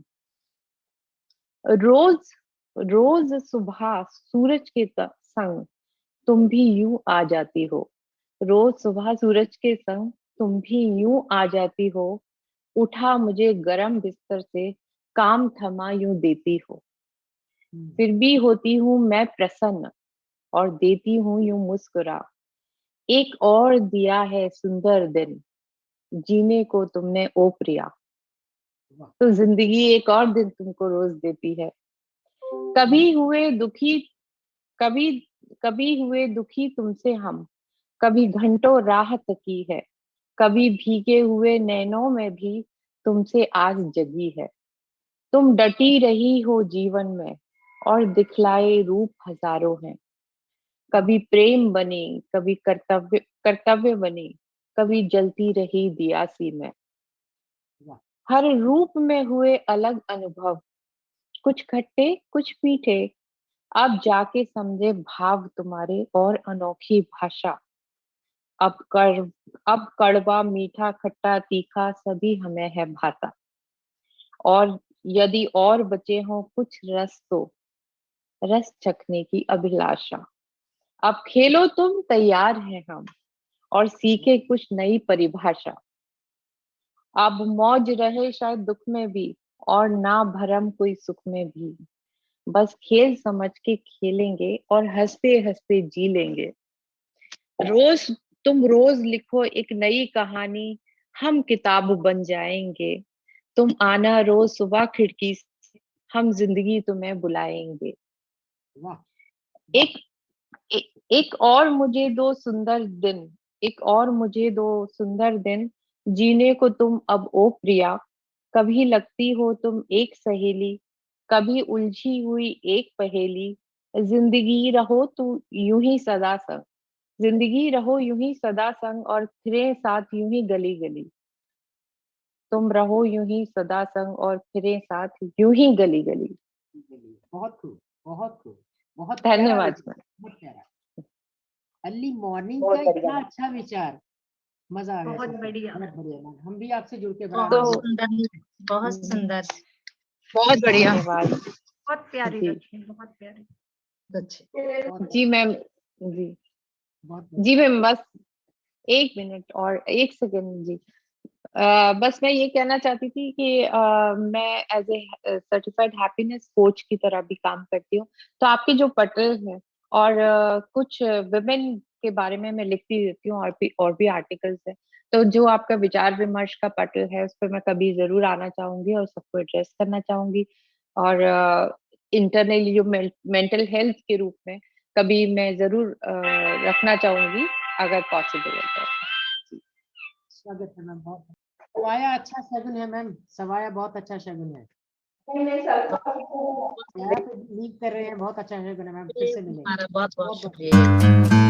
रोज़ रोज़ सुबह सूरज के संग तुम भी यूं आ जाती हो। रोज सुबह सूरज के संग तुम भी यूं आ जाती हो। उठा मुझे गरम बिस्तर से, काम थमा यूं देती हो। फिर भी होती हूँ मैं प्रसन्न, और देती हूँ यूं मुस्कुरा। एक और दिया है सुंदर दिन, जीने को तुमने ओ प्रिया। तो जिंदगी एक और दिन तुमको रोज देती है। कभी हुए दुखी कभी कभी हुए दुखी तुमसे हम, कभी घंटों राह तकी है। कभी भीगे हुए नैनों में भी तुमसे आस जगी है। तुम डटी रही हो जीवन में, और दिखलाए रूप हजारों हैं। कभी प्रेम बने, कभी कर्तव्य कर्तव्य बने, कभी जलती रही दियासी में। वाह। हर रूप में हुए अलग अनुभव, कुछ खट्टे कुछ मीठे, अब जाके समझे भाव तुम्हारे और अनोखी भाषा। अब कड़वा मीठा खट्टा तीखा सभी हमें है भाता, और यदि और बचे हों कुछ रस तो रस चखने की अभिलाषा। अब खेलो तुम, तैयार हैं हम, और सीखे कुछ नई परिभाषा। अब मौज रहे शायद दुख में भी, और ना भरम कोई सुख में भी, बस खेल समझ के खेलेंगे और हंसते हंसते जी लेंगे। तुम रोज लिखो एक नई कहानी, हम किताब बन जाएंगे। तुम आना रोज सुबह खिड़की से, हम जिंदगी तुम्हें बुलाएंगे। वाह। एक और मुझे दो सुंदर दिन, एक और मुझे दो सुंदर दिन, जीने को तुम अब ओ प्रिया। कभी लगती हो तुम एक सहेली, कभी उलझी हुई एक पहेली। जिंदगी रहो तू यूं ही सदा संग, जिंदगी रहो यूं ही सदा संग, और फिरे साथ यूं ही गली गली। तुम रहो यूं ही सदा संग और फिरे साथ यूं ही गली गली। बहुत खूब, बहुत खूब, बहुत धन्यवाद प्यारा, बहुत प्यारा। अर्ली मॉर्निंग बहुत का बढ़िया इतना मैम। अच्छा विचार, मजा आ गया बहुत सुन के। बढ़िया। बहुत बढ़िया मैम, हम भी आपसे जुड़ के बड़ा बहुत आनंद। सुंदर, बहुत सुंदर, बहुत बढ़िया। धन्यवाद बहुत प्यारी जी। रखी, बहुत प्यारी। जी मैम, जी जी मैम, बस 1 मिनट और 1 सेकंड जी। बस मैं ये कहना चाहती थी कि मैं as a certified happiness coach की तरह भी काम करती हूँ। तो आपके जो पटल है और कुछ विमेन के बारे में मैं लिखती रहती हूँ, और भी आर्टिकल्स है। तो जो आपका विचार विमर्श का पटल है उस पर मैं कभी जरूर आना चाहूंगी और सबको एड्रेस करना चाहूंगी। और इंटरनली जो मेंटल हेल्थ के रूप में कभी मैं जरूर रखना चाहूंगी अगर पॉसिबल है तो। स्वागत है मैम, बहुत सवाया अच्छा शगुन है मैम, सवाया बहुत अच्छा शगुन है। यहाँ पे लीक कर रहे हैं, बहुत अच्छा शगुन है मैम, फिर से मिलेंगे। बहुत बहुत शुक्रिया।